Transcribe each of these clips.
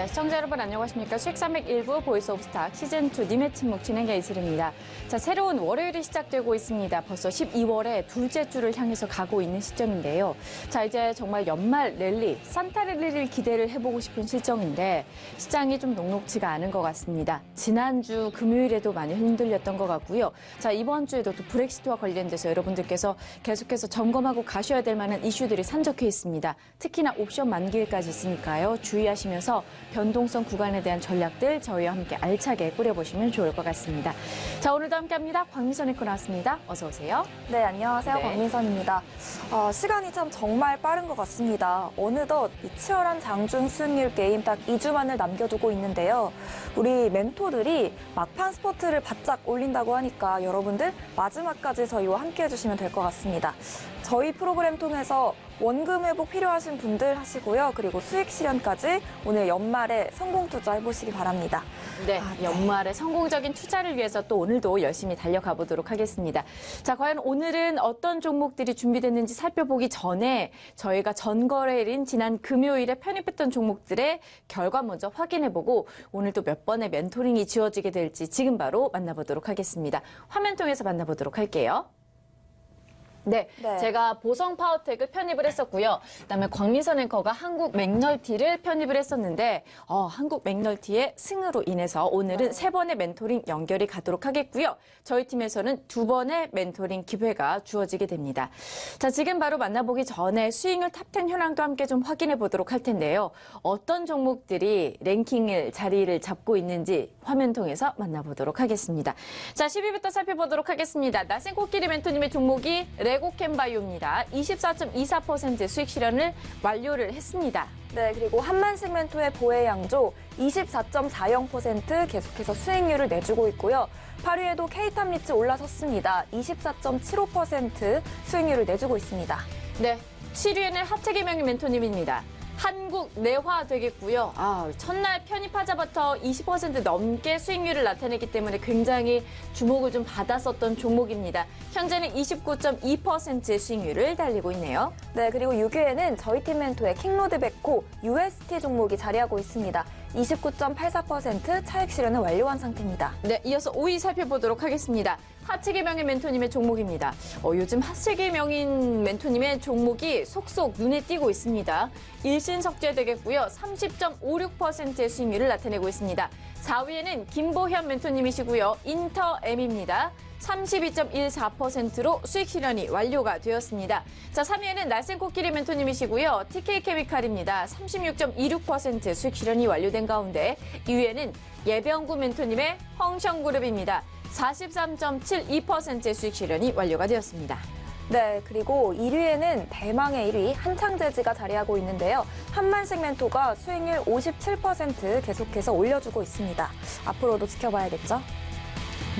네, 시청자 여러분 안녕하십니까. 수익 301부 보이스 오브 스탁 시즌2 님의 침묵 진행의 이슬입니다. 자, 새로운 월요일이 시작되고 있습니다. 벌써 12월의 둘째 주를 향해서 가고 있는 시점인데요. 자, 이제 정말 연말 랠리, 산타 랠리를 기대를 해보고 싶은 실정인데 시장이 좀 녹록지가 않은 것 같습니다. 지난주 금요일에도 많이 흔들렸던 것 같고요. 자, 이번 주에도 또 브렉시트와 관련돼서 여러분들께서 계속해서 점검하고 가셔야 될 만한 이슈들이 산적해 있습니다. 특히나 옵션 만기일까지 있으니까요. 주의하시면서 변동성 구간에 대한 전략들 저희와 함께 알차게 꾸려보시면 좋을 것 같습니다. 자, 오늘도 함께합니다. 광민선 앵커 나왔습니다. 어서 오세요. 네, 안녕하세요. 네. 광민선입니다. 시간이 참 정말 빠른 것 같습니다. 어느덧 이 치열한 장중 수익률 게임 딱 2주만을 남겨두고 있는데요. 우리 멘토들이 막판 스포트를 바짝 올린다고 하니까 여러분들 마지막까지 저희와 함께 해주시면 될 것 같습니다. 저희 프로그램 통해서 원금 회복 필요하신 분들 하시고요. 그리고 수익 실현까지 오늘 연말에 성공 투자 해보시기 바랍니다. 네, 연말에 성공적인 투자를 위해서 또 오늘도 열심히 달려가 보도록 하겠습니다. 자, 과연 오늘은 어떤 종목들이 준비됐는지 살펴보기 전에 저희가 전거래일인 지난 금요일에 편입했던 종목들의 결과 먼저 확인해보고 오늘 또 몇 번의 멘토링이 지어지게 될지 지금 바로 만나보도록 하겠습니다. 화면 통해서 만나보도록 할게요. 네, 제가 보성 파워텍을 편입을 했었고요. 그다음에 광민선 앵커가 한국 맥널티를 편입을 했었는데 한국 맥널티의 승으로 인해서 오늘은 3번의 멘토링 연결이 가도록 하겠고요. 저희 팀에서는 2번의 멘토링 기회가 주어지게 됩니다. 자, 지금 바로 만나보기 전에 수익률 탑10 현황도 함께 좀 확인해 보도록 할 텐데요. 어떤 종목들이 랭킹을 자리를 잡고 있는지 화면 통해서 만나보도록 하겠습니다. 자, 10위부터 살펴보도록 하겠습니다. 나센 코끼리 멘토님의 종목이 레고캠바이오입니다. 24.24% 수익 실현을 완료를 했습니다. 네, 그리고 한만생멘토의 보혜양조 24.40% 계속해서 수익률을 내주고 있고요. 8위에도 K탑리츠 올라섰습니다. 24.75% 수익률을 내주고 있습니다. 네, 7위에는 하체계명의 멘토님입니다. 한국내화 되겠고요. 첫날 편입하자부터 20% 넘게 수익률을 나타냈기 때문에 굉장히 주목을 좀 받았었던 종목입니다. 현재는 29.2%의 수익률을 달리고 있네요. 네, 그리고 6위에는 저희 팀 멘토의 킹로드베코 UST 종목이 자리하고 있습니다. 29.84% 차익 실현을 완료한 상태입니다. 네, 이어서 5위 살펴보도록 하겠습니다. 하체계명의 멘토님의 종목입니다. 요즘 하체계명인 멘토님의 종목이 속속 눈에 띄고 있습니다. 일신석재 되겠고요. 30.56%의 수익률을 나타내고 있습니다. 4위에는 김보현 멘토님이시고요. 인터엠입니다. 32.14%로 수익 실현이 완료가 되었습니다. 자, 3위에는 날쌘코끼리 멘토님이시고요. TK케미칼입니다. 36.26% 수익 실현이 완료된 가운데 2위에는 예병구 멘토님의 헝션그룹입니다. 43.72%의 수익 실현이 완료가 되었습니다. 네, 그리고 1위에는 대망의 1위 한창재즈가 자리하고 있는데요. 한만생멘토가 수익률 57% 계속해서 올려주고 있습니다. 앞으로도 지켜봐야겠죠?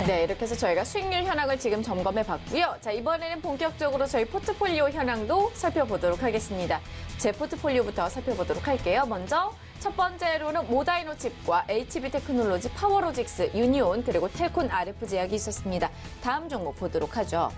네, 이렇게 해서 저희가 수익률 현황을 지금 점검해 봤고요. 자, 이번에는 본격적으로 저희 포트폴리오 현황도 살펴보도록 하겠습니다. 제 포트폴리오부터 살펴보도록 할게요. 먼저 첫 번째로는 모다이노칩과 HB테크놀로지, 파워로직스, 유니온, 그리고 텔콘 RF 제약이 있었습니다. 다음 종목 보도록 하죠.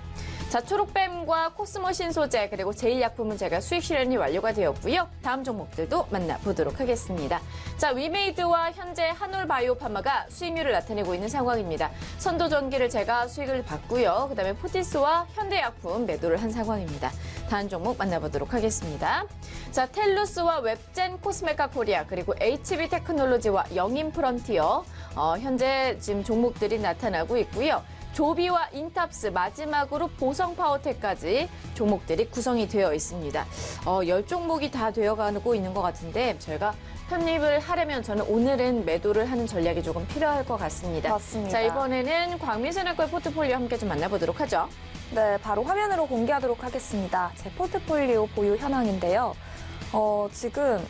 자, 초록뱀과 코스모 신소재, 그리고 제일약품은 제가 수익 실현이 완료가 되었고요. 다음 종목들도 만나보도록 하겠습니다. 자, 위메이드와 현재 한올바이오파마가 수익률을 나타내고 있는 상황입니다. 선도전기를 제가 수익을 봤고요. 그다음에 포티스와 현대약품 매도를 한 상황입니다. 다음 종목 만나보도록 하겠습니다. 자, 텔루스와 웹젠 코스메카 코리아, 그리고 HB테크놀로지와 영인프런티어, 현재 지금 종목들이 나타나고 있고요. 조비와 인탑스, 마지막으로 보성파워텍까지 종목들이 구성이 되어 있습니다. 10종목이 다 되어가고 있는 것 같은데 저희가 편입을 하려면 저는 오늘은 매도를 하는 전략이 조금 필요할 것 같습니다. 맞습니다. 자, 이번에는 광민선 앵커의 포트폴리오 함께 좀 만나보도록 하죠. 네, 바로 화면으로 공개하도록 하겠습니다. 제 포트폴리오 보유 현황인데요. 지금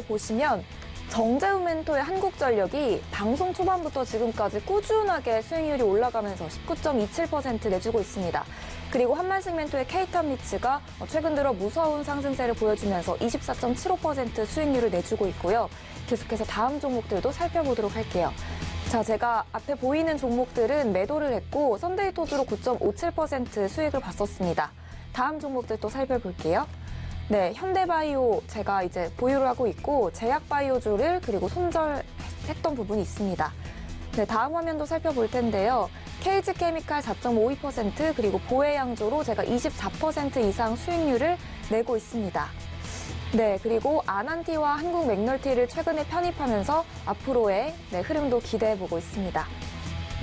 보시면 정재훈 멘토의 한국전력이 방송 초반부터 지금까지 꾸준하게 수익률이 올라가면서 19.27% 내주고 있습니다. 그리고 한만생 멘토의 K탑리츠가 최근 들어 무서운 상승세를 보여주면서 24.75% 수익률을 내주고 있고요. 계속해서 다음 종목들도 살펴보도록 할게요. 자, 제가 앞에 보이는 종목들은 매도를 했고 썬데이 토즈로 9.57% 수익을 봤었습니다. 다음 종목들 또 살펴볼게요. 네, 현대바이오 제가 이제 보유를 하고 있고 제약바이오주를 그리고 손절했던 부분이 있습니다. 네, 다음 화면도 살펴볼 텐데요. KG케미칼 4.52% 그리고 보혜양조로 제가 24% 이상 수익률을 내고 있습니다. 네, 그리고 아난티와 한국 맥널티를 최근에 편입하면서 앞으로의 흐름도 기대해보고 있습니다.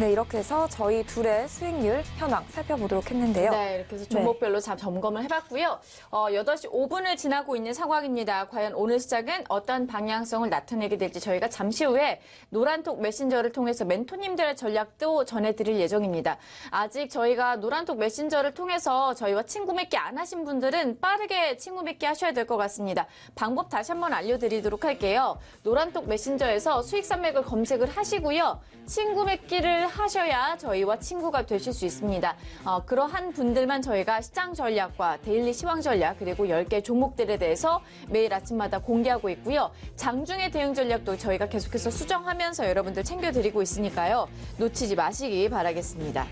네, 이렇게 해서 저희 둘의 수익률 현황 살펴보도록 했는데요. 네, 이렇게 해서 종목별로 점검을 해봤고요. 8시 5분을 지나고 있는 상황입니다. 과연 오늘 시작은 어떤 방향성을 나타내게 될지 저희가 잠시 후에 노란톡 메신저를 통해서 멘토님들의 전략도 전해드릴 예정입니다. 아직 저희가 노란톡 메신저를 통해서 저희와 친구 맺기 안 하신 분들은 빠르게 친구 맺기 하셔야 될 것 같습니다. 방법 다시 한번 알려드리도록 할게요. 노란톡 메신저에서 수익산맥을 검색을 하시고요. 친구 맺기를 하셔야 저희와 친구가 되실 수 있습니다. 그러한 분들만 저희가 시장 전략과 데일리 시황 전략 그리고 10개 종목들에 대해서 매일 아침마다 공개하고 있고요. 장중의 대응 전략도 저희가 계속해서 수정하면서 여러분들 챙겨드리고 있으니까요. 놓치지 마시기 바라겠습니다.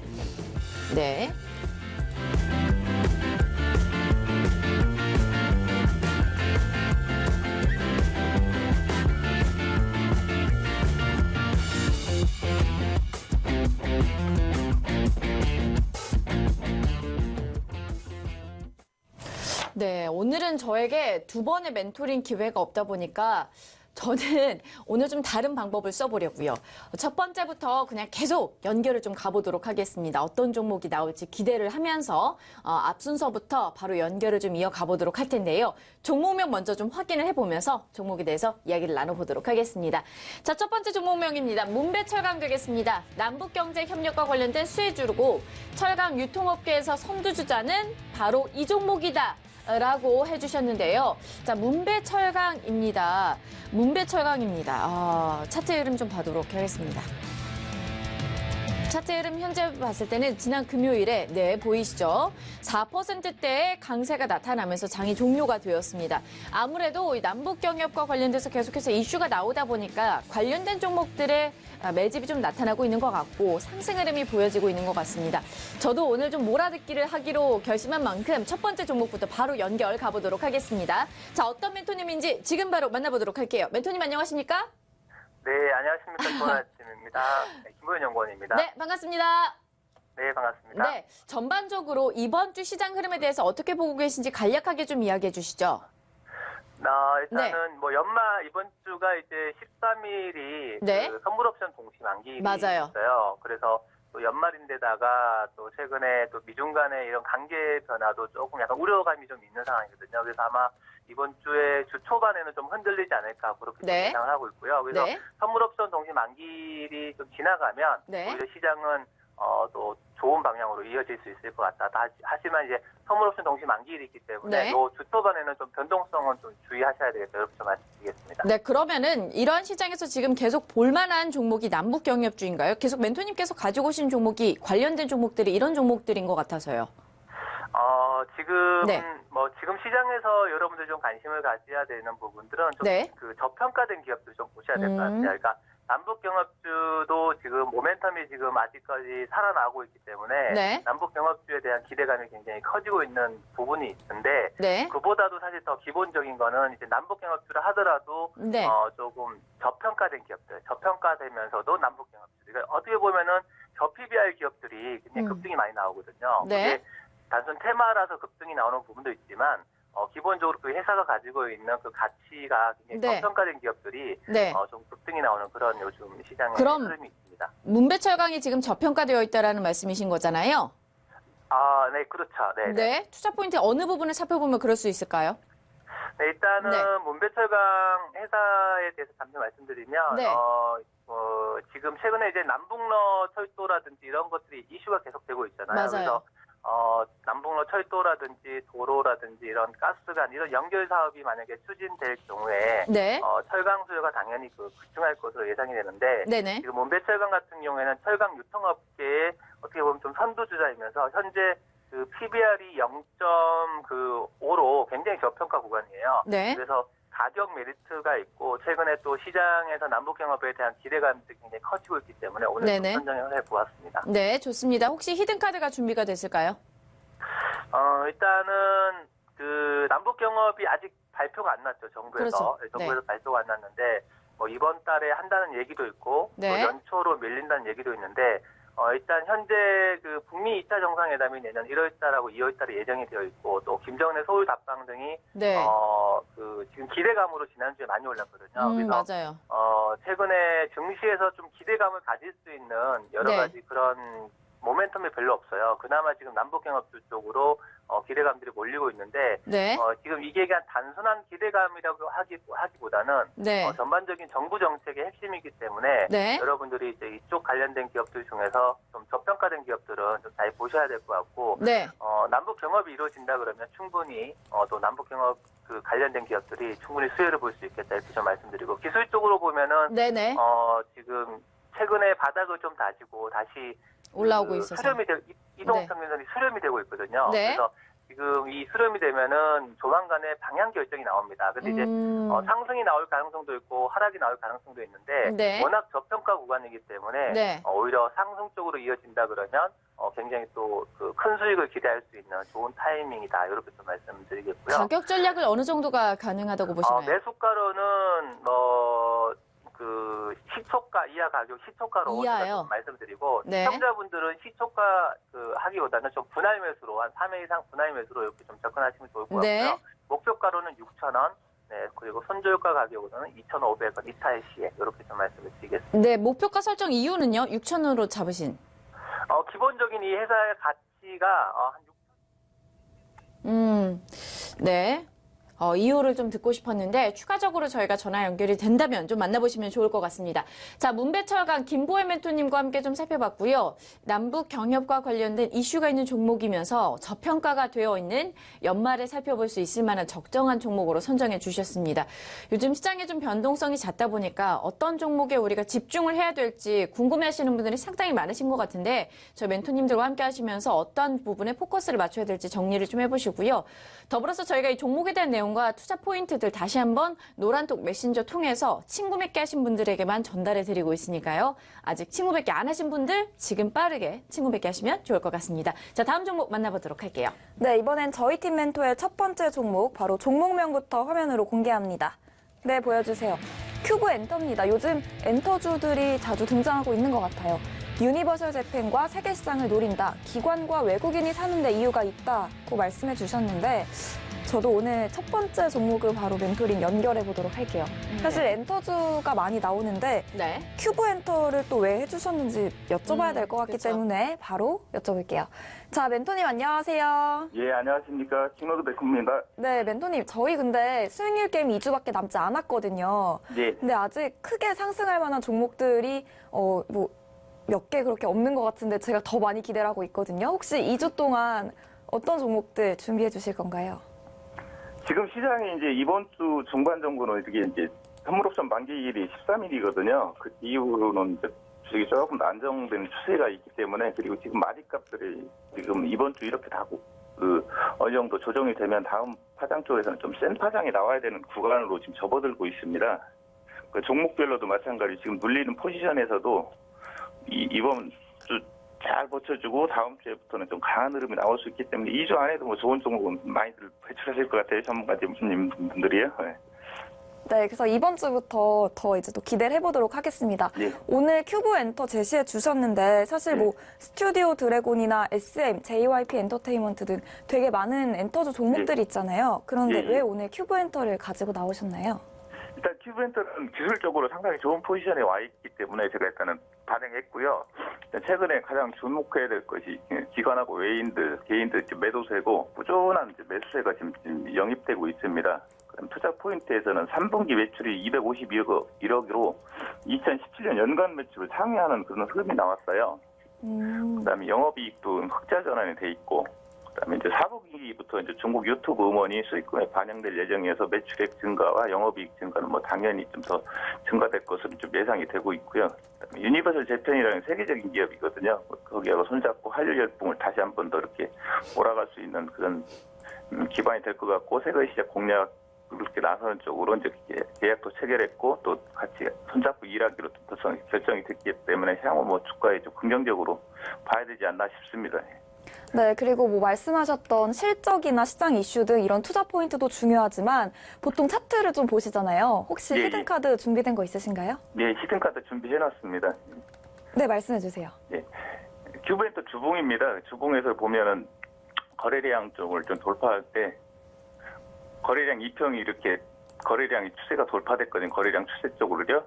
네. 네, 오늘은 저에게 두 번의 멘토링 기회가 없다 보니까 저는 오늘 좀 다른 방법을 써보려고요. 첫 번째부터 그냥 계속 연결을 좀 가보도록 하겠습니다. 어떤 종목이 나올지 기대를 하면서 앞 순서부터 바로 연결을 좀 이어가보도록 할 텐데요. 종목명 먼저 좀 확인을 해보면서 종목에 대해서 이야기를 나눠보도록 하겠습니다. 자, 첫 번째 종목명입니다. 문배철강 되겠습니다. 남북경제협력과 관련된 수혜주고 철강 유통업계에서 선두주자는 바로 이 종목이다. 라고 해주셨는데요. 자, 문배철강입니다. 문배철강입니다. 차트 흐름 좀 봐도록 하겠습니다. 차트 흐름 현재 봤을 때는 지난 금요일에 보이시죠? 4%대의 강세가 나타나면서 장이 종료가 되었습니다. 아무래도 이 남북경협과 관련돼서 계속해서 이슈가 나오다 보니까 관련된 종목들의 매집이 좀 나타나고 있는 것 같고 상승 흐름이 보여지고 있는 것 같습니다. 저도 오늘 좀 몰아듣기를 하기로 결심한 만큼 첫 번째 종목부터 바로 연결 가보도록 하겠습니다. 자, 어떤 멘토님인지 지금 바로 만나보도록 할게요. 멘토님 안녕하십니까? 네, 안녕하십니까. 좋은 아침입니다. 김보현 연구원입니다. 네, 반갑습니다. 네, 반갑습니다. 네, 전반적으로 이번 주 시장 흐름에 대해서 어떻게 보고 계신지 간략하게 좀 이야기해 주시죠. 일단은 이번 주가 이제 13일이 그 선물 옵션 동시 만기일이 있어요. 그래서 또 연말인데다가 또 최근에 또 미중 간의 이런 관계 변화도 조금 약간 우려감이 좀 있는 상황이거든요. 그래서 아마 이번 주에 주 초반에는 좀 흔들리지 않을까 그렇게 예상을 하고 있고요. 그래서 선물 옵션 동시 만기일이 좀 지나가면 오히려 시장은 또 좋은 방향으로 이어질 수 있을 것 같다. 하지만 이제 선물 옵션 동시 만기일이기 때문에 주 초반에는 좀 변동성은 좀 주의하셔야 되겠다. 이렇게 좀 말씀드리겠습니다. 네, 그러면은 이러한 시장에서 지금 계속 볼만한 종목이 남북경협주인가요? 계속 멘토님께서 가지고 오신 종목이 관련된 종목들이 이런 종목들인 것 같아서요. 지금 지금 시장에서 여러분들 좀 관심을 가져야 되는 부분들은 좀 그 저평가된 기업들 좀 보셔야 될 것 같아요. 그러니까 남북경협주도 지금 모멘텀이 지금 아직까지 살아나고 있기 때문에 남북경협주에 대한 기대감이 굉장히 커지고 있는 부분이 있는데 그보다도 사실 더 기본적인 거는 이제 남북경협주를 하더라도 조금 저평가된 기업들, 저평가되면서도 남북경협주. 그러니까 어떻게 보면은 저 PBR 기업들이 굉장히 급등이 많이 나오거든요. 그게 단순 테마라서 급등이 나오는 부분도 있지만 기본적으로 그 회사가 가지고 있는 그 가치가 굉장히 저평가된 기업들이 좀 급등이 나오는 그런 요즘 시장의 흐름이 있습니다. 문배철강이 지금 저평가되어 있다라는 말씀이신 거잖아요. 네, 그렇죠. 네. 투자 포인트 어느 부분을 살펴보면 그럴 수 있을까요? 네, 일단은 문배철강 회사에 대해서 잠시 말씀드리면 지금 최근에 이제 남북러 철도라든지 이런 것들이 이슈가 계속되고 있잖아요. 맞아요. 그래서 남북로 철도라든지 도로라든지 이런 가스관 이런 연결 사업이 만약에 추진될 경우에 철강 수요가 당연히 급증할 것으로 예상이 되는데 지금 문배철강 같은 경우에는 철강 유통업계에 어떻게 보면 좀 선두주자이면서 현재 그 PBR이 0.5로 굉장히 저평가 구간이에요. 그래서 가격 메리트가 있고 최근에 또 시장에서 남북경협에 대한 기대감이 굉장히 커지고 있기 때문에 오늘 좀 선정을 해보았습니다. 네, 좋습니다. 혹시 히든카드가 준비가 됐을까요? 일단은 그 남북 경협이 아직 발표가 안 났죠, 정부에서. 그렇죠. 정부에서 네. 발표가 안 났는데 뭐 이번 달에 한다는 얘기도 있고 네. 또 연초로 밀린다는 얘기도 있는데 일단 현재 그 북미 2차 정상회담이 내년 1월 달하고 2월 달에 예정이 되어 있고 또 김정은의 서울 답방 등이 네. 그 지금 기대감으로 지난주에 많이 올랐거든요. 그래서 맞아요. 최근에 증시에서 좀 기대감을 가질 수 있는 여러 네. 가지 그런 모멘텀이 별로 없어요. 그나마 지금 남북경협주 쪽으로 기대감들이 몰리고 있는데 네. 지금 이게 그냥 단순한 기대감이라고 하기보다는 네. 전반적인 정부 정책의 핵심이기 때문에 네. 여러분들이 이제 이쪽 관련된 기업들 중에서 좀 저평가된 기업들은 좀 잘 보셔야 될 것 같고 네. 남북 경협이 이루어진다 그러면 충분히 또 남북 경협 그 관련된 기업들이 충분히 수혜를 볼 수 있겠다 이렇게 좀 말씀드리고 기술적으로 보면은 네네. 지금 최근에 바닥을 좀 다지고 다시 올라오고 있어서. 이동평균선이 수렴이 되고 있거든요. 네. 그래서 지금 이 수렴이 되면은 조만간에 방향 결정이 나옵니다. 근데 이제 상승이 나올 가능성도 있고 하락이 나올 가능성도 있는데 네. 워낙 저평가 구간이기 때문에 네. 오히려 상승 쪽으로 이어진다 그러면 굉장히 또 그 큰 수익을 기대할 수 있는 좋은 타이밍이다 이렇게 좀 말씀드리겠고요. 가격 전략을 어느 정도가 가능하다고 보시나요? 매수가로는 그 시초가 이하 가격 시초가로 이하요? 제가 좀 말씀드리고 네. 시청자분들은 시초가 하기보다는 좀 분할 매수로 한 3회 이상 분할 매수로 이렇게 좀 접근하시면 좋을 것 같고요. 네. 목표가로는 6,000원, 네 그리고 손절가 가격으로는 2,500원 2차의 시에 이렇게 좀 말씀을 드리겠습니다. 네. 목표가 설정 이유는요? 6,000원으로 잡으신. 기본적인 이 회사의 가치가 한 네. 이유를 좀 듣고 싶었는데 추가적으로 저희가 전화 연결이 된다면 좀 만나보시면 좋을 것 같습니다. 자, 문배철강 김보혜 멘토님과 함께 좀 살펴봤고요. 남북 경협과 관련된 이슈가 있는 종목이면서 저평가가 되어 있는 연말에 살펴볼 수 있을 만한 적정한 종목으로 선정해 주셨습니다. 요즘 시장에 좀 변동성이 잦다 보니까 어떤 종목에 우리가 집중을 해야 될지 궁금해하시는 분들이 상당히 많으신 것 같은데 저 멘토님들과 함께 하시면서 어떤 부분에 포커스를 맞춰야 될지 정리를 좀 해보시고요. 더불어서 저희가 이 종목에 대한 내용과 투자 포인트들 다시 한번 노란톡 메신저 통해서 친구 맺기 하신 분들에게만 전달해 드리고 있으니까요. 아직 친구 맺기 안 하신 분들 지금 빠르게 친구 맺기 하시면 좋을 것 같습니다. 자, 다음 종목 만나보도록 할게요. 네, 이번엔 저희 팀 멘토의 첫 번째 종목, 바로 종목명부터 화면으로 공개합니다. 네, 보여주세요. 큐브 엔터입니다. 요즘 엔터주들이 자주 등장하고 있는 것 같아요. 유니버설 재팬과 세계 시장을 노린다. 기관과 외국인이 사는데 이유가 있다고 말씀해 주셨는데 저도 오늘 첫 번째 종목을 바로 멘토링 연결해 보도록 할게요. 사실 엔터주가 많이 나오는데 네. 큐브 엔터를 또 왜 해주셨는지 여쭤봐야 될 것 같기 그렇죠. 때문에 바로 여쭤볼게요. 자, 멘토님 안녕하세요. 예, 안녕하십니까. 킹로드 백호입니다. 네, 멘토님. 저희 근데 수익률 게임 2주밖에 남지 않았거든요. 네. 근데 아직 크게 상승할 만한 종목들이 몇 개 그렇게 없는 것 같은데 제가 더 많이 기대를 하고 있거든요. 혹시 2주 동안 어떤 종목들 준비해 주실 건가요? 지금 시장이 이제 이번 주 중반 정도는 이게 선물옵션 만기일이 13일이거든요. 그 이후로는 이제 주식이 조금 안정된 추세가 있기 때문에 그리고 지금 마디값들이 지금 이번 주 이렇게 다 어느 정도 조정이 되면 다음 파장 쪽에서는 좀 센 파장이 나와야 되는 구간으로 지금 접어들고 있습니다. 그 종목별로도 마찬가지 지금 눌리는 포지션에서도 이번 주 잘 버텨주고 다음 주에부터는 좀 강한 흐름이 나올 수 있기 때문에 2주 안에도 뭐 좋은 종목은 많이들 배출하실 것 같아요. 전문가님분들이요. 네. 네, 그래서 이번 주부터 더 이제 또 기대를 해보도록 하겠습니다. 네. 오늘 큐브 엔터 제시해 주셨는데 사실 네. 스튜디오 드래곤이나 SM, JYP 엔터테인먼트 등 되게 많은 엔터주 종목들이 있잖아요. 그런데 네. 왜 오늘 큐브 엔터를 가지고 나오셨나요? 일단 큐브엔터는 기술적으로 상당히 좋은 포지션에 와 있기 때문에 제가 일단은 반영했고요. 최근에 가장 주목해야 될 것이 기관하고 외인들, 개인들 매도세고 꾸준한 매수세가 지금 영입되고 있습니다. 그럼 투자 포인트에서는 3분기 매출이 252억으로 2017년 연간 매출을 상회하는 그런 흐름이 나왔어요. 그다음에 영업이익도 흑자 전환이 돼 있고, 그다음에 이제 4분기부터 이제 중국 유튜브 음원이 수익금에 반영될 예정이어서 매출액 증가와 영업이익 증가는 뭐 당연히 좀 더 증가될 것으로 좀 예상이 되고 있고요. 그다음에 유니버설 재팬이라는 세계적인 기업이거든요. 거기하고 손잡고 한류 열풍을 다시 한 번 더 이렇게 몰아갈 수 있는 그런 기반이 될 것 같고, 세계 시장 공략 그렇게 나서는 쪽으로 이제 계약도 체결했고 또 같이 손잡고 일하기로 결정이 됐기 때문에 향후 뭐 주가에 좀 긍정적으로 봐야 되지 않나 싶습니다. 네, 그리고 뭐 말씀하셨던 실적이나 시장 이슈 등 이런 투자 포인트도 중요하지만 보통 차트를 좀 보시잖아요. 혹시 예, 히든카드 준비된 거 있으신가요? 네, 히든카드 준비해놨습니다. 네, 말씀해 주세요. 네, 큐브엔터 주봉입니다. 주봉에서 보면은 거래량 쪽을 좀 돌파할 때 거래량 2평이 이렇게 거래량이 추세가 돌파됐거든요. 거래량 추세 쪽으로요.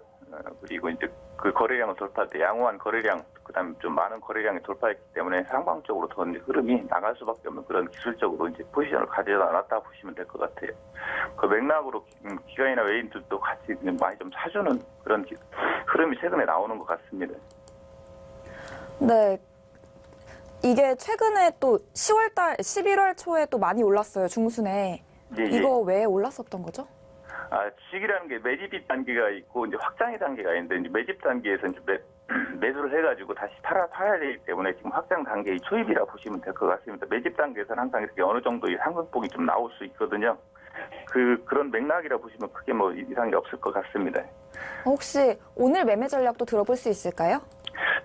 그리고 이제 그 거래량을 돌파할 때 양호한 거래량, 그다음에 좀 많은 거래량이 돌파했기 때문에 상방 쪽으로 더 이제 흐름이 나갈 수밖에 없는 그런 기술적으로 이제 포지션을 가져놨다 보시면 될 것 같아요. 그 맥락으로 기관이나 외인들도 같이 많이 좀 사주는 그런 흐름이 최근에 나오는 것 같습니다. 네. 이게 최근에 또 10월달, 11월 초에 또 많이 올랐어요, 중순에. 예, 예. 이거 왜 올랐었던 거죠? 주식이라는 게 매집 단계가 있고 이제 확장의 단계가 있는데 이제 매집 단계에서 이제 매수를 해가지고 다시 팔아야 되기 때문에 지금 확장 단계의 초입이라 보시면 될 것 같습니다. 매집 단계에서는 항상 이렇게 어느 정도의 상승폭이 좀 나올 수 있거든요. 그런 맥락이라 보시면 크게 뭐 이상이 없을 것 같습니다. 혹시 오늘 매매 전략도 들어볼 수 있을까요?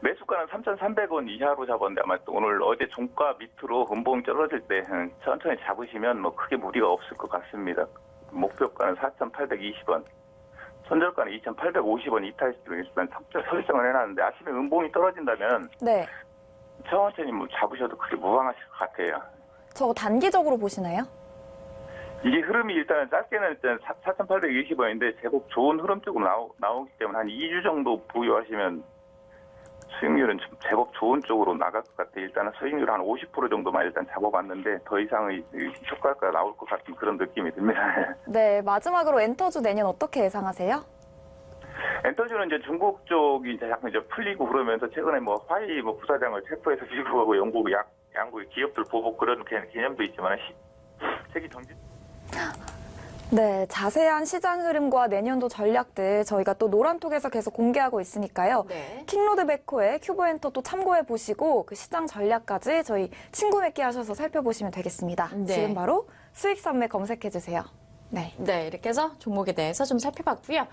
매수가는 3,300원 이하로 잡았는데 아마 또 오늘 어제 종가 밑으로 음봉이 떨어질 때 천천히 잡으시면 뭐 크게 무리가 없을 것 같습니다. 목표가는 4,820원, 손절가는 2,850원 이탈시키로 일단 설정을 해놨는데 아침에 음봉이 떨어진다면 네. 천천히 뭐 잡으셔도 크게 무방하실 것 같아요. 저거 단기적으로 보시나요? 이게 흐름이 일단은 짧게는 일단 4,820원인데 제법 좋은 흐름 쪽으로 나오기 때문에 한 2주 정도 보유하시면 수익률은 좀 제법 좋은 쪽으로 나갈 것 같아요. 일단은 수익률 한 50% 정도만 일단 잡아봤는데 더 이상의 효과가 나올 것 같은 그런 느낌이 듭니다. 네, 마지막으로 엔터주 내년 어떻게 예상하세요? 엔터주는 이제 중국 쪽이 이제 약간 이제 풀리고 그러면서 최근에 뭐 화웨이 뭐 부사장을 체포해서 미국하고 영국 양국의 기업들 보복 그런 개념도 있지만 세계 경제 네, 자세한 시장 흐름과 내년도 전략들 저희가 또 노란톡에서 계속 공개하고 있으니까요. 네. 킹로드베코의 큐브엔터 또 참고해 보시고 그 시장 전략까지 저희 친구 맺기 하셔서 살펴보시면 되겠습니다. 네. 지금 바로 수익 선매 검색해 주세요. 네. 네, 이렇게 해서 종목에 대해서 좀 살펴봤고요.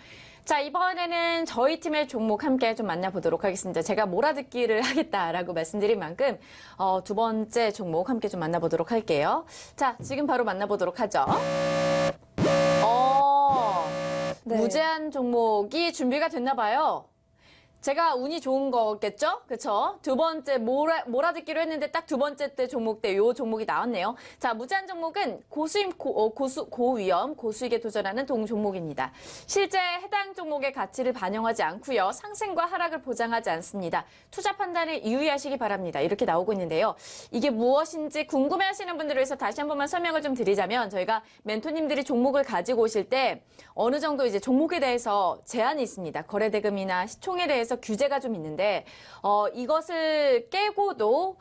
자, 이번에는 저희 팀의 종목 함께 좀 만나보도록 하겠습니다. 제가 몰아듣기를 하겠다라고 말씀드린 만큼 두 번째 종목 함께 좀 만나보도록 할게요. 자, 지금 바로 만나보도록 하죠. 네. 무제한 종목이 준비가 됐나 봐요. 제가 운이 좋은 거겠죠? 그쵸? 두 번째 몰아듣기로 했는데 딱 두 번째 때 종목 때 요 종목이 나왔네요. 자, 무제한 종목은 고위험, 고수익에 도전하는 종목입니다. 실제 해당 종목의 가치를 반영하지 않고요. 상승과 하락을 보장하지 않습니다. 투자 판단을 유의하시기 바랍니다. 이렇게 나오고 있는데요. 이게 무엇인지 궁금해하시는 분들을 위해서 다시 한 번만 설명을 좀 드리자면 저희가 멘토님들이 종목을 가지고 오실 때 어느 정도 이제 종목에 대해서 제한이 있습니다. 거래대금이나 시총에 대해서 규제가 좀 있는데 이것을 깨고도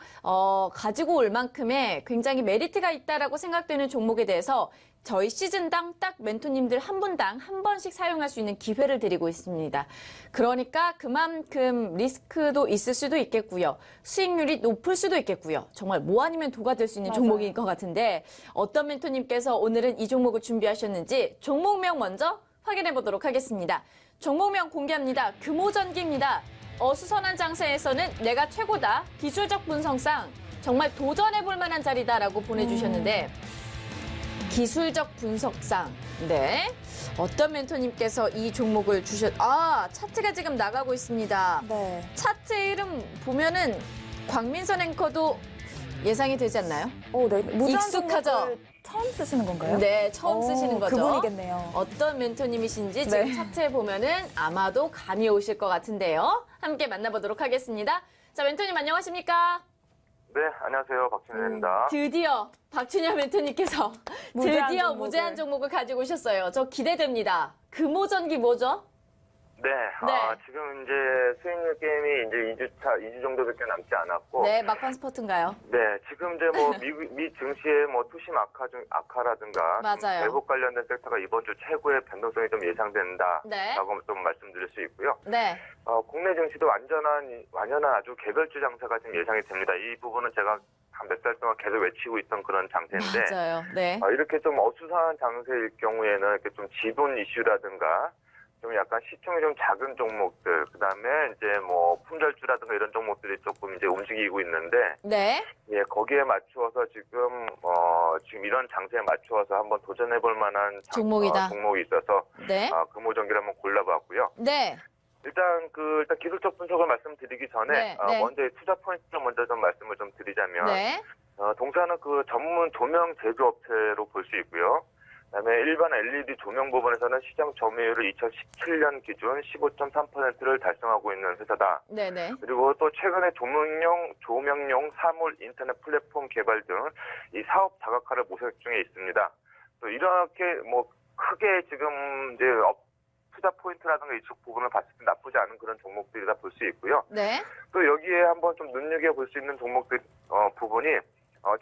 가지고 올 만큼의 굉장히 메리트가 있다라고 생각되는 종목에 대해서 저희 시즌당 딱 멘토님들 한 분당 한 번씩 사용할 수 있는 기회를 드리고 있습니다. 그러니까 그만큼 리스크도 있을 수도 있겠고요. 수익률이 높을 수도 있겠고요. 정말 뭐 아니면 도가 될 수 있는 맞아요. 종목인 것 같은데 어떤 멘토님께서 오늘은 이 종목을 준비하셨는지 종목명 먼저 확인해 보도록 하겠습니다. 종목명 공개합니다. 금호전기입니다. 어수선한 장세에서는 내가 최고다. 기술적 분석상 정말 도전해볼 만한 자리다라고 보내주셨는데 기술적 분석상 네 어떤 멘토님께서 이 종목을 차트가 지금 나가고 있습니다. 네. 차트 이름 보면은 광민선 앵커도 예상이 되지 않나요? 네. 무제한 익숙하죠? 종목을 처음 쓰시는 건가요? 네, 처음 쓰시는 거죠. 그분이겠네요. 어떤 멘토님이신지 지금 네. 차트에 보면은 아마도 감이 오실 것 같은데요. 함께 만나보도록 하겠습니다. 자, 멘토님 안녕하십니까? 네, 안녕하세요. 박진현입니다. 드디어 박준현 멘토님께서 무제한 드디어 종목을. 무제한 종목을 가지고 오셨어요. 저 기대됩니다. 금호전기 뭐죠? 네, 네. 지금 이제 수익률 게임이 이제 2주 정도밖에 남지 않았고. 네, 막판 스포츠인가요? 네, 지금 이제 뭐 미 증시의 뭐 투심 악화라든가. 맞아요. 대북 관련된 섹터가 이번 주 최고의 변동성이 좀 예상된다. 네. 라고 좀 말씀드릴 수 있고요. 네. 국내 증시도 완연한 아주 개별주 장세가 지금 예상이 됩니다. 이 부분은 제가 한 몇 달 동안 계속 외치고 있던 그런 장세인데. 맞아요. 네. 이렇게 좀 어수선한 장세일 경우에는 이렇게 좀 지분 이슈라든가 좀 약간 시총이 좀 작은 종목들, 그다음에 이제 뭐 품절주라든가 이런 종목들이 조금 이제 움직이고 있는데, 네. 예, 거기에 맞추어서 지금 이런 장세에 맞추어서 한번 도전해볼 만한 종목이다. 종목이 있어서 네. 금호전기를 한번 골라봤고요. 네. 일단 기술적 분석을 말씀드리기 전에 네, 네. 먼저 이 투자 포인트를 먼저 좀 말씀을 좀 드리자면, 네. 동사는 그 전문 조명 제조업체로 볼 수 있고요. 그다음에 일반 LED 조명 부분에서는 시장 점유율을 2017년 기준 15.3%를 달성하고 있는 회사다. 네네. 그리고 또 최근에 조명용 사물 인터넷 플랫폼 개발 등 이 사업 다각화를 모색 중에 있습니다. 또 이렇게 뭐 크게 지금 이제 투자 포인트라든가 이쪽 부분을 봤을 때 나쁘지 않은 그런 종목들이다 볼 수 있고요. 네. 또 여기에 한번 좀 눈여겨볼 수 있는 종목들 부분이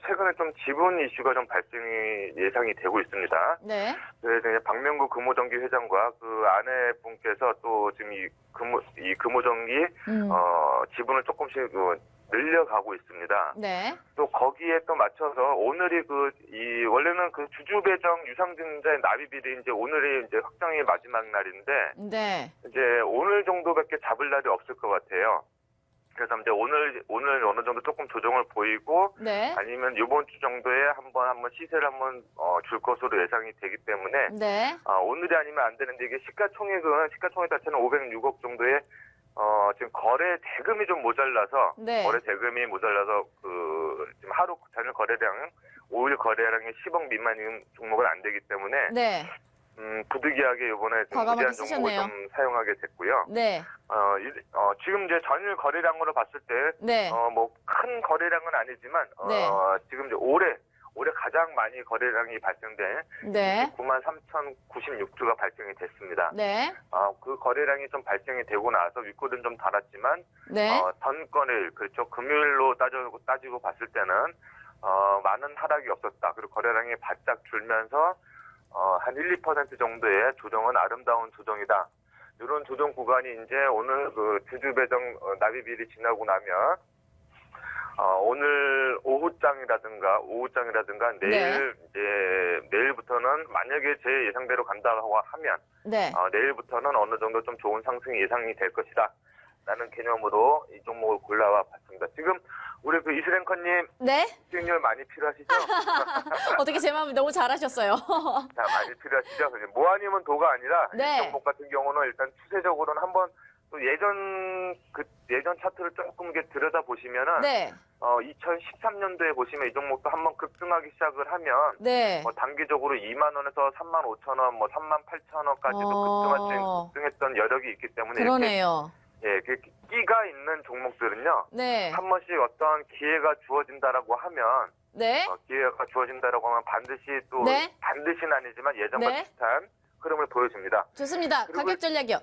최근에 좀 지분 이슈가 좀 발생이 예상이 되고 있습니다. 네. 그래서 이제 박명구 금호전기 회장과 그 아내분께서 또 지금 이 금호전기 지분을 조금씩 늘려가고 있습니다. 네. 또 거기에 또 맞춰서 오늘이 원래는 그 주주 배정 유상증자의 납입일이 이제 오늘이 이제 확정의 마지막 날인데, 네. 이제 오늘 정도밖에 잡을 날이 없을 것 같아요. 그래서 이제 오늘 어느 정도 조금 조정을 보이고, 네. 아니면 이번 주 정도에 한번 시세를 한번 줄 것으로 예상이 되기 때문에, 네. 오늘이 아니면 안 되는데, 이게 시가총액 자체는 506억 정도의 지금 거래 대금이 좀 모자라서, 네. 거래 대금이 모자라서 지금 하루 단일 거래량 5일 거래량이 10억 미만인 종목은 안 되기 때문에, 네. 부득이하게 이번에 좀 과감하게 무제한 종목을 쓰셨네요. 좀 사용하게 됐고요. 네. 지금 이제 전일 거래량으로 봤을 때, 네. 뭐 큰 거래량은 아니지만, 네. 지금 이제 올해 가장 많이 거래량이 발생된 네. 93,096주가 발생이 됐습니다. 네. 그 거래량이 좀 발생이 되고 나서 윗골은 좀 달았지만, 네. 전권일, 그렇죠. 금요일로 따지고 봤을 때는, 많은 하락이 없었다. 그리고 거래량이 바짝 줄면서, 한 1, 2% 정도의 조정은 아름다운 조정이다. 이런 조정 구간이 이제 오늘 주주 배정 납입일이 지나고 나면, 오늘 오후장이라든가 내일부터는 만약에 제 예상대로 간다고 하면, 네. 내일부터는 어느 정도 좀 좋은 상승이 예상이 될 것이다. 라는 개념으로 이 종목을 골라와 봤습니다. 지금 우리 이슬앵커님 네. 수익률 많이 필요하시죠? 어떻게 제 마음을 너무 잘하셨어요. 자, 많이 필요하시죠? 뭐 아니면 도가 아니라 네. 이 종목 같은 경우는 일단 추세적으로는 한번 또 예전 차트를 조금 이렇게 들여다 보시면은 네. 2013년도에 보시면 이 종목도 한번 급등하기 시작을 하면 네. 단기적으로 2만 원에서 3만 5천 원, 3만 8천 원까지도 급등했던 여력이 있기 때문에 그러네요. 그 끼가 있는 종목들은요. 네. 한 번씩 어떤 기회가 주어진다라고 하면 네. 기회가 주어진다라고 하면 반드시 또 네. 반드시는 아니지만 예전과 네. 비슷한 흐름을 보여줍니다. 좋습니다. 가격 전략이요.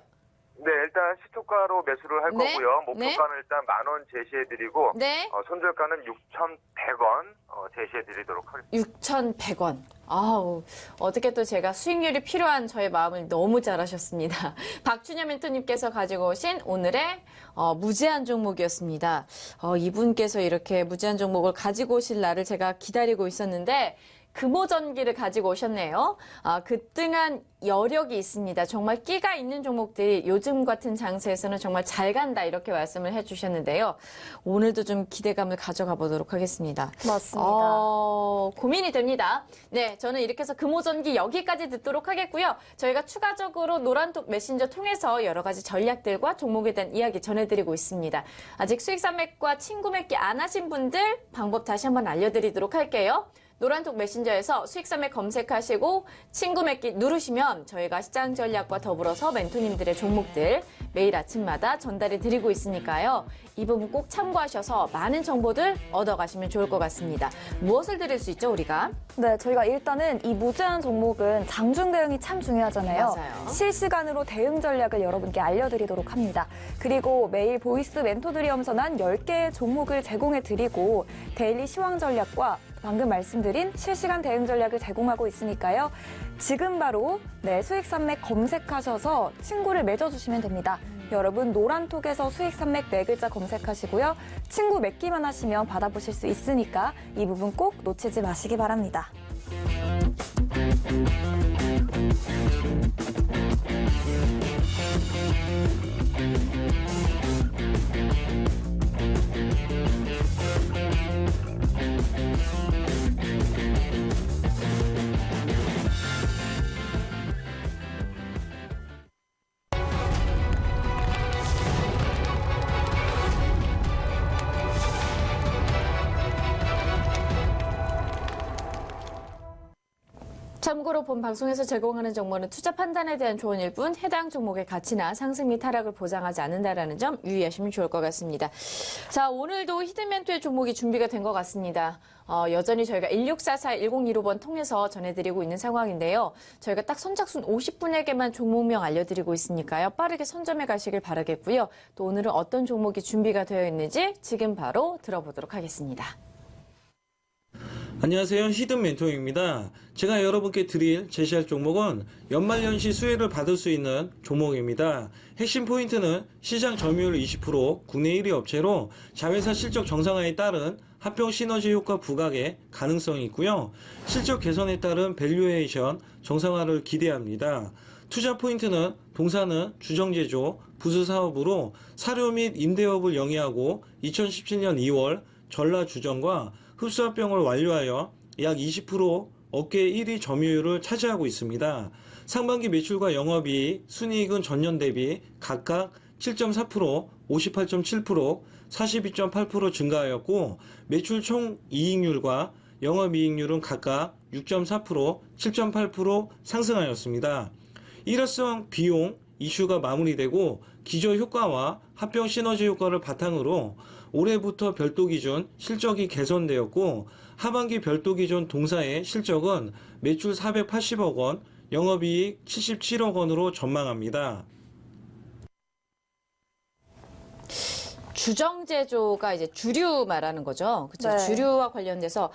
네, 일단 시초가로 매수를 할 네. 거고요. 목표가는 네. 일단 10,000원 제시해드리고 네. 손절가는 6,100원 제시해드리도록 하겠습니다. 6,100원. 아우, 어떻게 또 제가 수익률이 필요한 저의 마음을 너무 잘하셨습니다. 박준현 멘토님께서 가지고 오신 오늘의 무제한 종목이었습니다. 이분께서 이렇게 무제한 종목을 가지고 오실 날을 제가 기다리고 있었는데 금호전기를 가지고 오셨네요. 급등한 여력이 있습니다. 정말 끼가 있는 종목들이 요즘 같은 장세에서는 정말 잘 간다 이렇게 말씀을 해주셨는데요. 오늘도 좀 기대감을 가져가 보도록 하겠습니다. 맞습니다. 고민이 됩니다. 네, 저는 이렇게 해서 금호전기 여기까지 듣도록 하겠고요. 저희가 추가적으로 노란톡 메신저 통해서 여러 가지 전략들과 종목에 대한 이야기 전해드리고 있습니다. 아직 수익산 매과 친구 맺기 안 하신 분들 방법 다시 한번 알려드리도록 할게요. 노란톡 메신저에서 수익산맥 검색하시고 친구 맺기 누르시면 저희가 시장 전략과 더불어서 멘토님들의 종목들 매일 아침마다 전달해 드리고 있으니까요. 이 부분 꼭 참고하셔서 많은 정보들 얻어가시면 좋을 것 같습니다. 무엇을 드릴 수 있죠, 우리가? 네, 저희가 일단은 이 무제한 종목은 장중 대응이 참 중요하잖아요. 맞아요. 실시간으로 대응 전략을 여러분께 알려드리도록 합니다. 그리고 매일 보이스 멘토들이 엄선한 10개의 종목을 제공해드리고 데일리 시황 전략과 방금 말씀드린 실시간 대응 전략을 제공하고 있으니까요. 지금 바로 수익산맥 검색하셔서 친구를 맺어주시면 됩니다. 여러분 노란톡에서 수익산맥 4글자 검색하시고요. 친구 맺기만 하시면 받아보실 수 있으니까 이 부분 꼭 놓치지 마시기 바랍니다. 참고로 본 방송에서 제공하는 정보는 투자 판단에 대한 조언일 뿐 해당 종목의 가치나 상승 및 하락을 보장하지 않는다라는 점 유의하시면 좋을 것 같습니다. 자, 오늘도 히든멘토의 종목이 준비가 된 것 같습니다. 여전히 저희가 1644-1015번 통해서 전해드리고 있는 상황인데요. 저희가 딱 선착순 50분에게만 종목명 알려드리고 있으니까요. 빠르게 선점해 가시길 바라겠고요. 또 오늘은 어떤 종목이 준비가 되어 있는지 지금 바로 들어보도록 하겠습니다. 안녕하세요. 히든멘토입니다. 제가 여러분께 제시할 종목은 연말연시 수혜를 받을 수 있는 종목입니다. 핵심 포인트는 시장 점유율 20%, 국내 1위 업체로 자회사 실적 정상화에 따른 합병 시너지 효과 부각의 가능성이 있고요. 실적 개선에 따른 밸류에이션 정상화를 기대합니다. 투자 포인트는 동사는 주정제조, 부수사업으로 사료 및 임대업을 영위하고 2017년 2월 전라주정과 흡수합병을 완료하여 약 20% 업계 1위 점유율을 차지하고 있습니다. 상반기 매출과 영업이익, 순이익은 전년 대비 각각 7.4%, 58.7%, 42.8% 증가하였고 매출 총 이익률과 영업이익률은 각각 6.4%, 7.8% 상승하였습니다. 일회성 비용 이슈가 마무리되고 기저 효과와 합병 시너지 효과를 바탕으로 올해부터 별도 기준 실적이 개선되었고 하반기 별도 기준 동사의 실적은 매출 480억 원, 영업이익 77억 원으로 전망합니다. 주정제조가 이제 주류 말하는 거죠. 그렇죠. 네. 주류와 관련돼서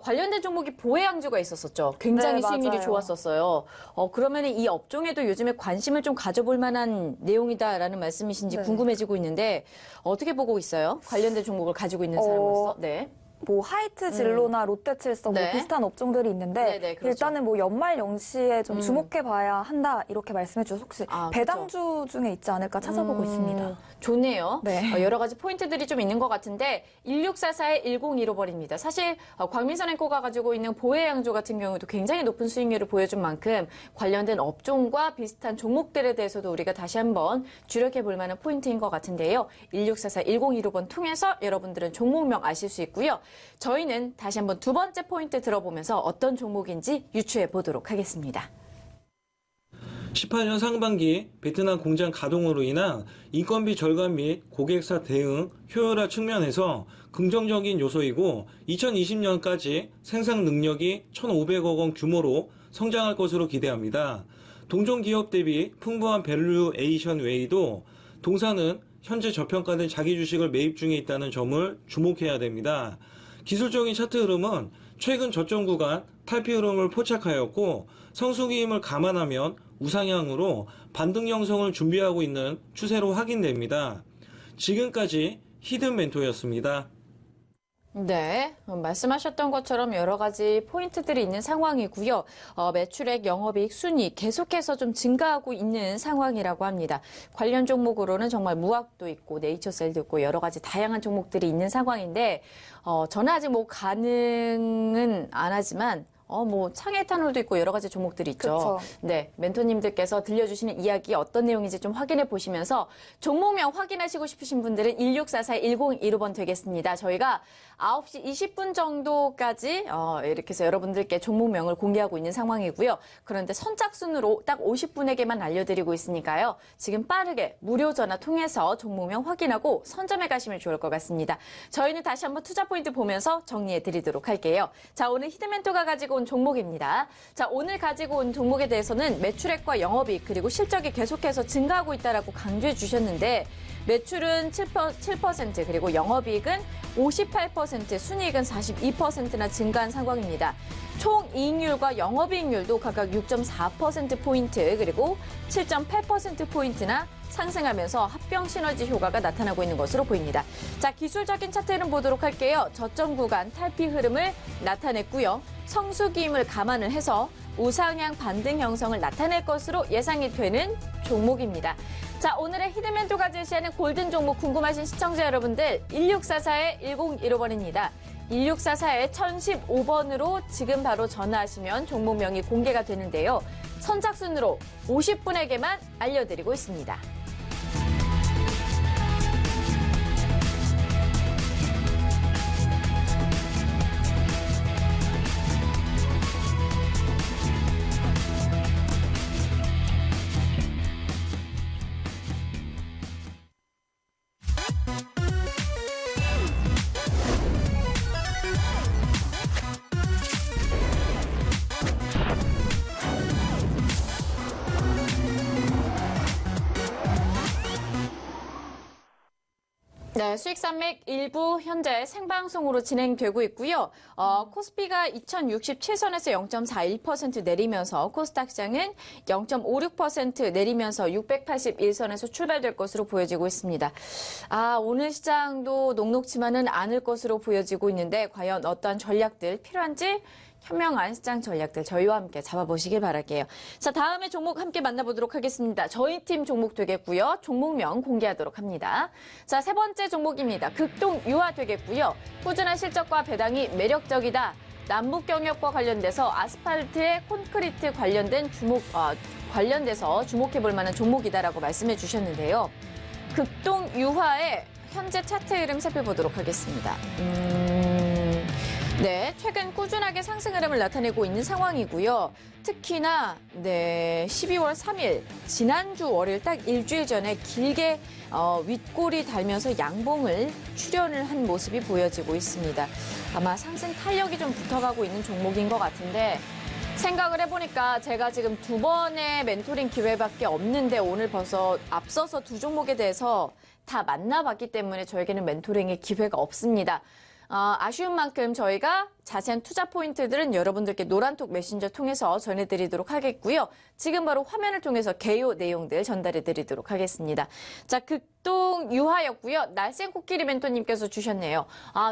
관련된 종목이 보혜양주가 있었었죠. 굉장히 네, 수익률이 맞아요. 좋았었어요. 그러면 이 업종에도 요즘에 관심을 좀 가져볼 만한 내용이다라는 말씀이신지 네. 궁금해지고 있는데 어떻게 보고 있어요? 관련된 종목을 가지고 있는 사람으로서. 네. 뭐 하이트 진로나 롯데칠성 네. 뭐 비슷한 업종들이 있는데 네, 네, 그렇죠. 일단은 뭐 연말 연시에 좀 주목해봐야 한다 이렇게 말씀해 주셔서 혹시 아, 배당주 중에 있지 않을까 찾아보고 있습니다. 좋네요. 네. 여러 가지 포인트들이 좀 있는 것 같은데 1644-1015번입니다. 사실 광민선행코가 가지고 있는 보혜양조 같은 경우도 굉장히 높은 수익률을 보여준 만큼 관련된 업종과 비슷한 종목들에 대해서도 우리가 다시 한번 주력해 볼 만한 포인트인 것 같은데요. 1644-1015번 통해서 여러분들은 종목명 아실 수 있고요. 저희는 다시 한번 두 번째 포인트 들어보면서 어떤 종목인지 유추해 보도록 하겠습니다. 18년 상반기 베트남 공장 가동으로 인한 인건비 절감 및 고객사 대응 효율화 측면에서 긍정적인 요소이고 2020년까지 생산 능력이 1,500억 원 규모로 성장할 것으로 기대합니다. 동종 기업 대비 풍부한 밸류에이션 외에도 동사는 현재 저평가된 자기 주식을 매입 중에 있다는 점을 주목해야 됩니다. 기술적인 차트 흐름은 최근 저점 구간 탈피 흐름을 포착하였고 성수기임을 감안하면 우상향으로 반등 형성을 준비하고 있는 추세로 확인됩니다. 지금까지 히든멘토였습니다. 네, 말씀하셨던 것처럼 여러 가지 포인트들이 있는 상황이고요. 매출액, 영업이익, 순이익 계속해서 좀 증가하고 있는 상황이라고 합니다. 관련 종목으로는 정말 무학도 있고 네이처셀도 있고 여러 가지 다양한 종목들이 있는 상황인데 저는 아직 뭐 가능은 안 하지만 뭐 창에탄올도 있고 여러 가지 종목들이 있죠. 그쵸. 네, 멘토님들께서 들려주시는 이야기 어떤 내용인지 좀 확인해 보시면서 종목명 확인하시고 싶으신 분들은 1644-1015번 되겠습니다. 저희가 9시 20분 정도까지 이렇게 해서 여러분들께 종목명을 공개하고 있는 상황이고요. 그런데 선착순으로 딱 50분에게만 알려드리고 있으니까요. 지금 빠르게 무료 전화 통해서 종목명 확인하고 선점해 가시면 좋을 것 같습니다. 저희는 다시 한번 투자 포인트 보면서 정리해 드리도록 할게요. 자, 오늘 히든멘토가 가지고 온 종목입니다. 자, 오늘 가지고 온 종목에 대해서는 매출액과 영업이익 그리고 실적이 계속해서 증가하고 있다라고 강조해 주셨는데 매출은 7% 그리고 영업이익은 58%, 순이익은 42%나 증가한 상황입니다. 총 이익률과 영업이익률도 각각 6.4%포인트 그리고 7.8%포인트나 상승하면서 합병 시너지 효과가 나타나고 있는 것으로 보입니다. 자, 기술적인 차트 흐름 보도록 할게요. 저점 구간 탈피 흐름을 나타냈고요. 성수기임을 감안을 해서 우상향 반등 형성을 나타낼 것으로 예상이 되는 종목입니다. 자, 오늘의 히든멘토가 제시하는 골든 종목 궁금하신 시청자 여러분들 1644-1015번입니다. 1644-1015번으로 지금 바로 전화하시면 종목명이 공개가 되는데요. 선착순으로 50분에게만 알려드리고 있습니다. 네, 수익산맥 일부 현재 생방송으로 진행되고 있고요. 코스피가 2067선에서 0.41% 내리면서 코스닥 시장은 0.56% 내리면서 681선에서 출발될 것으로 보여지고 있습니다. 오늘 시장도 녹록지만은 않을 것으로 보여지고 있는데 과연 어떠한 전략들 필요한지 현명한 시장 전략들 저희와 함께 잡아보시길 바랄게요. 자, 다음에 종목 함께 만나보도록 하겠습니다. 저희 팀 종목 되겠고요. 종목명 공개하도록 합니다. 자, 세 번째 종목입니다. 극동유화 되겠고요. 꾸준한 실적과 배당이 매력적이다. 남북경협과 관련돼서 아스팔트에 콘크리트 관련돼서 주목해볼 만한 종목이다라고 말씀해 주셨는데요. 극동유화의 현재 차트 흐름 살펴보도록 하겠습니다. 네, 최근 꾸준하게 상승 흐름을 나타내고 있는 상황이고요. 특히나 12월 3일 지난주 월요일 딱 일주일 전에 길게 윗골이 달면서 양봉을 출현을 한 모습이 보여지고 있습니다. 아마 상승 탄력이 좀 붙어가고 있는 종목인 것 같은데 생각을 해보니까 제가 지금 2번의 멘토링 기회밖에 없는데 오늘 벌써 앞서서 두 종목에 대해서 다 만나봤기 때문에 저에게는 멘토링의 기회가 없습니다. 아쉬운 만큼 저희가 자세한 투자 포인트들은 여러분들께 노란톡 메신저 통해서 전해드리도록 하겠고요. 지금 바로 화면을 통해서 개요 내용들 전달해드리도록 하겠습니다. 자, 극동유화였고요. 날쌘 코끼리 멘토님께서 주셨네요.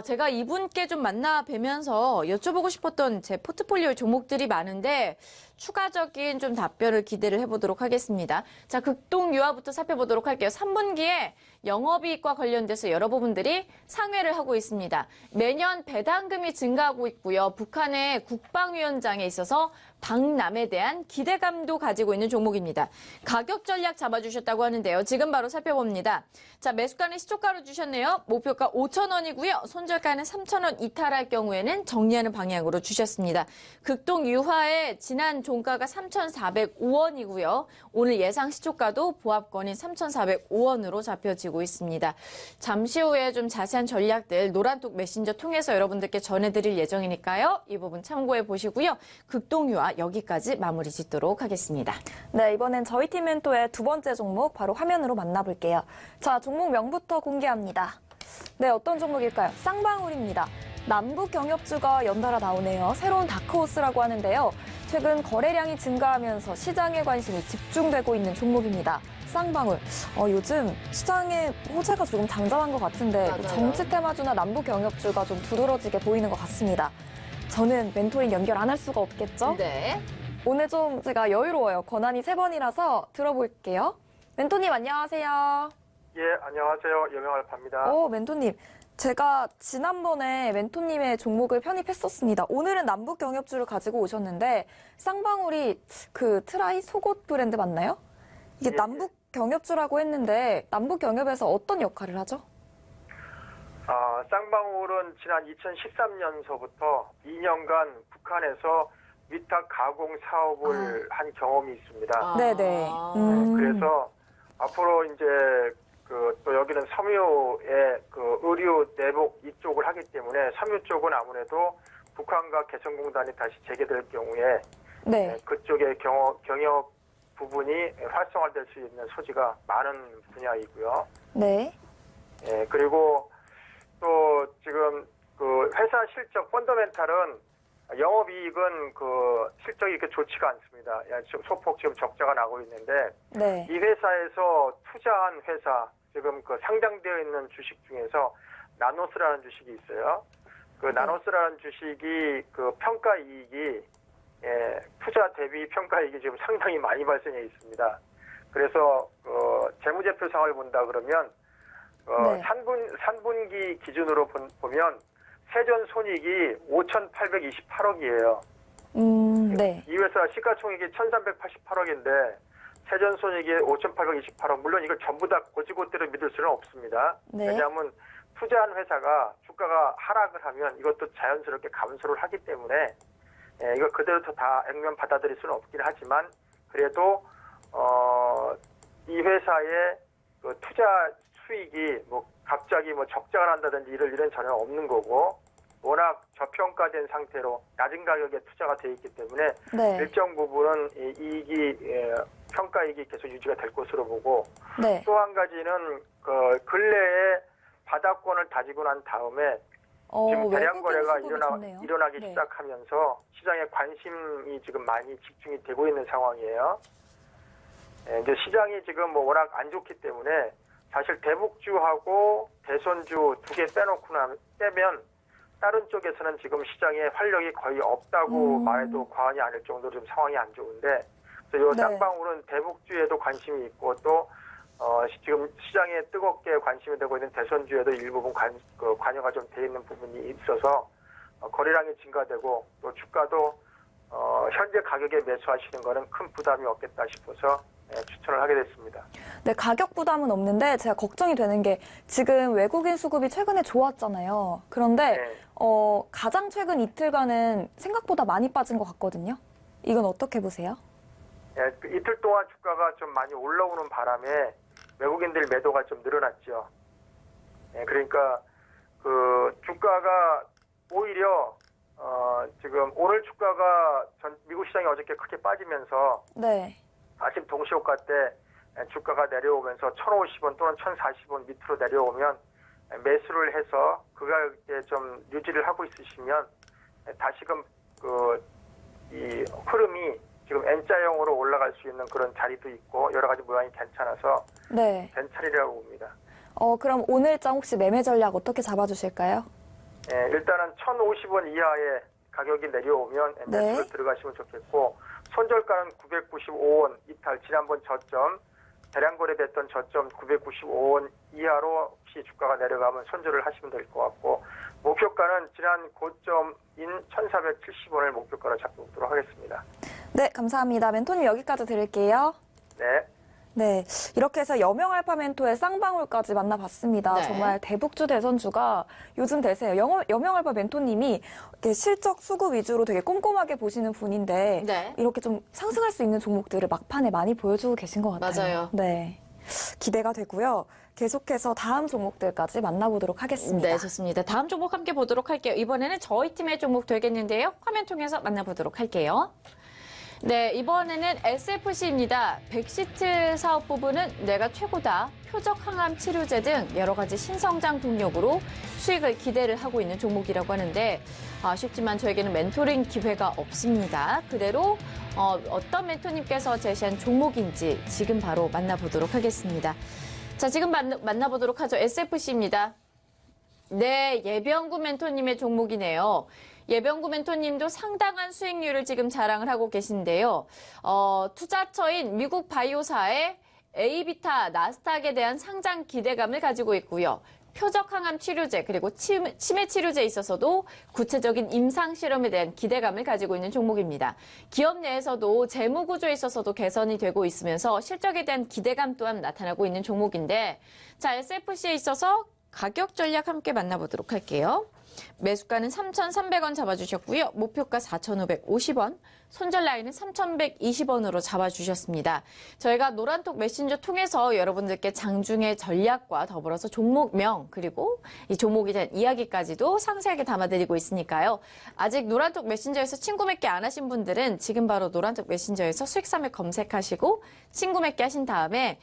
제가 이분께 좀 만나 뵈면서 여쭤보고 싶었던 제 포트폴리오 종목들이 많은데 추가적인 좀 답변을 기대를 해보도록 하겠습니다. 자, 극동유화부터 살펴보도록 할게요. 3분기에 영업이익과 관련돼서 여러분들이 상회를 하고 있습니다. 매년 배당금이 증가하고 있고요. 북한의 국방위원장에 있어서 박람에 대한 기대감도 가지고 있는 종목입니다. 가격 전략 잡아주셨다고 하는데요. 지금 바로 살펴봅니다. 자, 매수가는 시초가로 주셨네요. 목표가 5,000원이고요. 손절가는 3,000원 이탈할 경우에는 정리하는 방향으로 주셨습니다. 극동유화의 지난 종가가 3,405원이고요. 오늘 예상 시초가도 보합권인 3,405원으로 잡혀지고 있습니다. 잠시 후에 좀 자세한 전략들 노란톡 메신저 통해서 여러분들께 전해드릴 예정이니까요. 이 부분 참고해 보시고요. 극동유화 여기까지 마무리 짓도록 하겠습니다. 네, 이번엔 저희 팀 멘토의 두 번째 종목 바로 화면으로 만나볼게요. 자, 종목명부터 공개합니다. 네, 어떤 종목일까요? 쌍방울입니다. 남북 경협주가 연달아 나오네요. 새로운 다크호스라고 하는데요. 최근 거래량이 증가하면서 시장의 관심이 집중되고 있는 종목입니다. 쌍방울. 요즘 시장의 호재가 조금 잠잠한 것 같은데 정치 테마주나 남북 경협주가 좀 두드러지게 보이는 것 같습니다. 저는 멘토링 연결 안 할 수가 없겠죠? 네. 오늘 좀 제가 여유로워요. 권한이 3번이라서 들어볼게요. 멘토님 안녕하세요. 예, 안녕하세요. 여명알파입니다. 멘토님. 제가 지난번에 멘토님의 종목을 편입했었습니다. 오늘은 남북 경협주를 가지고 오셨는데 쌍방울이 그 트라이 속옷 브랜드 맞나요? 이게 예, 남북 경협주라고 했는데 남북 경협에서 어떤 역할을 하죠? 쌍방울은 지난 2013년서부터 2년간 북한에서 위탁 가공 사업을 한 경험이 있습니다. 네네. 그래서 앞으로 이제 또 여기는 섬유의 의류 내복 이쪽을 하기 때문에 섬유 쪽은 아무래도 북한과 개성공단이 다시 재개될 경우에 그쪽의 경협 부분이 활성화될 수 있는 소지가 많은 분야이고요. 네. 예, 그리고 또 지금 회사 실적 펀더멘탈은 영업이익은 실적이 이렇게 좋지가 않습니다. 소폭 지금 적자가 나고 있는데 이 회사에서 투자한 회사 지금 상장되어 있는 주식 중에서 나노스라는 주식이 있어요. 나노스라는 주식이 평가 이익이 투자 대비 평가 이익이 지금 상당히 많이 발생해 있습니다. 그래서 재무제표상을 본다 그러면 3분기 기준으로 보면 세전 손익이 5,828억이에요. 이 회사 시가총액이 1,388억인데 세전 손익이 5,828억. 물론 이걸 전부 다 고지고대로 믿을 수는 없습니다. 왜냐하면 투자한 회사가 주가가 하락을 하면 이것도 자연스럽게 감소를 하기 때문에 이거 그대로 다 액면 받아들일 수는 없긴 하지만 그래도 이 회사의 투자 수익이 갑자기 적자가 난다든지 이런 전혀 없는 거고 워낙 저평가된 상태로 낮은 가격에 투자가 돼 있기 때문에 일정 부분은 평가 이익이 계속 유지가 될 것으로 보고 또 한 가지는 근래에 바닥권을 다지고 난 다음에 지금 대량 거래가 일어나기 네. 시작하면서 시장에 관심이 지금 많이 집중이 되고 있는 상황이에요. 네, 이제 시장이 지금 뭐 워낙 안 좋기 때문에 사실 대북주하고 대선주 두 개 빼면 다른 쪽에서는 지금 시장에 활력이 거의 없다고 말해도 과언이 아닐 정도로 좀 상황이 안 좋은데, 이 쌍방울은 대북주에도 관심이 있고 또 지금 시장에 뜨겁게 관심이 되고 있는 대선주에도 일부분 관여가 좀 돼 있는 부분이 있어서 거래량이 증가되고 또 주가도 현재 가격에 매수하시는 거는 큰 부담이 없겠다 싶어서 추천을 하게 됐습니다. 네, 가격 부담은 없는데 제가 걱정이 되는 게 지금 외국인 수급이 최근에 좋았잖아요. 그런데 가장 최근 이틀간은 생각보다 많이 빠진 것 같거든요. 이건 어떻게 보세요? 네, 이틀 동안 주가가 좀 많이 올라오는 바람에 외국인들 매도가 좀 늘어났죠. 네, 그러니까 주가가 오히려 지금 오늘 주가가 미국 시장이 어저께 크게 빠지면서 네. 아침 동시효과 때 주가가 내려오면서 1,050원 또는 1,040원 밑으로 내려오면 매수를 해서 그 가격에 좀 유지를 하고 있으시면 다시금 이 흐름이 지금 N자형으로 올라갈 수 있는 그런 자리도 있고 여러 가지 모양이 괜찮아서 네. 괜찮으라고 봅니다. 그럼 오늘장 혹시 매매 전략 어떻게 잡아주실까요? 일단은 1,050원 이하의 가격이 내려오면 매수를 들어가시면 좋겠고, 손절가는 995원 이탈, 지난번 저점, 대량 거래됐던 저점 995원 이하로 혹시 주가가 내려가면 손절을 하시면 될 것 같고, 목표가는 지난 고점인 1,470원을 목표가로 잡도록 하겠습니다. 네, 감사합니다. 멘토님 여기까지 드릴게요. 네. 네, 이렇게 해서 여명알파멘토의 쌍방울까지 만나봤습니다. 네. 정말 대북주 대선주가 요즘 대세예요. 여명알파 멘토님이 이렇게 실적 수급 위주로 되게 꼼꼼하게 보시는 분인데 네. 이렇게 좀 상승할 수 있는 종목들을 막판에 많이 보여주고 계신 것 같아요. 맞아요. 네, 기대가 되고요. 계속해서 다음 종목들까지 만나보도록 하겠습니다. 네, 좋습니다. 다음 종목 함께 보도록 할게요. 이번에는 저희 팀의 종목 되겠는데요. 화면 통해서 만나보도록 할게요. 네, 이번에는 SFC입니다. 백시트 사업 부분은 내가 최고다, 표적 항암 치료제 등 여러 가지 신성장 동력으로 수익을 기대를 하고 있는 종목이라고 하는데 아쉽지만 저에게는 멘토링 기회가 없습니다. 그대로 어떤 멘토님께서 제시한 종목인지 지금 바로 만나보도록 하겠습니다. 자, 지금 만나보도록 하죠. SFC입니다. 네, 예병구 멘토님의 종목이네요. 예병구 멘토님도 상당한 수익률을 지금 자랑을 하고 계신데요. 투자처인 미국 바이오사의 에이비타 나스닥에 대한 상장 기대감을 가지고 있고요. 표적 항암 치료제 그리고 치매 치료제에 있어서도 구체적인 임상 실험에 대한 기대감을 가지고 있는 종목입니다. 기업 내에서도 재무 구조에 있어서도 개선이 되고 있으면서 실적에 대한 기대감 또한 나타나고 있는 종목인데, 자, SFC에 있어서 가격 전략 함께 만나보도록 할게요. 매수가는 3,300원 잡아주셨고요. 목표가 4,550원, 손절 라인은 3,120원으로 잡아주셨습니다. 저희가 노란톡 메신저 통해서 여러분들께 장중의 전략과 더불어서 종목명 그리고 이 종목에 대한 이야기까지도 상세하게 담아드리고 있으니까요. 아직 노란톡 메신저에서 친구 맺기 안 하신 분들은 지금 바로 노란톡 메신저에서 수익삼을 검색하시고 친구 맺기 하신 다음에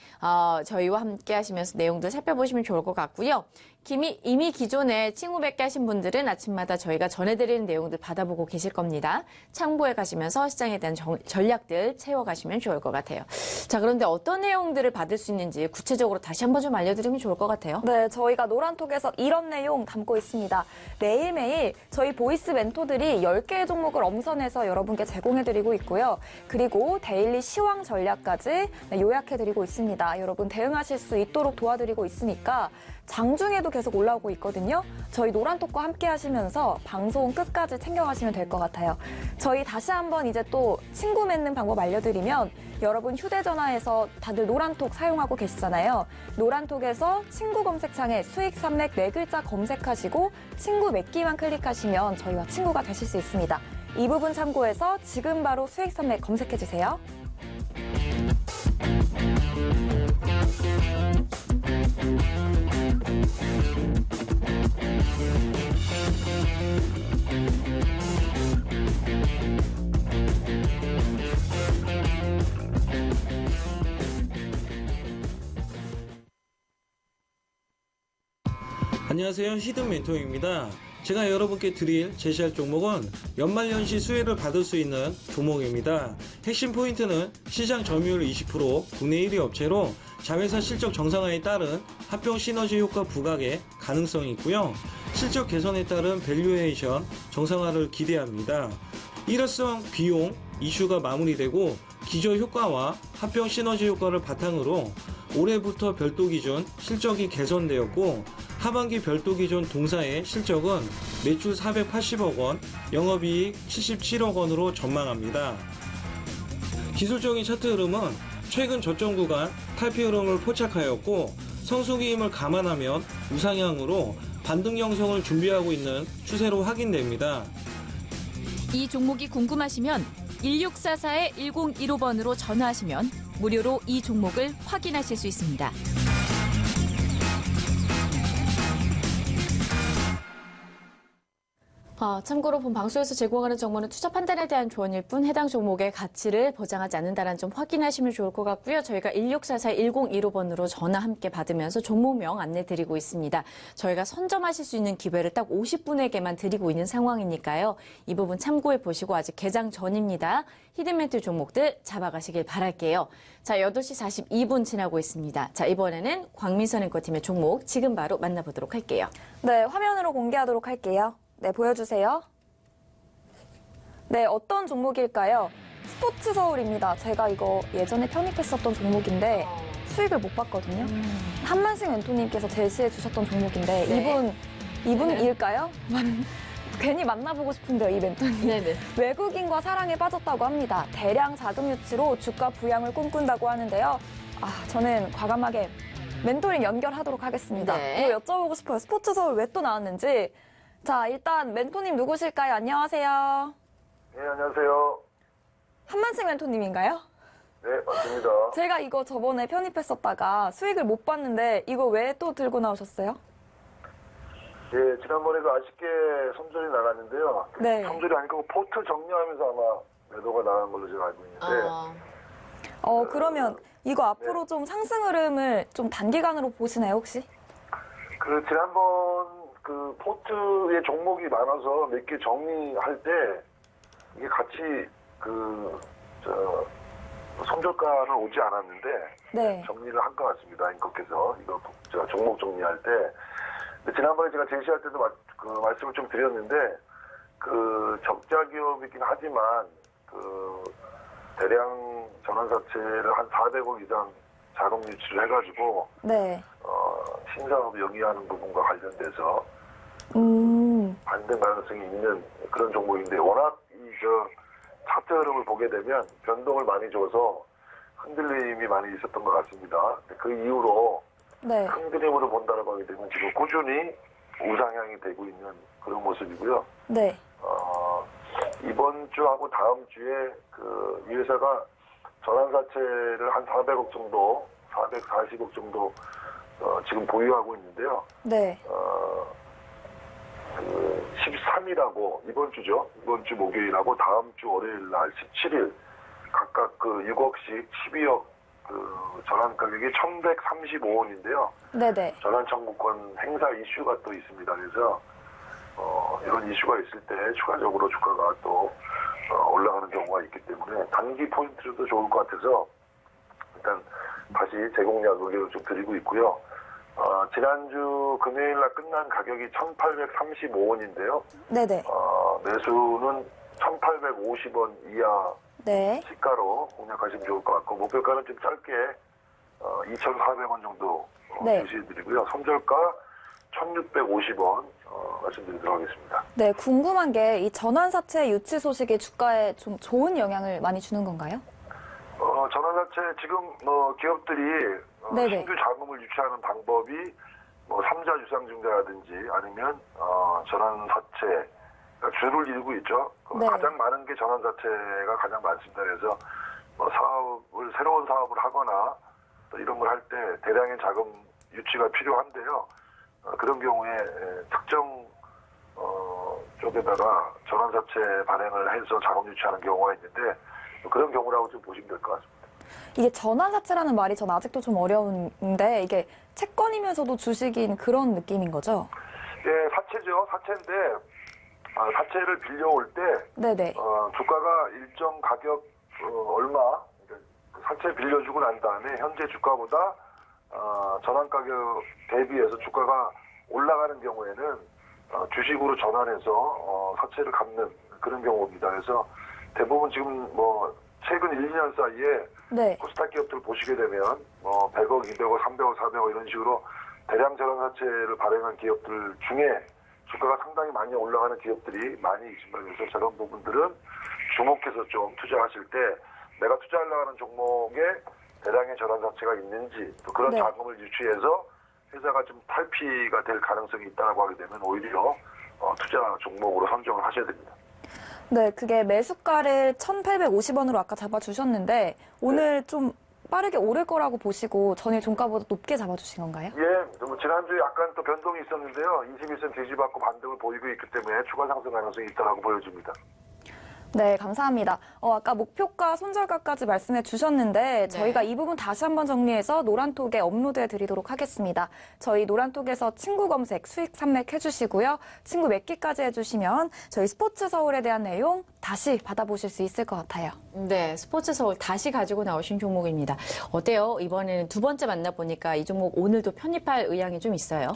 저희와 함께 하시면서 내용들 살펴보시면 좋을 것 같고요. 이미 기존에 친구 맺기 하신 분들은 아침마다 저희가 전해드리는 내용들 받아보고 계실 겁니다. 창보에 가시면서 시장에 대한 전략들 채워가시면 좋을 것 같아요. 자, 그런데 어떤 내용들을 받을 수 있는지 구체적으로 다시 한번 좀 알려드리면 좋을 것 같아요. 네, 저희가 노란톡에서 이런 내용 담고 있습니다. 매일매일 저희 보이스 멘토들이 10개의 종목을 엄선해서 여러분께 제공해드리고 있고요. 그리고 데일리 시황 전략까지 요약해드리고 있습니다. 여러분 대응하실 수 있도록 도와드리고 있으니까 장중에도 계속 올라오고 있거든요. 저희 노란톡과 함께 하시면서 방송 끝까지 챙겨가시면 될 것 같아요. 저희 다시 한번 이제 또 친구 맺는 방법 알려드리면, 여러분 휴대전화에서 다들 노란톡 사용하고 계시잖아요. 노란톡에서 친구 검색창에 수익 산맥 4글자 검색하시고 친구 맺기만 클릭하시면 저희와 친구가 되실 수 있습니다. 이 부분 참고해서 지금 바로 수익 산맥 검색해주세요. 안녕하세요. 히든 멘토입니다. 제가 여러분께 제시할 종목은 연말연시 수혜를 받을 수 있는 종목입니다. 핵심 포인트는 시장 점유율 20%, 국내 1위 업체로 자회사 실적 정상화에 따른 합병 시너지 효과 부각의 가능성이 있고요. 실적 개선에 따른 밸류에이션 정상화를 기대합니다. 일회성 비용 이슈가 마무리되고 기저 효과와 합병 시너지 효과를 바탕으로 올해부터 별도 기준 실적이 개선되었고 하반기 별도 기준 동사의 실적은 매출 480억 원, 영업이익 77억 원으로 전망합니다. 기술적인 차트 흐름은 최근 저점 구간 탈피 흐름을 포착하였고 성수기 힘을 감안하면 우상향으로 반등 형성을 준비하고 있는 추세로 확인됩니다. 이 종목이 궁금하시면 1644-1015번으로 전화하시면 무료로 이 종목을 확인하실 수 있습니다. 참고로 본 방송에서 제공하는 정보는 투자 판단에 대한 조언일 뿐 해당 종목의 가치를 보장하지 않는다는 점 확인하시면 좋을 것 같고요. 저희가 1644-1015번으로 전화 함께 받으면서 종목명 안내드리고 있습니다. 저희가 선점하실 수 있는 기회를 딱 50분에게만 드리고 있는 상황이니까요. 이 부분 참고해 보시고 아직 개장 전입니다. 히든멘트 종목들 잡아가시길 바랄게요. 자, 8시 42분 지나고 있습니다. 자, 이번에는 광민선행코팀의 종목 지금 바로 만나보도록 할게요. 네, 화면으로 공개하도록 할게요. 네, 보여주세요. 네, 어떤 종목일까요? 스포츠 서울입니다. 제가 이거 예전에 편입했었던 종목인데 수익을 못 봤거든요. 한만식 멘토님께서 제시해 주셨던 종목인데 네. 이분일까요? 괜히 만나보고 싶은데요, 이 멘토님. 네네. 외국인과 사랑에 빠졌다고 합니다. 대량 자금 유치로 주가 부양을 꿈꾼다고 하는데요. 저는 과감하게 멘토링 연결하도록 하겠습니다. 네. 이거 여쭤보고 싶어요. 스포츠 서울 왜 또 나왔는지. 자, 일단 멘토님 누구실까요? 안녕하세요. 네, 안녕하세요. 한만식 멘토님인가요? 네, 맞습니다. 제가 이거 저번에 편입했었다가 수익을 못 봤는데 이거 왜 또 들고 나오셨어요? 예, 지난번에도 아쉽게 손절이 나갔는데요. 네. 손절이 아니고 포트 정리하면서 아마 매도가 나간 걸로 제가 알고 있는데. 그러면 이거 앞으로 좀 상승 흐름을 좀 단기간으로 보시나요, 혹시? 지난번 그 포트의 종목이 많아서 몇 개 정리할 때 이게 같이 손절가는 오지 않았는데 네. 정리를 한 것 같습니다. 앵커께서 이거 제가 종목 정리할 때. 근데 지난번에 제가 제시할 때도 말씀을 좀 드렸는데 적자 기업이긴 하지만 대량 전환사채를 한 400억 이상 자금 유치를 해가지고 네. 신사업 영위하는 부분과 관련돼서 반등 가능성이 있는 그런 종목인데 워낙 차트 흐름을 보게 되면 변동을 많이 줘서 흔들림이 많이 있었던 것 같습니다. 그 이후로 네. 큰 그림으로 본다라고 하게 되면 지금 꾸준히 우상향이 되고 있는 그런 모습이고요. 네. 이번 주하고 다음 주에 이 회사가 전환사채를 한 400억 정도, 440억 정도 지금 보유하고 있는데요. 네. 13일하고 이번 주죠. 이번 주 목요일하고 다음 주 월요일 날 17일 각각 6억씩 12억 전환 가격이 1,135원인데요. 네네. 전환 청구권 행사 이슈가 또 있습니다. 그래서 이런 이슈가 있을 때 추가적으로 주가가 또 올라가는 경우가 있기 때문에 단기 포인트로도 좋을 것 같아서 일단 다시 제공량 의견을 좀 드리고 있고요. 지난주 금요일 날 끝난 가격이 1,835원인데요. 네네. 매수는 1,850원 이하 네. 시가로 공략하시면 좋을 것 같고 목표가는 좀 짧게 2,400원 정도 네. 제시해드리고요. 손절가 1,650원 말씀드리도록 하겠습니다. 네, 궁금한 게 이 전환사채 유치 소식이 주가에 좀 좋은 영향을 많이 주는 건가요? 전환사채 지금 기업들이 신규 자금을 유치하는 방법이 3자 유상증자라든지 아니면 전환사채 주를 이루고 있죠. 네. 가장 많은 게 전환사채가 가장 많습니다. 그래서 새로운 사업을 하거나 또 이런 걸 할 때 대량의 자금 유치가 필요한데요. 그런 경우에 특정 쪽에다가 전환사채 발행을 해서 자금 유치하는 경우가 있는데 그런 경우라고 좀 보시면 될 것 같습니다. 이게 전환사채라는 말이 전 아직도 좀 어려운데 이게 채권이면서도 주식인 그런 느낌인 거죠? 예, 사채죠. 사채인데 사채를 빌려올 때 네네. 주가가 일정 가격 얼마 사채 빌려주고 난 다음에 현재 주가보다 전환 가격 대비해서 주가가 올라가는 경우에는 주식으로 전환해서 사채를 갚는 그런 경우입니다. 그래서 대부분 지금 뭐 최근 1, 2년 사이에 네. 코스닥 기업들 보시게 되면 100억, 200억, 300억, 400억 이런 식으로 대량 전환 사채를 발행한 기업들 중에 주가가 상당히 많이 올라가는 기업들이 많이 있습니다. 그래서 저런 부분들은 주목해서 좀 투자하실 때 내가 투자하려고 하는 종목에 대량의 전환 사채가 있는지 또 그런 네. 자금을 유치해서 회사가 좀 탈피가 될 가능성이 있다고 하게 되면 오히려 투자 종목으로 선정을 하셔야 됩니다. 네, 그게 매수가를 1,850원으로 아까 잡아주셨는데 오늘 좀 빠르게 오를 거라고 보시고 전일 종가보다 높게 잡아주신 건가요? 예, 뭐 지난주에 약간 또 변동이 있었는데요. 21선 뒤집어갖고 반등을 보이고 있기 때문에 추가 상승 가능성이 있다고 보여집니다. 네, 감사합니다. 아까 목표가, 손절가까지 말씀해 주셨는데 저희가 이 부분 다시 한번 정리해서 노란톡에 업로드해 드리도록 하겠습니다. 저희 노란톡에서 친구 검색, 수익 산맥 해주시고요. 친구 맺기까지 해주시면 저희 스포츠 서울에 대한 내용 다시 받아보실 수 있을 것 같아요. 네, 스포츠 서울 다시 가지고 나오신 종목입니다. 어때요? 이번에는 두 번째 만나보니까 이 종목 오늘도 편입할 의향이 좀 있어요?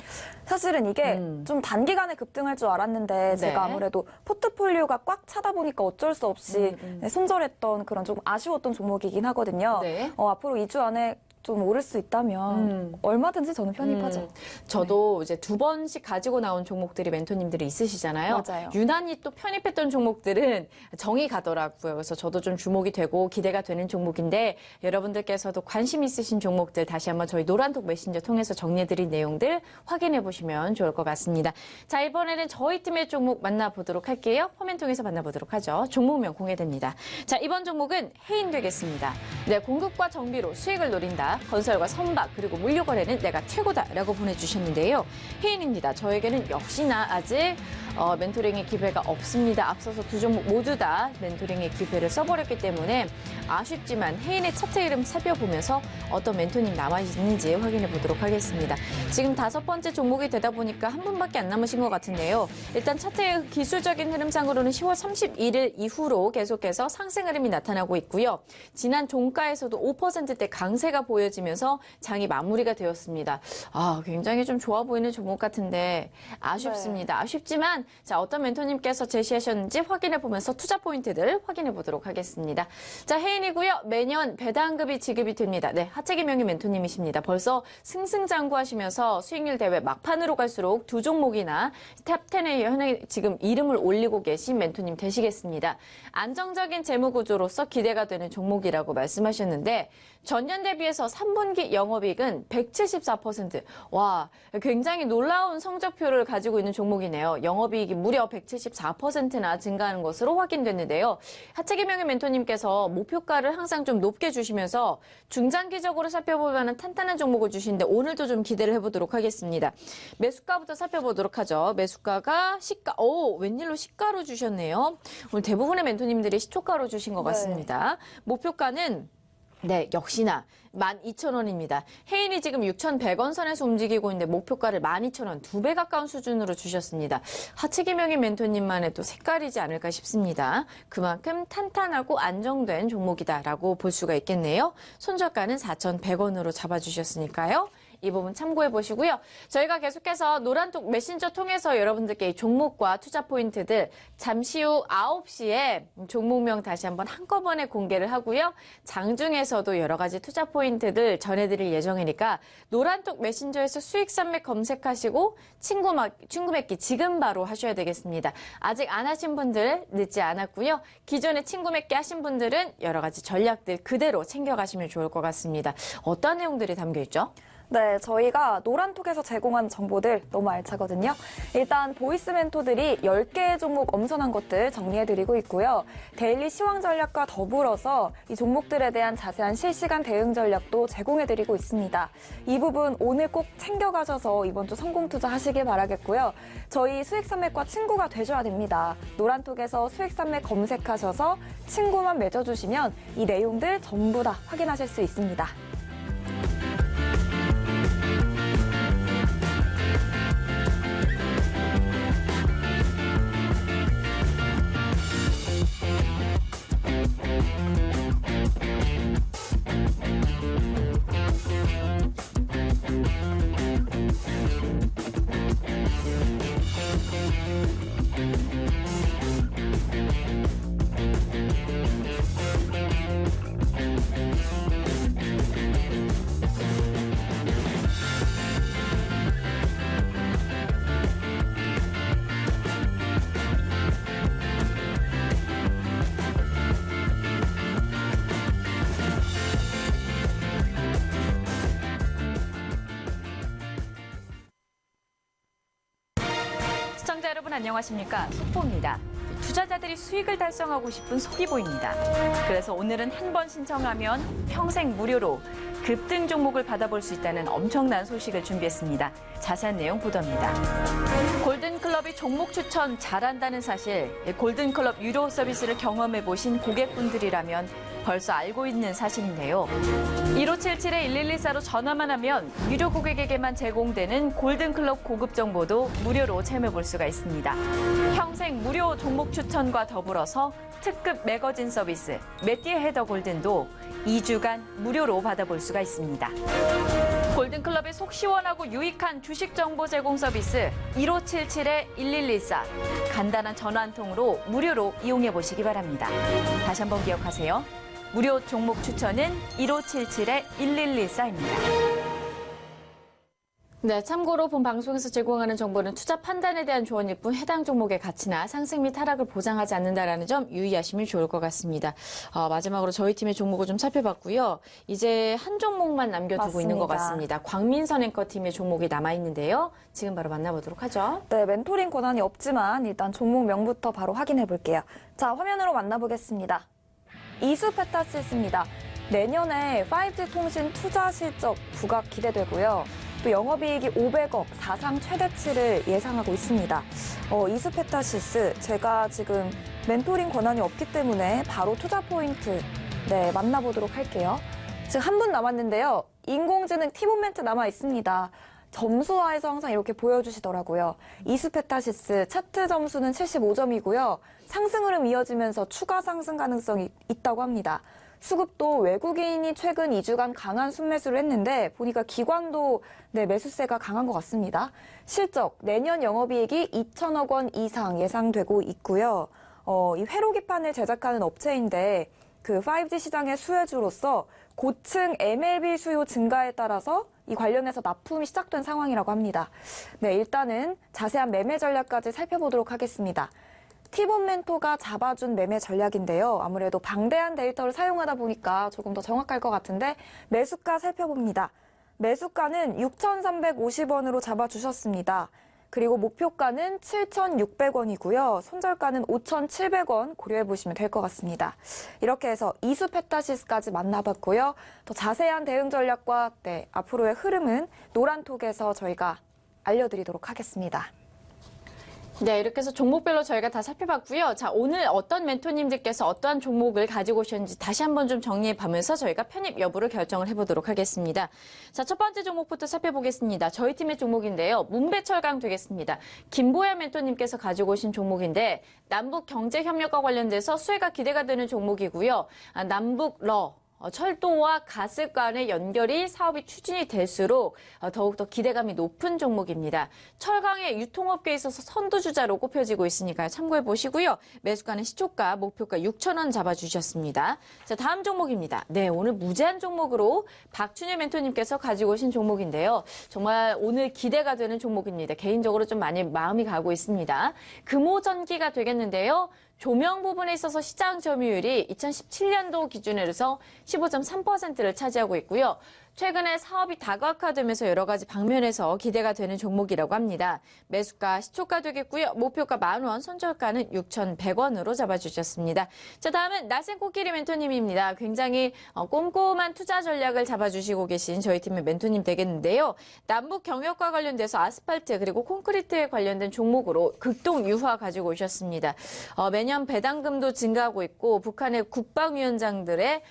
사실은 이게 좀 단기간에 급등할 줄 알았는데 제가 아무래도 포트폴리오가 꽉 차다 보니까 어쩔 수 없이 손절했던 그런 조금 아쉬웠던 종목이긴 하거든요. 네. 앞으로 2주 안에 좀 오를 수 있다면 얼마든지 저는 편입하죠. 저도 이제 두 번씩 가지고 나온 종목들이 멘토님들이 있으시잖아요. 맞아요. 유난히 또 편입했던 종목들은 정이 가더라고요. 그래서 저도 좀 주목이 되고 기대가 되는 종목인데 여러분들께서도 관심 있으신 종목들 다시 한번 저희 노란톡 메신저 통해서 정리해드린 내용들 확인해 보시면 좋을 것 같습니다. 자, 이번에는 저희 팀의 종목 만나보도록 할게요. 화면 통해서 만나보도록 하죠. 종목명 공개됩니다. 자, 이번 종목은 해인 되겠습니다. 네, 공급과 정비로 수익을 노린다. 건설과 선박 그리고 물류 거래는 내가 최고다라고 보내주셨는데요. 해인입니다. 저에게는 역시나 아직 멘토링의 기회가 없습니다. 앞서서 두 종목 모두 다 멘토링의 기회를 써버렸기 때문에 아쉽지만 해인의 차트 이름 살펴보면서 어떤 멘토님 남아있는지 확인해 보도록 하겠습니다. 지금 5번째 종목이 되다 보니까 한 분밖에 안 남으신 것 같은데요. 일단 차트의 기술적인 흐름상으로는 10월 31일 이후로 계속해서 상승 흐름이 나타나고 있고요. 지난 종가에서도 5%대 강세가 보여지면서 장이 마무리가 되었습니다. 굉장히 좀 좋아 보이는 종목 같은데 아쉽습니다. 아쉽지만 자, 어떤 멘토님께서 제시하셨는지 확인해 보면서 투자 포인트들 확인해 보도록 하겠습니다. 자, 해인이고요. 매년 배당급이 지급이 됩니다. 네, 하채기명의 멘토님이십니다. 벌써 승승장구하시면서 수익률 대회 막판으로 갈수록 두 종목이나 탑10에 지금 이름을 올리고 계신 멘토님 되시겠습니다. 안정적인 재무 구조로서 기대가 되는 종목이라고 말씀하셨는데 전년 대비해서 3분기 영업이익은 174%. 와, 굉장히 놀라운 성적표를 가지고 있는 종목이네요. 영업이익이 무려 174%나 증가하는 것으로 확인됐는데요. 하채기명의 멘토님께서 목표가를 항상 좀 높게 주시면서 중장기적으로 살펴보면 탄탄한 종목을 주시는데 오늘도 좀 기대를 해보도록 하겠습니다. 매수가부터 살펴보도록 하죠. 매수가가 시가, 웬일로 시가로 주셨네요. 오늘 대부분의 멘토님들이 시초가로 주신 것 같습니다. 목표가는 네, 역시나 12,000원입니다. 해인이 지금 6,100원 선에서 움직이고 있는데 목표가를 12,000원, 2배 가까운 수준으로 주셨습니다. 하채기명의 멘토님만의 또 색깔이지 않을까 싶습니다. 그만큼 탄탄하고 안정된 종목이다라고 볼 수가 있겠네요. 손절가는 4,100원으로 잡아주셨으니까요. 이 부분 참고해 보시고요. 저희가 계속해서 노란톡 메신저 통해서 여러분들께 이 종목과 투자 포인트들 잠시 후 9시에 종목명 다시 한번 한꺼번에 공개를 하고요. 장중에서도 여러 가지 투자 포인트들 전해드릴 예정이니까 노란톡 메신저에서 수익 산맥 검색하시고 친구 맺기 지금 바로 하셔야 되겠습니다. 아직 안 하신 분들 늦지 않았고요. 기존에 친구 맺기 하신 분들은 여러 가지 전략들 그대로 챙겨가시면 좋을 것 같습니다. 어떤 내용들이 담겨 있죠? 네, 저희가 노란톡에서 제공한 정보들 너무 알차거든요. 일단 보이스 멘토들이 10개의 종목 엄선한 것들 정리해드리고 있고요. 데일리 시황 전략과 더불어서 이 종목들에 대한 자세한 실시간 대응 전략도 제공해드리고 있습니다. 이 부분 오늘 꼭 챙겨가셔서 이번 주 성공 투자하시길 바라겠고요. 저희 수익산맥과 친구가 되셔야 됩니다. 노란톡에서 수익산맥 검색하셔서 친구만 맺어주시면 이 내용들 전부 다 확인하실 수 있습니다. 시청자 여러분 안녕하십니까? 속보입니다. 투자자들이 수익을 달성하고 싶은 속이 보입니다. 그래서 오늘은 한 번 신청하면 평생 무료로 급등 종목을 받아볼 수 있다는 엄청난 소식을 준비했습니다. 자세한 내용 보도입니다. 골든클럽이 종목 추천 잘한다는 사실, 골든클럽 유료 서비스를 경험해보신 고객분들이라면 벌써 알고 있는 사실인데요. 1577-1114로 전화만 하면 유료 고객에게만 제공되는 골든클럽 고급 정보도 무료로 체험해볼 수가 있습니다. 평생 무료 종목 추천과 더불어서 특급 매거진 서비스 매띠 헤더 골든도 2주간 무료로 받아볼 수가 있습니다. 골든클럽의 속 시원하고 유익한 주식 정보 제공 서비스 1577-1114 간단한 전화 한 통으로 무료로 이용해 보시기 바랍니다. 다시 한번 기억하세요. 무료 종목 추천은 1577-1114입니다. 네, 참고로 본 방송에서 제공하는 정보는 투자 판단에 대한 조언일 뿐 해당 종목의 가치나 상승 및 하락을 보장하지 않는다는 점 유의하시면 좋을 것 같습니다. 마지막으로 저희 팀의 종목을 좀 살펴봤고요. 이제 한 종목만 남겨두고 맞습니다. 있는 것 같습니다. 광민선 앵커팀의 종목이 남아있는데요. 지금 바로 만나보도록 하죠. 네, 멘토링 권한이 없지만 일단 종목명부터 바로 확인해 볼게요. 자, 화면으로 만나보겠습니다. 이수페타시스입니다. 내년에 5G 통신 투자 실적 부각 기대되고요. 또 영업이익이 500억, 사상 최대치를 예상하고 있습니다. 이수페타시스, 제가 지금 멘토링 권한이 없기 때문에 바로 투자 포인트 만나보도록 할게요. 지금 한 분 남았는데요. 인공지능 티모멘트 남아 있습니다. 점수화해서 항상 이렇게 보여주시더라고요. 이수페타시스 차트 점수는 75점이고요. 상승 흐름 이어지면서 추가 상승 가능성이 있다고 합니다. 수급도 외국인이 최근 2주간 강한 순매수를 했는데 보니까 기관도 매수세가 강한 것 같습니다. 실적, 내년 영업이익이 2천억 원 이상 예상되고 있고요. 이 회로기판을 제작하는 업체인데 그 5G 시장의 수혜주로서 고층 MLB 수요 증가에 따라서 이 관련해서 납품이 시작된 상황이라고 합니다. 네, 일단은 자세한 매매 전략까지 살펴보도록 하겠습니다. 티본 멘토가 잡아준 매매 전략인데요. 아무래도 방대한 데이터를 사용하다 보니까 조금 더 정확할 것 같은데 매수가 살펴봅니다. 매수가는 6,350원으로 잡아주셨습니다. 그리고 목표가는 7,600원이고요. 손절가는 5,700원 고려해보시면 될 것 같습니다. 이렇게 해서 이수페타시스까지 만나봤고요. 더 자세한 대응 전략과 앞으로의 흐름은 노란톡에서 저희가 알려드리도록 하겠습니다. 네, 이렇게 해서 종목별로 저희가 다 살펴봤고요. 자, 오늘 어떤 멘토님들께서 어떠한 종목을 가지고 오셨는지 다시 한번 좀 정리해보면서 저희가 편입 여부를 결정을 해보도록 하겠습니다. 자, 첫 번째 종목부터 살펴보겠습니다. 저희 팀의 종목인데요. 문배철강 되겠습니다. 김보야 멘토님께서 가지고 오신 종목인데 남북 경제협력과 관련돼서 수혜가 기대가 되는 종목이고요. 남북러 철도와 가스 간의 연결이 사업이 추진이 될수록 더욱더 기대감이 높은 종목입니다. 철강의 유통업계에 있어서 선두주자로 꼽혀지고 있으니까요. 참고해 보시고요. 매수가는 시초가, 목표가 6,000원 잡아주셨습니다. 자, 다음 종목입니다. 네, 오늘 무제한 종목으로 박춘혜 멘토님께서 가지고 오신 종목인데요. 정말 오늘 기대가 되는 종목입니다. 개인적으로 좀 많이 마음이 가고 있습니다. 금호전기가 되겠는데요. 조명 부분에 있어서 시장 점유율이 2017년도 기준으로 해서 15.3%를 차지하고 있고요. 최근에 사업이 다각화되면서 여러 가지 방면에서 기대가 되는 종목이라고 합니다. 매수가 시초가 되겠고요. 목표가 10,000원, 손절가는 6,100원으로 잡아주셨습니다. 자, 다음은 나센코끼리 멘토님입니다. 굉장히 꼼꼼한 투자 전략을 잡아주시고 계신 저희 팀의 멘토님 되겠는데요. 남북 경협과 관련돼서 아스팔트 그리고 콘크리트에 관련된 종목으로 극동 유화 가지고 오셨습니다. 매년 배당금도 증가하고 있고 북한의 국방위원장의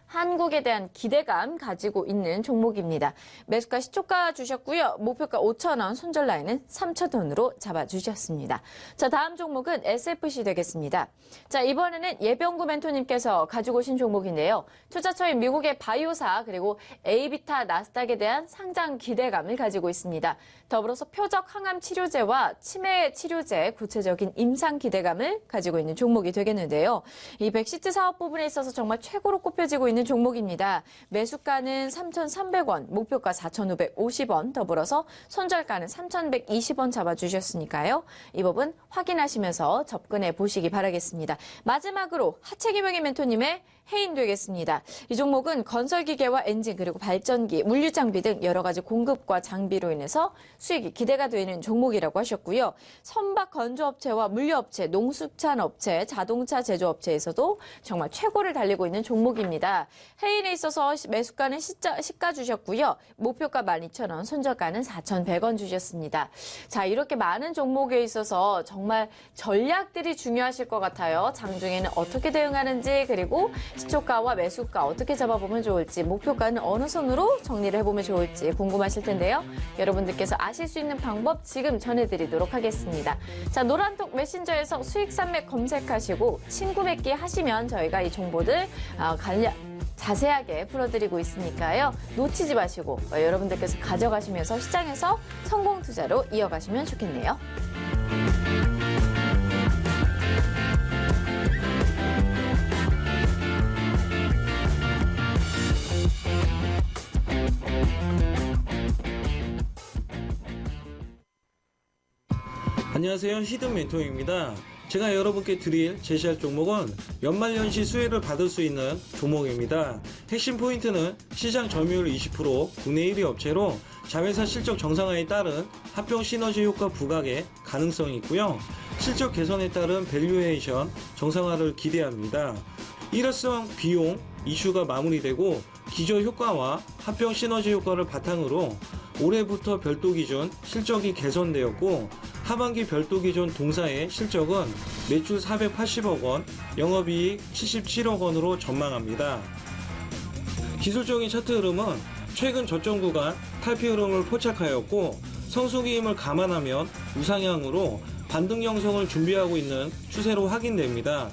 한국에 대한 기대감 가지고 있는 종목입니다. 매수가 시초가 주셨고요. 목표가 5,000원, 손절 라인은 3,000원으로 잡아주셨습니다. 자, 다음 종목은 SFC 되겠습니다. 자, 이번에는 예병구 멘토님께서 가지고 오신 종목인데요. 투자처인 미국의 바이오사 그리고 에이비타 나스닥에 대한 상장 기대감을 가지고 있습니다. 더불어서 표적 항암 치료제와 치매 치료제 구체적인 임상 기대감을 가지고 있는 종목이 되겠는데요. 이 백시트 사업 부분에 있어서 정말 최고로 꼽혀지고 있는 종목입니다. 매수가는 3,300원, 목표가 4,550원, 더불어서 손절가는 3,120원 잡아주셨으니까요. 이 부분 확인하시면서 접근해 보시기 바라겠습니다. 마지막으로 하채기명의 멘토님의 해인 되겠습니다. 이 종목은 건설기계와 엔진 그리고 발전기, 물류장비 등 여러 가지 공급과 장비로 인해서 수익이 기대가 되는 종목이라고 하셨고요. 선박 건조업체와 물류업체, 농수산업체, 자동차 제조업체에서도 정말 최고를 달리고 있는 종목입니다. 해인에 있어서 매수가는 시가 주셨고요. 목표가 12,000원, 손절가는 4,100원 주셨습니다. 자, 이렇게 많은 종목에 있어서 정말 전략들이 중요하실 것 같아요. 장중에는 어떻게 대응하는지 그리고 시초가와 매수가 어떻게 잡아보면 좋을지 목표가는 어느 선으로 정리를 해보면 좋을지 궁금하실 텐데요. 여러분들께서 아실 수 있는 방법 지금 전해드리도록 하겠습니다. 자, 노란톡 메신저에서 수익 산맥 검색하시고 친구 맺기 하시면 저희가 이 정보들 자세하게 풀어드리고 있으니까요. 놓치지 마시고 여러분들께서 가져가시면서 시장에서 성공 투자로 이어가시면 좋겠네요. 안녕하세요. 히든 멘토입니다. 제가 여러분께 제시할 종목은 연말연시 수혜를 받을 수 있는 종목입니다. 핵심 포인트는 시장 점유율 20%, 국내 1위 업체로 자회사 실적 정상화에 따른 합병 시너지 효과 부각의 가능성이 있고요. 실적 개선에 따른 밸류에이션 정상화를 기대합니다. 일회성 비용 이슈가 마무리되고 기저 효과와 합병 시너지 효과를 바탕으로 올해부터 별도 기준 실적이 개선되었고 하반기 별도 기준 동사의 실적은 매출 480억 원, 영업이익 77억 원으로 전망합니다. 기술적인 차트 흐름은 최근 저점 구간 탈피 흐름을 포착하였고 성수기임을 감안하면 우상향으로 반등 형성을 준비하고 있는 추세로 확인됩니다.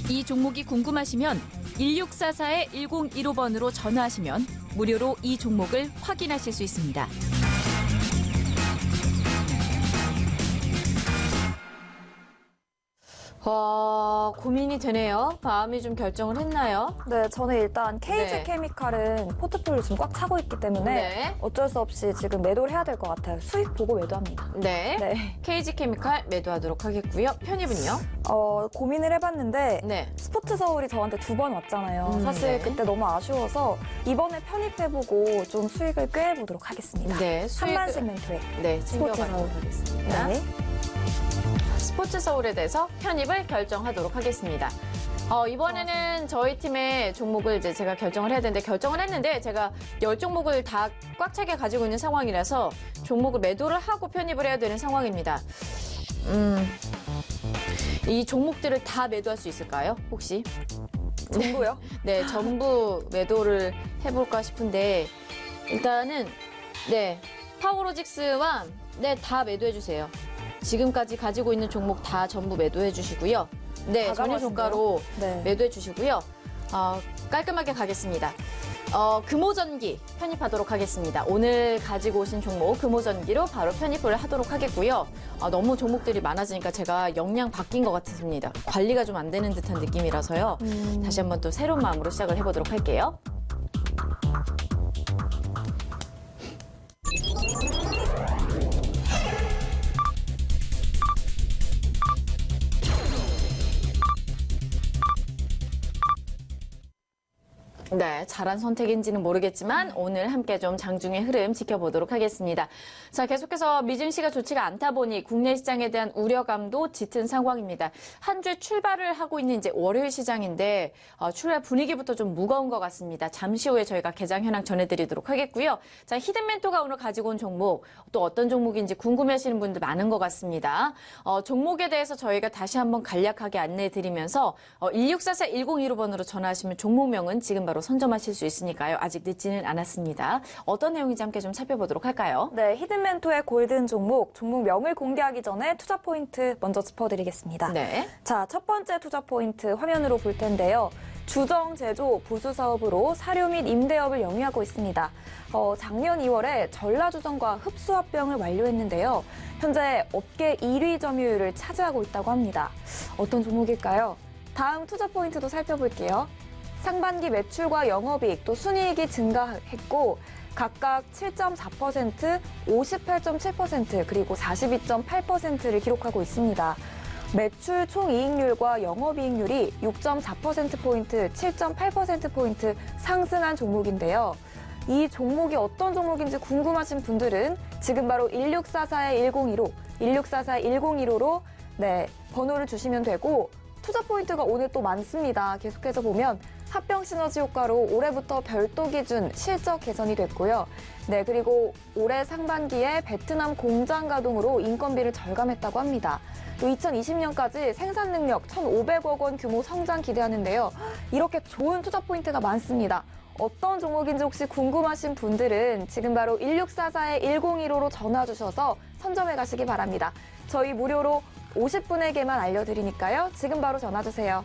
이 종목이 궁금하시면 1644-1015번으로 전화하시면 무료로 이 종목을 확인하실 수 있습니다. 고민이 되네요. 마음이 좀 결정을 했나요? 네, 저는 일단 KG 네. 케미칼은 포트폴리오 지금 꽉 차고 있기 때문에 네. 어쩔 수 없이 지금 매도를 해야 될 것 같아요. 수익 보고 매도합니다. 네. 네. KG케미칼 매도하도록 하겠고요. 편입은요? 고민을 해봤는데 네. 스포츠 서울이 저한테 2번 왔잖아요. 사실 네. 그때 너무 아쉬워서 이번에 편입해보고 좀 수익을 꾀해보도록 하겠습니다. 네. 한만 세멘토에 네, 스포츠 챙겨가도록 서울. 하겠습니다. 네. 스포츠 서울에 대해서 편입을 결정하도록 하겠습니다. 이번에는 저희 팀의 종목을 이제 제가 결정을 해야 되는데 결정을 했는데 제가 10종목을 다 꽉 차게 가지고 있는 상황이라서 종목을 매도를 하고 편입을 해야 되는 상황입니다. 이 종목들을 다 매도할 수 있을까요? 혹시? 전부요? 네, 전부 매도를 해볼까 싶은데 일단은 네, 파워로직스와 네, 다 매도해주세요. 지금까지 가지고 있는 종목 다 전부 매도해 주시고요. 네, 전일 종가로 네. 매도해 주시고요. 깔끔하게 가겠습니다. 금호전기 편입하도록 하겠습니다. 오늘 가지고 오신 종목 금호전기로 바로 편입을 하도록 하겠고요. 너무 종목들이 많아지니까 제가 역량 바뀐 것 같습니다. 관리가 좀 안 되는 듯한 느낌이라서요. 다시 한번 또 새로운 마음으로 시작을 해보도록 할게요. 네, 잘한 선택인지는 모르겠지만 오늘 함께 좀 장중의 흐름 지켜보도록 하겠습니다. 자, 계속해서 미증시가 좋지가 않다 보니 국내 시장에 대한 우려감도 짙은 상황입니다. 한 주에 출발을 하고 있는 이제 월요일 시장인데 출발 분위기부터 좀 무거운 것 같습니다. 잠시 후에 저희가 개장 현황 전해드리도록 하겠고요. 자, 히든멘토가 오늘 가지고 온 종목 또 어떤 종목인지 궁금해하시는 분들 많은 것 같습니다. 종목에 대해서 저희가 다시 한번 간략하게 안내해드리면서 1644-1015번으로 전화하시면 종목명은 지금 바로 선점하실 수 있으니까요. 아직 늦지는 않았습니다. 어떤 내용인지 함께 좀 살펴보도록 할까요? 네, 히든멘토의 골든 종목명을 공개하기 전에 투자 포인트 먼저 짚어드리겠습니다. 네. 자, 첫 번째 투자 포인트 화면으로 볼 텐데요. 주정, 제조, 부수 사업으로 사료 및 임대업을 영위하고 있습니다. 작년 2월에 전라주정과 흡수합병을 완료했는데요. 현재 업계 1위 점유율을 차지하고 있다고 합니다. 어떤 종목일까요? 다음 투자 포인트도 살펴볼게요. 상반기 매출과 영업이익 또 순이익이 증가했고 각각 7.4%, 58.7% 그리고 42.8%를 기록하고 있습니다. 매출 총이익률과 영업이익률이 6.4%포인트, 7.8%포인트 상승한 종목인데요. 이 종목이 어떤 종목인지 궁금하신 분들은 지금 바로 1644-1015, 1644-1015로 번호를 주시면 되고 투자 포인트가 오늘 또 많습니다. 계속해서 보면 합병 시너지 효과로 올해부터 별도 기준 실적 개선이 됐고요. 그리고 올해 상반기에 베트남 공장 가동으로 인건비를 절감했다고 합니다. 또 2020년까지 생산 능력 1,500억 원 규모 성장 기대하는데요. 이렇게 좋은 투자 포인트가 많습니다. 어떤 종목인지 혹시 궁금하신 분들은 지금 바로 1644-1015로 전화 주셔서 선점해 가시기 바랍니다. 저희 무료로 50분에게만 알려드리니까요. 지금 바로 전화 주세요.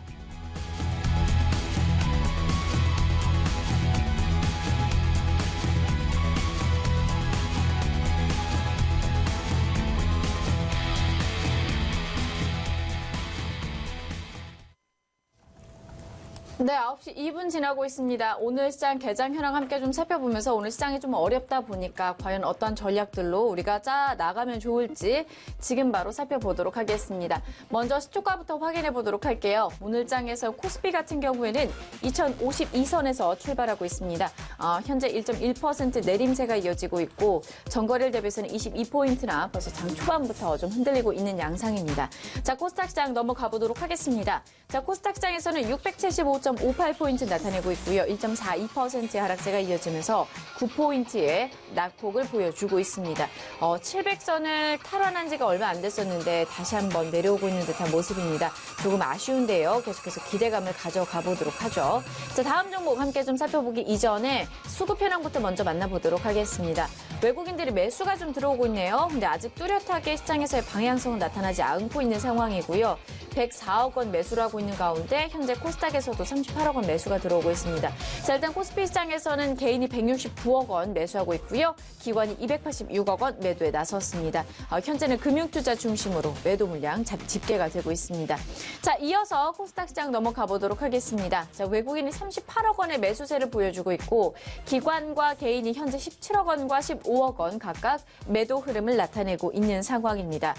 네, 9시 2분 지나고 있습니다. 오늘 시장 개장 현황 함께 좀 살펴보면서 오늘 시장이 좀 어렵다 보니까 과연 어떤 전략들로 우리가 짜 나가면 좋을지 지금 바로 살펴보도록 하겠습니다. 먼저 시초가부터 확인해 보도록 할게요. 오늘 장에서 코스피 같은 경우에는 2052선에서 출발하고 있습니다. 현재 1.1% 내림세가 이어지고 있고 전거래일 대비해서는 22포인트나 벌써 장 초반부터 좀 흔들리고 있는 양상입니다. 자, 코스닥 시장 넘어가 보도록 하겠습니다. 자, 코스닥 시장에서는 675.58포인트 나타내고 있고요. 1.42%의 하락세가 이어지면서 9포인트의 낙폭을 보여주고 있습니다. 700선을 탈환한 지가 얼마 안 됐었는데 다시 한번 내려오고 있는 듯한 모습입니다. 조금 아쉬운데요. 계속해서 기대감을 가져가 보도록 하죠. 자, 다음 종목 함께 좀 살펴보기 이전에 수급 현황부터 먼저 만나보도록 하겠습니다. 외국인들이 매수가 좀 들어오고 있네요. 근데 아직 뚜렷하게 시장에서의 방향성은 나타나지 않고 있는 상황이고요. 104억 원 매수를 하고 있는 가운데 현재 코스닥에서도 38억 원 매수가 들어오고 있습니다. 자, 일단 코스피 시장에서는 개인이 169억 원 매수하고 있고요. 기관이 286억 원 매도에 나섰습니다. 현재는 금융투자 중심으로 매도 물량 집계가 되고 있습니다. 자, 이어서 코스닥 시장 넘어가 보도록 하겠습니다. 자, 외국인이 38억 원의 매수세를 보여주고 있고 기관과 개인이 현재 17억 원과 15억 원 각각 매도 흐름을 나타내고 있는 상황입니다.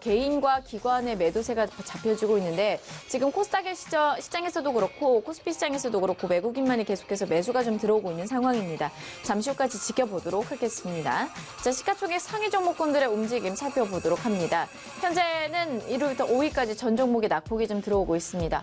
개인과 기관의 매도세가 잡혀지고 있는데 지금 코스닥의 시장에서도 그렇고 코스피 시장에서도 그렇고 외국인만이 계속해서 매수가 좀 들어오고 있는 상황입니다. 잠시 후까지 지켜보도록 하겠습니다. 자, 시가총액 상위 종목군들의 움직임 살펴보도록 합니다. 현재는 1위부터 5위까지 전 종목의 낙폭이 좀 들어오고 있습니다.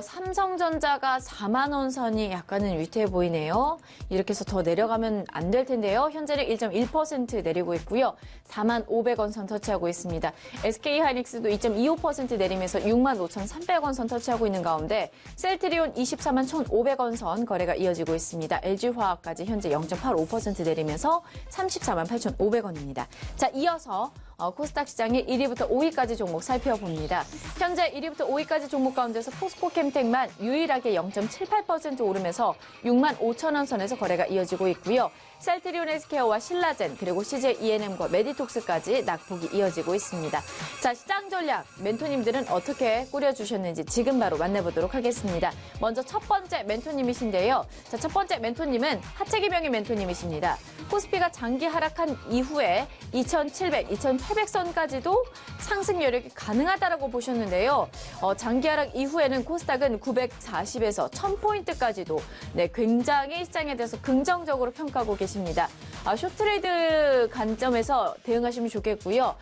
삼성전자가 4만 원 선이 약간은 위태해 보이네요. 이렇게 해서 더 내려가면 안 될 텐데요. 현재는 1.1% 내리고 있고요. 4만 500원 선 터치하고 있습니다. SK하이닉스도 2.25% 내리면서 6만 5,300원 선 터치하고 있는 가운데 셀트리온 24만 1,500원 선 거래가 이어지고 있습니다. LG화학까지 현재 0.85% 내리면서 34만 8,500원입니다. 자, 이어서 코스닥 시장의 1위부터 5위까지 종목 살펴봅니다. 현재 1위부터 5위까지 종목 가운데서 포스코캠텍만 유일하게 0.78% 오르면서 6만 5천 원 선에서 거래가 이어지고 있고요. 셀트리온 헬스케어와 신라젠 그리고 CJ ENM과 메디톡스까지 낙폭이 이어지고 있습니다. 자, 시장 전략 멘토님들은 어떻게 꾸려주셨는지 지금 바로 만나보도록 하겠습니다. 먼저 첫 번째 멘토님이신데요. 자, 첫 번째 멘토님은 하채기명의 멘토님이십니다. 코스피가 장기 하락한 이후에 2,700, 2,800선까지도 상승 여력이 가능하다라고 보셨는데요. 장기 하락 이후에는 코스닥은 940에서 1,000포인트까지도 굉장히 시장에 대해서 긍정적으로 평가하고 계십니다. 숏트레이드 관점에서 대응하시면 좋겠고요.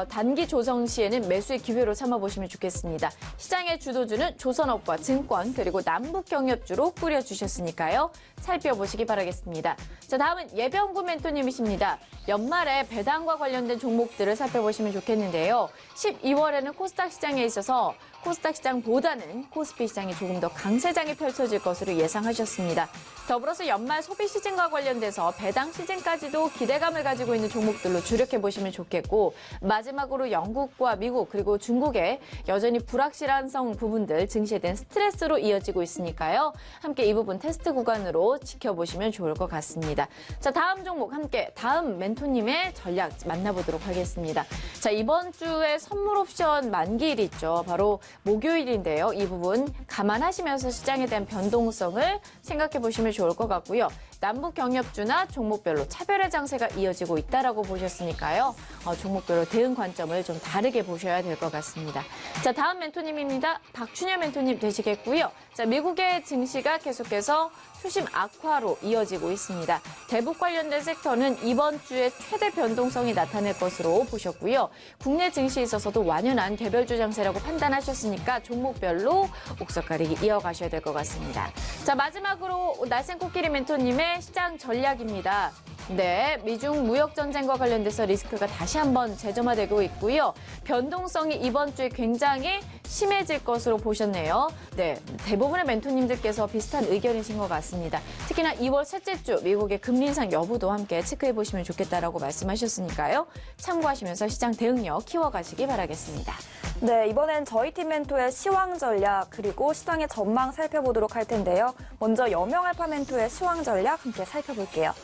단기 조정 시에는 매수의 기회로 삼아보시면 좋겠습니다. 시장의 주도주는 조선업과 증권 그리고 남북경협주로 꾸려주셨으니까요. 살펴보시기 바라겠습니다. 자, 다음은 예병구 멘토님이십니다. 연말에 배당과 관련된 종목들을 살펴보시면 좋겠는데요. 12월에는 코스닥 시장에 있어서 코스닥 시장보다는 코스피 시장이 조금 더 강세장이 펼쳐질 것으로 예상하셨습니다. 더불어서 연말 소비 시즌과 관련돼서 배당 시즌까지도 기대감을 가지고 있는 종목들로 주력해보시면 좋겠고 마지막으로 영국과 미국 그리고 중국의 여전히 불확실한 부분들 증시에 대한 스트레스로 이어지고 있으니까요. 함께 이 부분 테스트 구간으로 지켜보시면 좋을 것 같습니다. 자, 다음 종목 함께 다음 멘토님의 전략 만나보도록 하겠습니다. 자, 이번 주에 선물 옵션 만기일이 있죠. 바로 목요일인데요. 이 부분 감안하시면서 시장에 대한 변동성을 생각해 보시면 좋을 것 같고요. 남북 경협주나 종목별로 차별의 장세가 이어지고 있다라고 보셨으니까요. 종목별로 대응 관점을 좀 다르게 보셔야 될 것 같습니다. 자, 다음 멘토님입니다. 박춘현 멘토님 되시겠고요. 자, 미국의 증시가 계속해서 수심 악화로 이어지고 있습니다. 대북 관련된 섹터는 이번 주에 최대 변동성이 나타날 것으로 보셨고요. 국내 증시에 있어서도 완연한 개별주 장세라고 판단하셨으니까 종목별로 옥석 가리기 이어가셔야 될 것 같습니다. 자, 마지막으로 날쌘 코끼리 멘토님의 시장 전략입니다. 네, 미중 무역 전쟁과 관련돼서 리스크가 다시 한번 재점화되고 있고요. 변동성이 이번 주에 굉장히 심해질 것으로 보셨네요. 네, 대부분의 멘토님들께서 비슷한 의견이신 것 같습니다. 특히나 2월 셋째 주 미국의 금리 인상 여부도 함께 체크해 보시면 좋겠다라고 말씀하셨으니까요. 참고하시면서 시장 대응력 키워가시기 바라겠습니다. 네, 이번엔 저희 팀 멘토의 시황 전략 그리고 시장의 전망 살펴보도록 할 텐데요. 먼저 여명알파 멘토의 시황 전략 함께 살펴볼게요.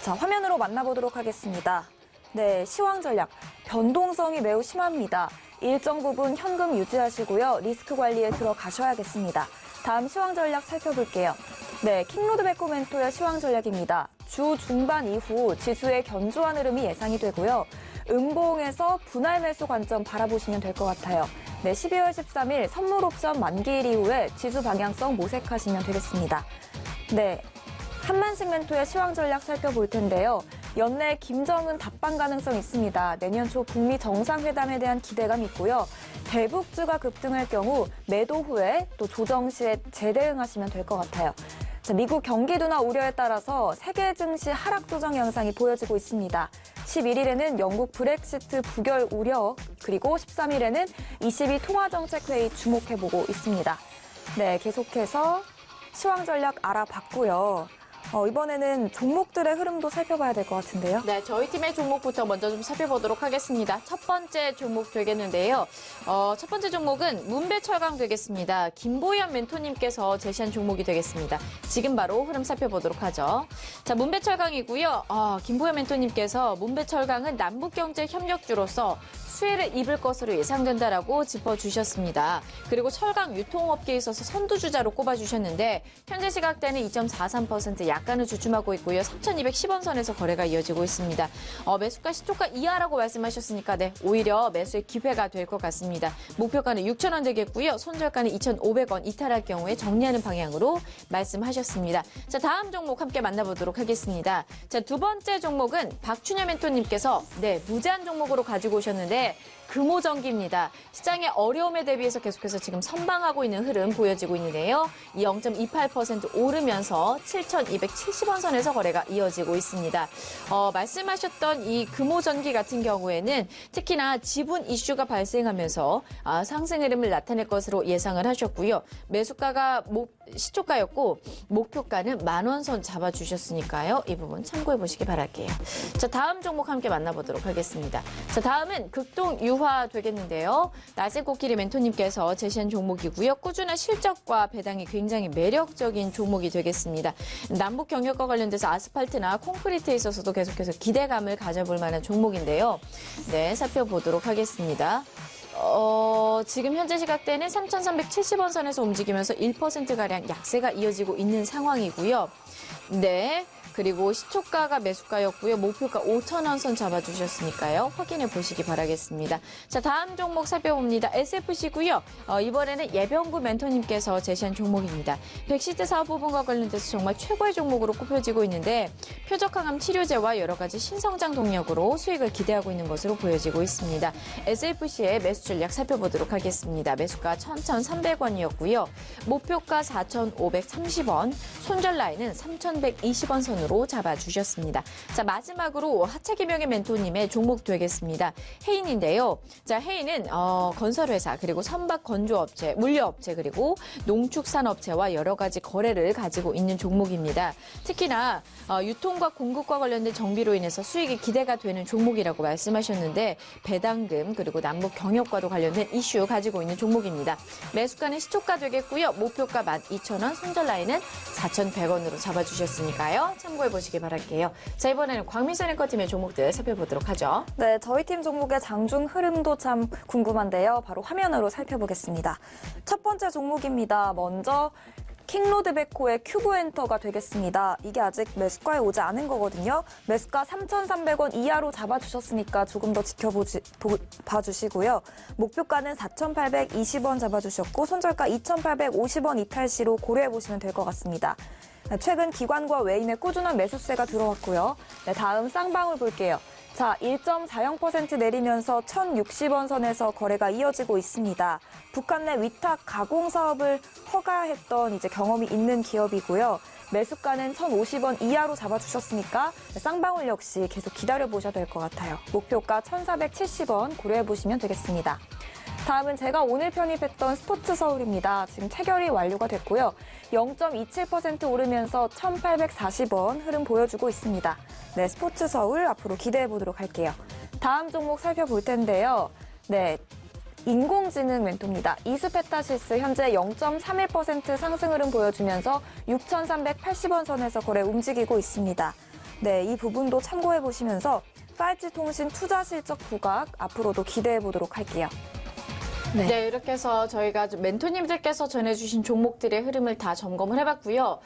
자, 화면으로 만나보도록 하겠습니다. 네, 시황 전략. 변동성이 매우 심합니다. 일정 부분 현금 유지하시고요. 리스크 관리에 들어가셔야겠습니다. 다음 시황 전략 살펴볼게요. 네, 킹로드 베코 멘토의 시황 전략입니다. 주 중반 이후 지수의 견조한 흐름이 예상이 되고요. 음봉에서 분할 매수 관점 바라보시면 될 것 같아요. 네, 12월 13일 선물 옵션 만기일 이후에 지수 방향성 모색하시면 되겠습니다. 네, 한만식 멘토의 시황 전략 살펴볼 텐데요. 연내 김정은 답방 가능성 있습니다. 내년 초 북미 정상회담에 대한 기대감 있고요. 대북주가 급등할 경우 매도 후에 또 조정 시에 재대응하시면 될 것 같아요. 자, 미국 경기 둔화 우려에 따라서 세계 증시 하락 조정 양상이 보여지고 있습니다. 11일에는 영국 브렉시트 부결 우려, 그리고 13일에는 ECB 통화정책회의 주목해보고 있습니다. 네, 계속해서 시황 전략 알아봤고요. 이번에는 종목들의 흐름도 살펴봐야 될 것 같은데요. 네, 저희 팀의 종목부터 먼저 좀 살펴보도록 하겠습니다. 첫 번째 종목 되겠는데요. 첫 번째 종목은 문배철강 되겠습니다. 김보현 멘토님께서 제시한 종목이 되겠습니다. 지금 바로 흐름 살펴보도록 하죠. 자, 문배철강이고요. 김보현 멘토님께서 문배철강은 남북경제협력주로서 수혜를 입을 것으로 예상된다라고 짚어주셨습니다. 그리고 철강 유통업계에 있어서 선두주자로 꼽아주셨는데 현재 시각대는 2.43% 약간은 주춤하고 있고요. 3,210원 선에서 거래가 이어지고 있습니다. 매수가 시초가 이하라고 말씀하셨으니까 네, 오히려 매수의 기회가 될 것 같습니다. 목표가는 6,000원 되겠고요. 손절가는 2,500원 이탈할 경우에 정리하는 방향으로 말씀하셨습니다. 자, 다음 종목 함께 만나보도록 하겠습니다. 자, 두 번째 종목은 박춘현 멘토님께서 네, 무제한 종목으로 가지고 오셨는데 금호전기입니다. 시장의 어려움에 대비해서 계속해서 지금 선방하고 있는 흐름 보여지고 있는데요. 0.28% 오르면서 7,270원 선에서 거래가 이어지고 있습니다. 말씀하셨던 이 금호전기 같은 경우에는 특히나 지분 이슈가 발생하면서 상승 흐름을 나타낼 것으로 예상을 하셨고요. 매수가가 시초가였고 목표가는 10,000원 선 잡아주셨으니까요. 이 부분 참고해 보시기 바랄게요. 자, 다음 종목 함께 만나보도록 하겠습니다. 자, 다음은 극동 유화 되겠는데요. 낮은 코끼리 멘토님께서 제시한 종목이고요. 꾸준한 실적과 배당이 굉장히 매력적인 종목이 되겠습니다. 남북 경협과 관련돼서 아스팔트나 콘크리트에 있어서도 계속해서 기대감을 가져볼 만한 종목인데요. 네, 살펴보도록 하겠습니다. 지금 현재 시각대는 3,370원 선에서 움직이면서 1%가량 약세가 이어지고 있는 상황이고요. 네. 그리고 시초가가 매수가였고요. 목표가 5,000원 선 잡아주셨으니까요. 확인해 보시기 바라겠습니다. 자, 다음 종목 살펴봅니다. SFC고요. 이번에는 예병구 멘토님께서 제시한 종목입니다. 백시트 사업 부분과 관련돼서 정말 최고의 종목으로 꼽혀지고 있는데 표적항암 치료제와 여러 가지 신성장 동력으로 수익을 기대하고 있는 것으로 보여지고 있습니다. SFC의 매수 전략 살펴보도록 하겠습니다. 매수가 1,300원이었고요. 목표가 4,530원, 손절 라인은 3,120원 선으로 잡아주셨습니다. 자, 마지막으로 하차 김영의 멘토님의 종목 되겠습니다. 해인인데요. 자, 해인은 건설회사 그리고 선박 건조업체, 물류업체 그리고 농축산업체와 여러 가지 거래를 가지고 있는 종목입니다. 특히나 유통과 공급과 관련된 정비로 인해서 수익이 기대가 되는 종목이라고 말씀하셨는데 배당금 그리고 남북 경협과도 관련된 이슈 가지고 있는 종목입니다. 매수가는 시초가 되겠고요. 목표가 12,000원, 손절 라인은 4,100원으로 잡아주셨으니까요. 참고해 보시기 바랄게요. 자, 이번에는 광민선 앵커팀의 종목들 살펴보도록 하죠. 네, 저희 팀 종목의 장중 흐름도 참 궁금한데요. 바로 화면으로 살펴보겠습니다. 첫 번째 종목입니다. 먼저 킹로드베코의 큐브엔터가 되겠습니다. 이게 아직 매수가에 오지 않은 거거든요. 매수가 3,300원 이하로 잡아주셨으니까 조금 더 봐주시고요. 목표가는 4,820원 잡아주셨고 손절가 2,850원 이탈 시로 고려해보시면 될 것 같습니다. 최근 기관과 외인의 꾸준한 매수세가 들어왔고요. 네, 다음 쌍방울 볼게요. 자, 1.40% 내리면서 1,060원 선에서 거래가 이어지고 있습니다. 북한 내 위탁 가공 사업을 허가했던 이제 경험이 있는 기업이고요. 매수가는 1,050원 이하로 잡아주셨으니까 쌍방울 역시 계속 기다려보셔야 될 것 같아요. 목표가 1,470원 고려해보시면 되겠습니다. 다음은 제가 오늘 편입했던 스포츠 서울입니다. 지금 체결이 완료가 됐고요. 0.27% 오르면서 1,840원 흐름 보여주고 있습니다. 네, 스포츠 서울 앞으로 기대해 보도록 할게요. 다음 종목 살펴볼 텐데요. 네, 인공지능 멘토입니다. 이수페타시스 현재 0.31% 상승 흐름 보여주면서 6,380원 선에서 거래 움직이고 있습니다. 네, 이 부분도 참고해 보시면서 5G 통신 투자 실적 부각 앞으로도 기대해 보도록 할게요. 네, 이렇게 해서 저희가 멘토님들께서 전해주신 종목들의 흐름을 다 점검을 해봤고요.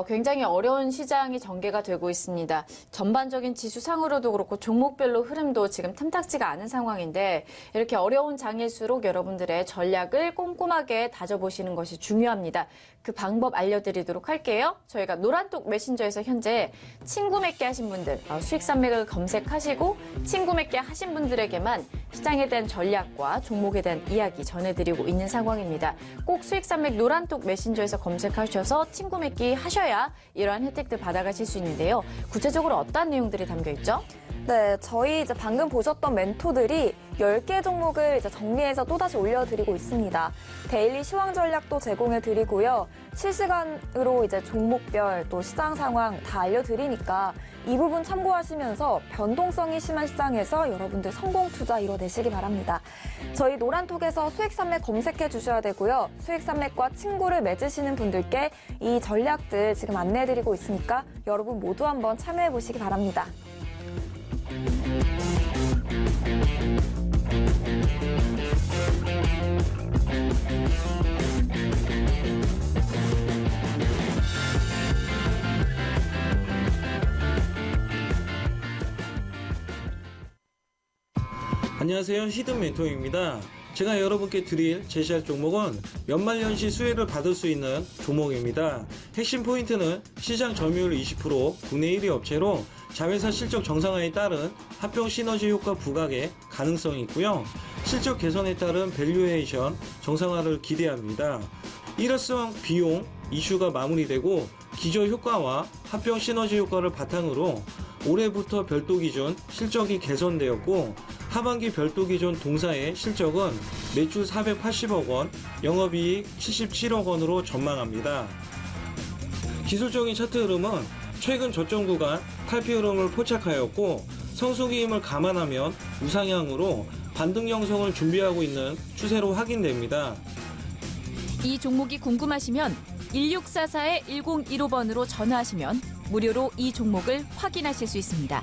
굉장히 어려운 시장이 전개가 되고 있습니다. 전반적인 지수상으로도 그렇고 종목별로 흐름도 지금 탐탁지가 않은 상황인데 이렇게 어려운 장일수록 여러분들의 전략을 꼼꼼하게 다져보시는 것이 중요합니다. 그 방법 알려드리도록 할게요. 저희가 노란톡 메신저에서 현재 친구 맺기 하신 분들, 수익 산맥을 검색하시고 친구 맺기 하신 분들에게만 시장에 대한 전략과 종목에 대한 이야기 전해드리고 있는 상황입니다. 꼭 수익 산맥 노란톡 메신저에서 검색하셔서 친구 맺기 하셔야 이러한 혜택들 받아가실 수 있는데요. 구체적으로 어떤 내용들이 담겨 있죠? 네, 저희 이제 방금 보셨던 멘토들이 10개 종목을 이제 정리해서 또다시 올려드리고 있습니다. 데일리 시황 전략도 제공해드리고요. 실시간으로 이제 종목별 또 시장 상황 다 알려드리니까 이 부분 참고하시면서 변동성이 심한 시장에서 여러분들 성공 투자 이뤄내시기 바랍니다. 저희 노란톡에서 수익산맥 검색해 주셔야 되고요. 수익산맥과 친구를 맺으시는 분들께 이 전략들 지금 안내해드리고 있으니까 여러분 모두 한번 참여해 보시기 바랍니다. 안녕하세요. 히든 멘토입니다. 제가 여러분께 제시할 종목은 연말연시 수혜를 받을 수 있는 종목입니다. 핵심 포인트는 시장 점유율 20%, 국내 1위 업체로 자회사 실적 정상화에 따른 합병 시너지 효과 부각의 가능성이 있고요. 실적 개선에 따른 밸류에이션 정상화를 기대합니다. 일회성 비용 이슈가 마무리되고 기저 효과와 합병 시너지 효과를 바탕으로 올해부터 별도 기준 실적이 개선되었고 하반기 별도 기준 동사의 실적은 매출 480억 원, 영업이익 77억 원으로 전망합니다. 기술적인 차트 흐름은 최근 저점 구간 탈피 흐름을 포착하였고 성수기임을 감안하면 우상향으로 반등 형성을 준비하고 있는 추세로 확인됩니다. 이 종목이 궁금하시면 1644-1015번으로 전화하시면 무료로 이 종목을 확인하실 수 있습니다.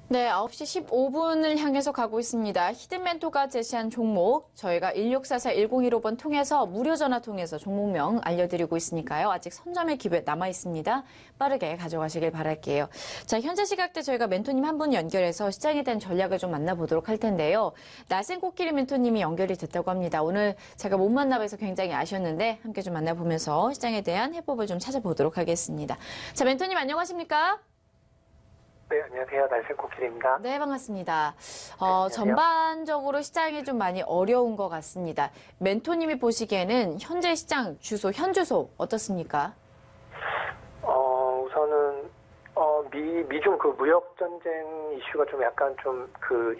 네, 9시 15분을 향해서 가고 있습니다. 히든멘토가 제시한 종목, 저희가 1644-1015번 통해서 무료 전화 통해서 종목명 알려드리고 있으니까요. 아직 선점의 기회 남아 있습니다. 빠르게 가져가시길 바랄게요. 자, 현재 시각대 저희가 멘토님 한 분 연결해서 시장에 대한 전략을 좀 만나보도록 할 텐데요. 나센 코끼리 멘토님이 연결이 됐다고 합니다. 오늘 제가 못 만나봐서 굉장히 아쉬웠는데 함께 좀 만나보면서 시장에 대한 해법을 좀 찾아보도록 하겠습니다. 자, 멘토님 안녕하십니까? 네, 안녕하세요. 날쌘 코끼리입니다. 네, 반갑습니다. 네, 전반적으로 시장이 좀 많이 어려운 것 같습니다. 멘토님이 보시기에는 현재 시장 현주소 어떻습니까? 우선은 미중 그 무역 전쟁 이슈가 좀 약간 좀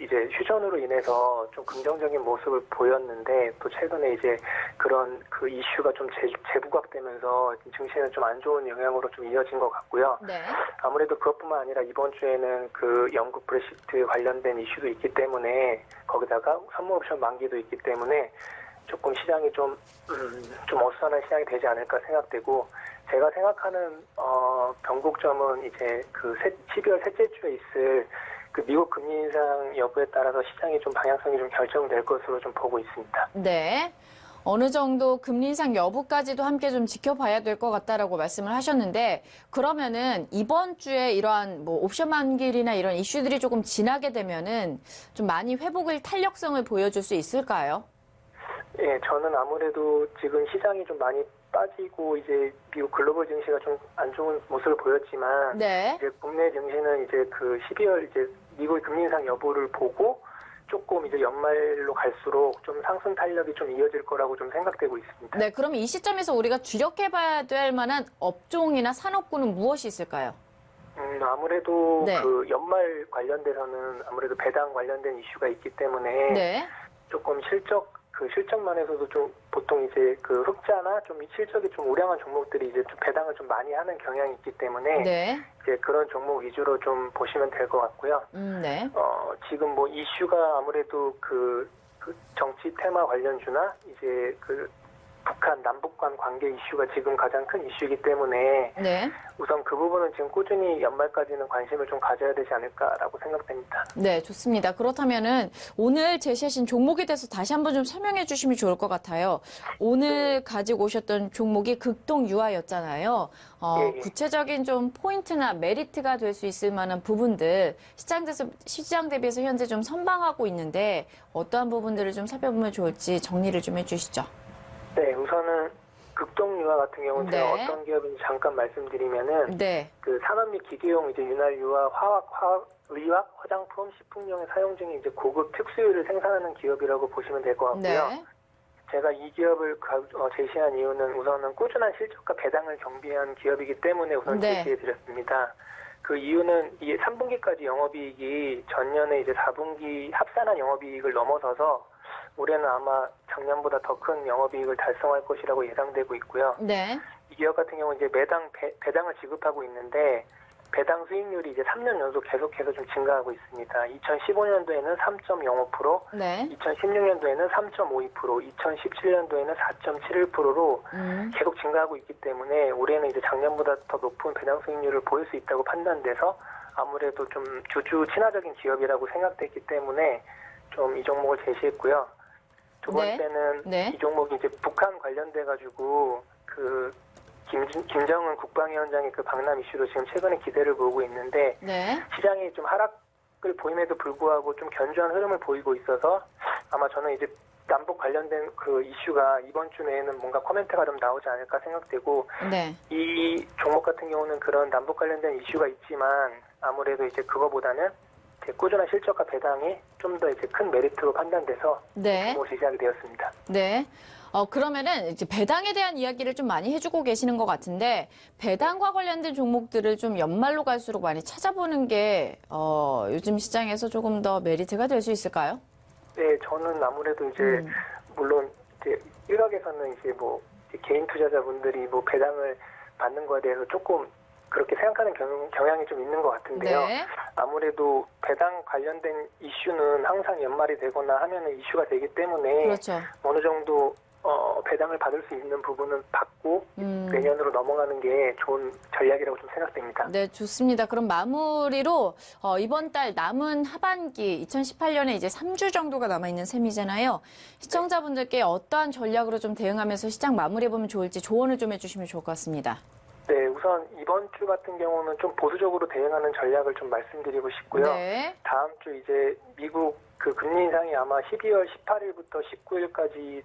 이제 휴전으로 인해서 좀 긍정적인 모습을 보였는데 또 최근에 이제 그런 그 이슈가 좀 재부각되면서 증시에는 좀 안 좋은 영향으로 좀 이어진 것 같고요. 네. 아무래도 그것뿐만 아니라 이번 주에는 그 영국 브렉시트 관련된 이슈도 있기 때문에 거기다가 선물 옵션 만기도 있기 때문에 조금 시장이 좀 어수선한 시장이 되지 않을까 생각되고 제가 생각하는 변곡점은 이제 그 12월 셋째 주에 있을 그 미국 금리 인상 여부에 따라서 시장이 좀 방향성이 좀 결정될 것으로 좀 보고 있습니다. 네. 어느 정도 금리 인상 여부까지도 함께 좀 지켜봐야 될 것 같다라고 말씀을 하셨는데 그러면은 이번 주에 이러한 뭐 옵션 만기일이나 이런 이슈들이 조금 지나게 되면은 좀 많이 회복을 탄력성을 보여줄 수 있을까요? 예, 저는 아무래도 지금 시장이 좀 많이 빠지고 이제 미국 글로벌 증시가 좀 안 좋은 모습을 보였지만 네. 이제 국내 증시는 이제 그 12월 이제 미국의 금리 인상 여부를 보고 조금 이제 연말로 갈수록 좀 상승 탄력이 좀 이어질 거라고 좀 생각되고 있습니다. 네, 그럼 이 시점에서 우리가 주력해봐야 될 만한 업종이나 산업군은 무엇이 있을까요? 아무래도 네. 그 연말 관련돼서는 아무래도 배당 관련된 이슈가 있기 때문에 네. 조금 실적만에서도 좀 보통 이제 그 흑자나 좀 실적이 좀 우량한 종목들이 이제 좀 배당을 좀 많이 하는 경향이 있기 때문에 네. 이제 그런 종목 위주로 좀 보시면 될 것 같고요. 네. 지금 뭐 이슈가 아무래도 그 정치 테마 관련주나 이제 그 북한 남북 간 관계 이슈가 지금 가장 큰 이슈이기 때문에 네. 우선 그 부분은 지금 꾸준히 연말까지는 관심을 좀 가져야 되지 않을까라고 생각됩니다. 네, 좋습니다. 그렇다면은 오늘 제시하신 종목에 대해서 다시 한번 좀 설명해 주시면 좋을 것 같아요. 오늘 가지고 오셨던 종목이 극동유아였잖아요. 예. 구체적인 좀 포인트나 메리트가 될 수 있을 만한 부분들 시장 대비해서 현재 좀 선방하고 있는데 어떠한 부분들을 좀 살펴보면 좋을지 정리를 좀 해주시죠. 네, 우선은 극동유화 같은 경우는 네. 제가 어떤 기업인지 잠깐 말씀드리면은 네. 그 산업 및 기계용 이제 윤활유와 의학, 화장품, 식품용에 사용 중인 이제 고급 특수유를 생산하는 기업이라고 보시면 될 것 같고요. 네. 제가 이 기업을 제시한 이유는 우선은 꾸준한 실적과 배당을 경비한 기업이기 때문에 우선 네. 제시해드렸습니다. 그 이유는 이 3분기까지 영업이익이 전년에 이제 4분기 합산한 영업이익을 넘어서서 올해는 아마 작년보다 더 큰 영업이익을 달성할 것이라고 예상되고 있고요. 네. 이 기업 같은 경우는 이제 매당 배당을 지급하고 있는데 배당 수익률이 이제 3년 연속 계속해서 좀 증가하고 있습니다. 2015년도에는 3.05%, 네. 2016년도에는 3.52%, 2017년도에는 4.71%로 계속 증가하고 있기 때문에 올해는 이제 작년보다 더 높은 배당 수익률을 보일 수 있다고 판단돼서 아무래도 좀 주주 친화적인 기업이라고 생각됐기 때문에 좀 이 종목을 제시했고요. 두 번째는 네. 이 종목이 이제 북한 관련돼 가지고 그 김정은 국방위원장의 그 방남 이슈로 지금 최근에 기대를 모으고 있는데 네. 시장이 좀 하락을 보임에도 불구하고 좀 견조한 흐름을 보이고 있어서 아마 저는 이제 남북 관련된 그 이슈가 이번 주 내에는 뭔가 코멘트가 좀 나오지 않을까 생각되고 네. 이 종목 같은 경우는 그런 남북 관련된 이슈가 있지만 아무래도 이제 그거보다는 꾸준한 실적과 배당이 좀 더 이제 큰 메리트로 판단돼서 네. 종목을 제시하게 되었습니다. 네. 그러면은 이제 배당에 대한 이야기를 좀 많이 해주고 계시는 것 같은데 배당과 관련된 종목들을 좀 연말로 갈수록 많이 찾아보는 게 요즘 시장에서 조금 더 메리트가 될 수 있을까요? 네, 저는 아무래도 이제 물론 이제 일각에서는 이제 뭐 이제 개인 투자자분들이 뭐 배당을 받는 거에 대해서 조금 그렇게 생각하는 경향이 좀 있는 것 같은데요. 네. 아무래도 배당 관련된 이슈는 항상 연말이 되거나 하면은 이슈가 되기 때문에 그렇죠. 어느 정도 배당을 받을 수 있는 부분은 받고 내년으로 넘어가는 게 좋은 전략이라고 좀 생각됩니다. 네, 좋습니다. 그럼 마무리로 이번 달 남은 하반기 2018년에 이제 3주 정도가 남아있는 셈이잖아요. 시청자분들께 어떠한 전략으로 좀 대응하면서 시장 마무리해보면 좋을지 조언을 좀 해주시면 좋을 것 같습니다. 네, 우선 이번 주 같은 경우는 좀 보수적으로 대응하는 전략을 좀 말씀드리고 싶고요. 네. 다음 주 이제 미국 그 금리 인상이 아마 12월 18일부터 19일까지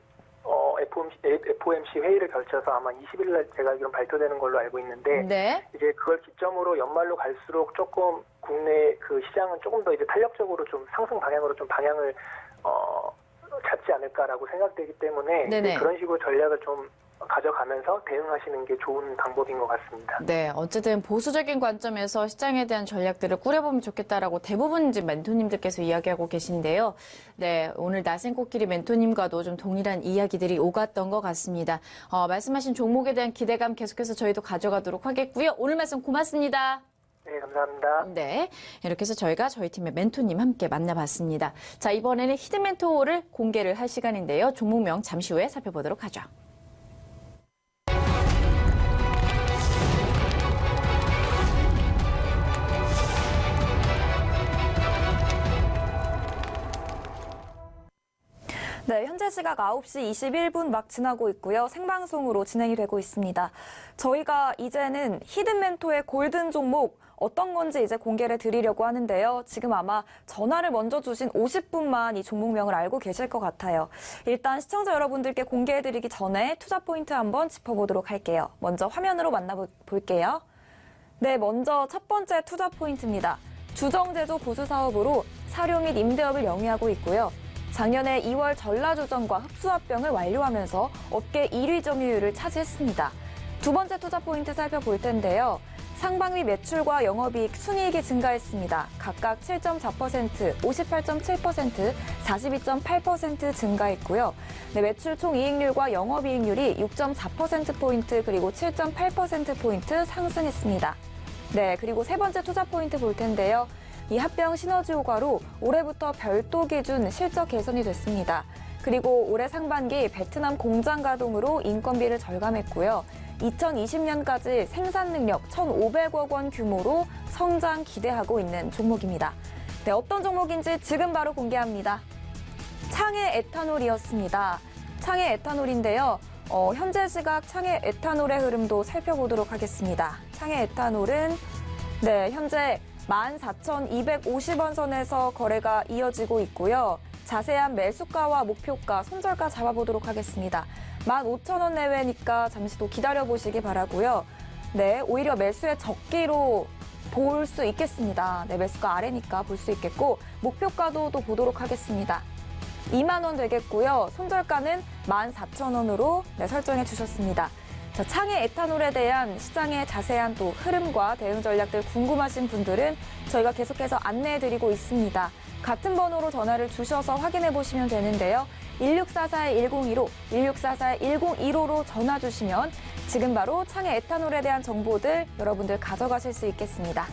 FOMC 회의를 걸쳐서 아마 20일 날 제가 알기로는 발표되는 걸로 알고 있는데 네. 이제 그걸 기점으로 연말로 갈수록 조금 국내 그 시장은 조금 더 이제 탄력적으로 좀 상승 방향으로 좀 방향을 잡지 않을까라고 생각되기 때문에 네네. 그런 식으로 전략을 좀 가져가면서 대응하시는 게 좋은 방법인 것 같습니다. 네, 어쨌든 보수적인 관점에서 시장에 대한 전략들을 꾸려보면 좋겠다라고 대부분 이제 멘토님들께서 이야기하고 계신데요. 네, 오늘 나센 코끼리 멘토님과도 좀 동일한 이야기들이 오갔던 것 같습니다. 말씀하신 종목에 대한 기대감 계속해서 저희도 가져가도록 하겠고요. 오늘 말씀 고맙습니다. 네, 감사합니다. 네, 이렇게 해서 저희가 저희 팀의 멘토님 함께 만나봤습니다. 자, 이번에는 히든 멘토를 공개를 할 시간인데요. 종목명 잠시 후에 살펴보도록 하죠. 네, 현재 시각 9시 21분 막 지나고 있고요. 생방송으로 진행이 되고 있습니다. 저희가 이제는 히든멘토의 골든 종목 어떤 건지 이제 공개를 드리려고 하는데요. 지금 아마 전화를 먼저 주신 50분만 이 종목명을 알고 계실 것 같아요. 일단 시청자 여러분들께 공개해드리기 전에 투자 포인트 한번 짚어보도록 할게요. 먼저 화면으로 만나볼게요. 네, 먼저 첫 번째 투자 포인트입니다. 주정제조 보수 사업으로 사료 및 임대업을 영위하고 있고요. 작년에 2월 전라주정과 흡수합병을 완료하면서 업계 1위 점유율을 차지했습니다. 두 번째 투자 포인트 살펴볼 텐데요. 상반기 매출과 영업이익, 순이익이 증가했습니다. 각각 7.4%, 58.7%, 42.8% 증가했고요. 네, 매출 총이익률과 영업이익률이 6.4%포인트 그리고 7.8%포인트 상승했습니다. 네, 그리고 세 번째 투자 포인트 볼 텐데요. 이 합병 시너지 효과로 올해부터 별도 기준 실적 개선이 됐습니다. 그리고 올해 상반기 베트남 공장 가동으로 인건비를 절감했고요. 2020년까지 생산 능력 1,500억 원 규모로 성장 기대하고 있는 종목입니다. 네, 어떤 종목인지 지금 바로 공개합니다. 창해 에탄올이었습니다. 창해 에탄올인데요. 현재 시각 창해 에탄올의 흐름도 살펴보도록 하겠습니다. 창해 에탄올은 네, 현재 14,250원 선에서 거래가 이어지고 있고요. 자세한 매수가와 목표가, 손절가 잡아보도록 하겠습니다. 15,000원 내외니까 잠시 더 기다려보시기 바라고요. 네, 오히려 매수의 적기로 볼 수 있겠습니다. 네, 매수가 아래니까 볼 수 있겠고 목표가도 또 보도록 하겠습니다. 2만 원 되겠고요. 손절가는 14,000원으로 네, 설정해 주셨습니다. 자, 창해 에탄올에 대한 시장의 자세한 또 흐름과 대응 전략들 궁금하신 분들은 저희가 계속해서 안내해드리고 있습니다. 같은 번호로 전화를 주셔서 확인해 보시면 되는데요. 1644-1015, 1644-1015로 전화 주시면 지금 바로 창해 에탄올에 대한 정보들 여러분들 가져가실 수 있겠습니다.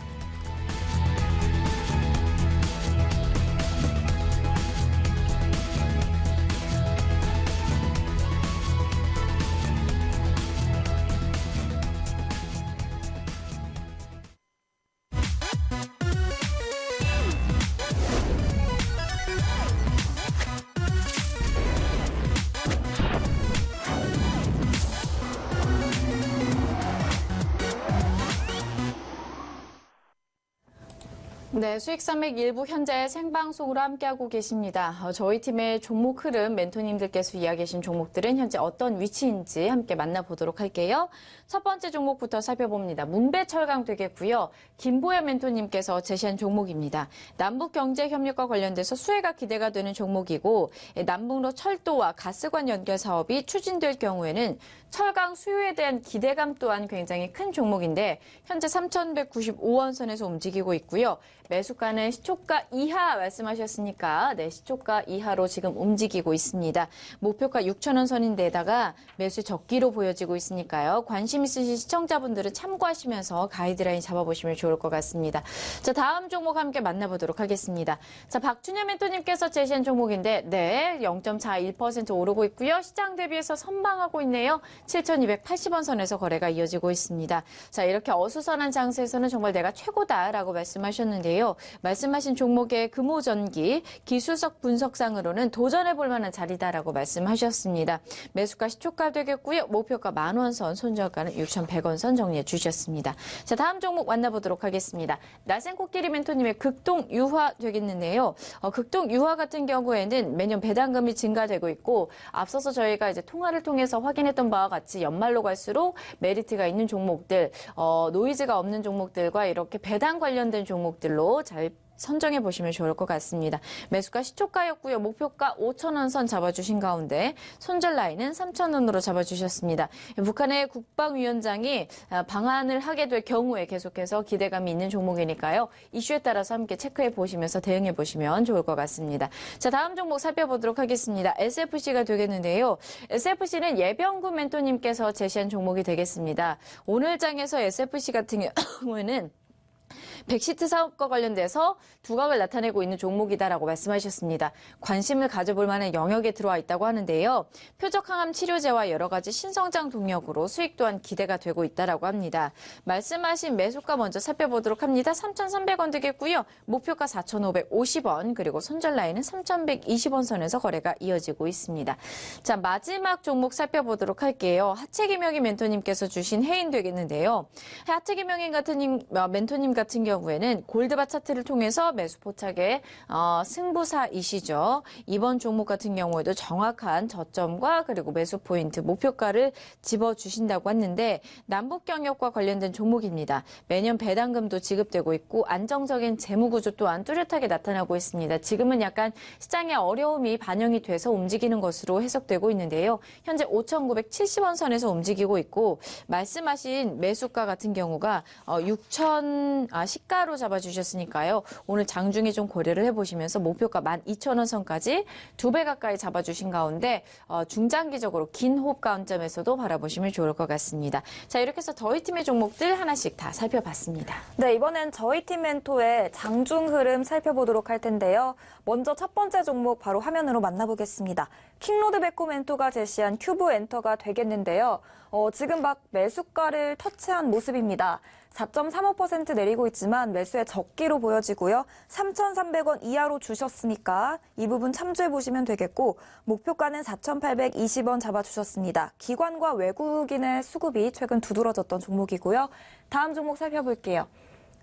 네, 수익산맥 일부 현재 생방송으로 함께하고 계십니다. 저희 팀의 종목 흐름 멘토님들께서 이야기하신 종목들은 현재 어떤 위치인지 함께 만나보도록 할게요. 첫 번째 종목부터 살펴봅니다. 문배철강 되겠고요. 김보현 멘토님께서 제시한 종목입니다. 남북경제협력과 관련돼서 수혜가 기대가 되는 종목이고 남북로 철도와 가스관 연결 사업이 추진될 경우에는 철강 수요에 대한 기대감 또한 굉장히 큰 종목인데 현재 3,195원 선에서 움직이고 있고요. 매수가는 시초가 이하 말씀하셨으니까 네, 시초가 이하로 지금 움직이고 있습니다. 목표가 6,000원 선인데다가 매수 적기로 보여지고 있으니까요. 관심 있으신 시청자분들은 참고하시면서 가이드라인 잡아보시면 좋을 것 같습니다. 자, 다음 종목 함께 만나보도록 하겠습니다. 자, 박준현 멘토님께서 제시한 종목인데 네, 0.41% 오르고 있고요. 시장 대비해서 선방하고 있네요. 7,280원 선에서 거래가 이어지고 있습니다. 자, 이렇게 어수선한 장세에서는 정말 내가 최고다라고 말씀하셨는데요. 말씀하신 종목의 금호전기 기술적 분석상으로는 도전해볼 만한 자리다라고 말씀하셨습니다. 매수가 시초가 되겠고요. 목표가 10,000원 선, 손절가는 6,100원 선 정리해 주셨습니다. 자, 다음 종목 만나보도록 하겠습니다. 나센코끼리 멘토님의 극동유화 되겠는데요. 극동유화 같은 경우에는 매년 배당금이 증가되고 있고 앞서서 저희가 이제 통화를 통해서 확인했던 바와 같이 연말로 갈수록 메리트가 있는 종목들, 노이즈가 없는 종목들과 이렇게 배당 관련된 종목들로 잘 선정해 보시면 좋을 것 같습니다. 매수가 시초가였고요. 목표가 5,000원 선 잡아주신 가운데 손절 라인은 3,000원으로 잡아주셨습니다. 북한의 국방위원장이 방한을 하게 될 경우에 계속해서 기대감이 있는 종목이니까요. 이슈에 따라서 함께 체크해 보시면서 대응해 보시면 좋을 것 같습니다. 자, 다음 종목 살펴보도록 하겠습니다. SFC가 되겠는데요. SFC는 예병구 멘토님께서 제시한 종목이 되겠습니다. 오늘 장에서 SFC 같은 경우에는 백시트 사업과 관련돼서 두각을 나타내고 있는 종목이다라고 말씀하셨습니다. 관심을 가져볼 만한 영역에 들어와 있다고 하는데요. 표적항암 치료제와 여러 가지 신성장 동력으로 수익 또한 기대가 되고 있다라고 합니다. 말씀하신 매수가 먼저 살펴보도록 합니다. 3,300원 되겠고요. 목표가 4,550원, 그리고 손절 라인은 3,120원 선에서 거래가 이어지고 있습니다. 자, 마지막 종목 살펴보도록 할게요. 하채기명희 멘토님께서 주신 해인 되겠는데요. 하채기명희 같은 멘토님 같은 경우에는 골드바 차트를 통해서 매수 포착의 승부사이시죠. 이번 종목 같은 경우에도 정확한 저점과 그리고 매수 포인트, 목표가를 집어주신다고 했는데 남북 경협과 관련된 종목입니다. 매년 배당금도 지급되고 있고 안정적인 재무구조 또한 뚜렷하게 나타나고 있습니다. 지금은 약간 시장의 어려움이 반영이 돼서 움직이는 것으로 해석되고 있는데요. 현재 5,970원 선에서 움직이고 있고 말씀하신 매수가 같은 경우가 6,000 시가로 잡아주셨으니까요. 오늘 장중에 좀 고려를 해보시면서 목표가 12,000원 선까지 2배 가까이 잡아주신 가운데 중장기적으로 긴 호흡 관점에서도 바라보시면 좋을 것 같습니다. 자, 이렇게 해서 저희 팀의 종목들 하나씩 다 살펴봤습니다. 네, 이번엔 저희 팀 멘토의 장중 흐름 살펴보도록 할 텐데요. 먼저 첫 번째 종목 바로 화면으로 만나보겠습니다. 킹로드 백호 멘토가 제시한 큐브 엔터가 되겠는데요. 지금 막 매수가를 터치한 모습입니다. 4.35% 내리고 있지만 매수의 적기로 보여지고요. 3,300원 이하로 주셨으니까 이 부분 참조해 보시면 되겠고 목표가는 4,820원 잡아주셨습니다. 기관과 외국인의 수급이 최근 두드러졌던 종목이고요. 다음 종목 살펴볼게요.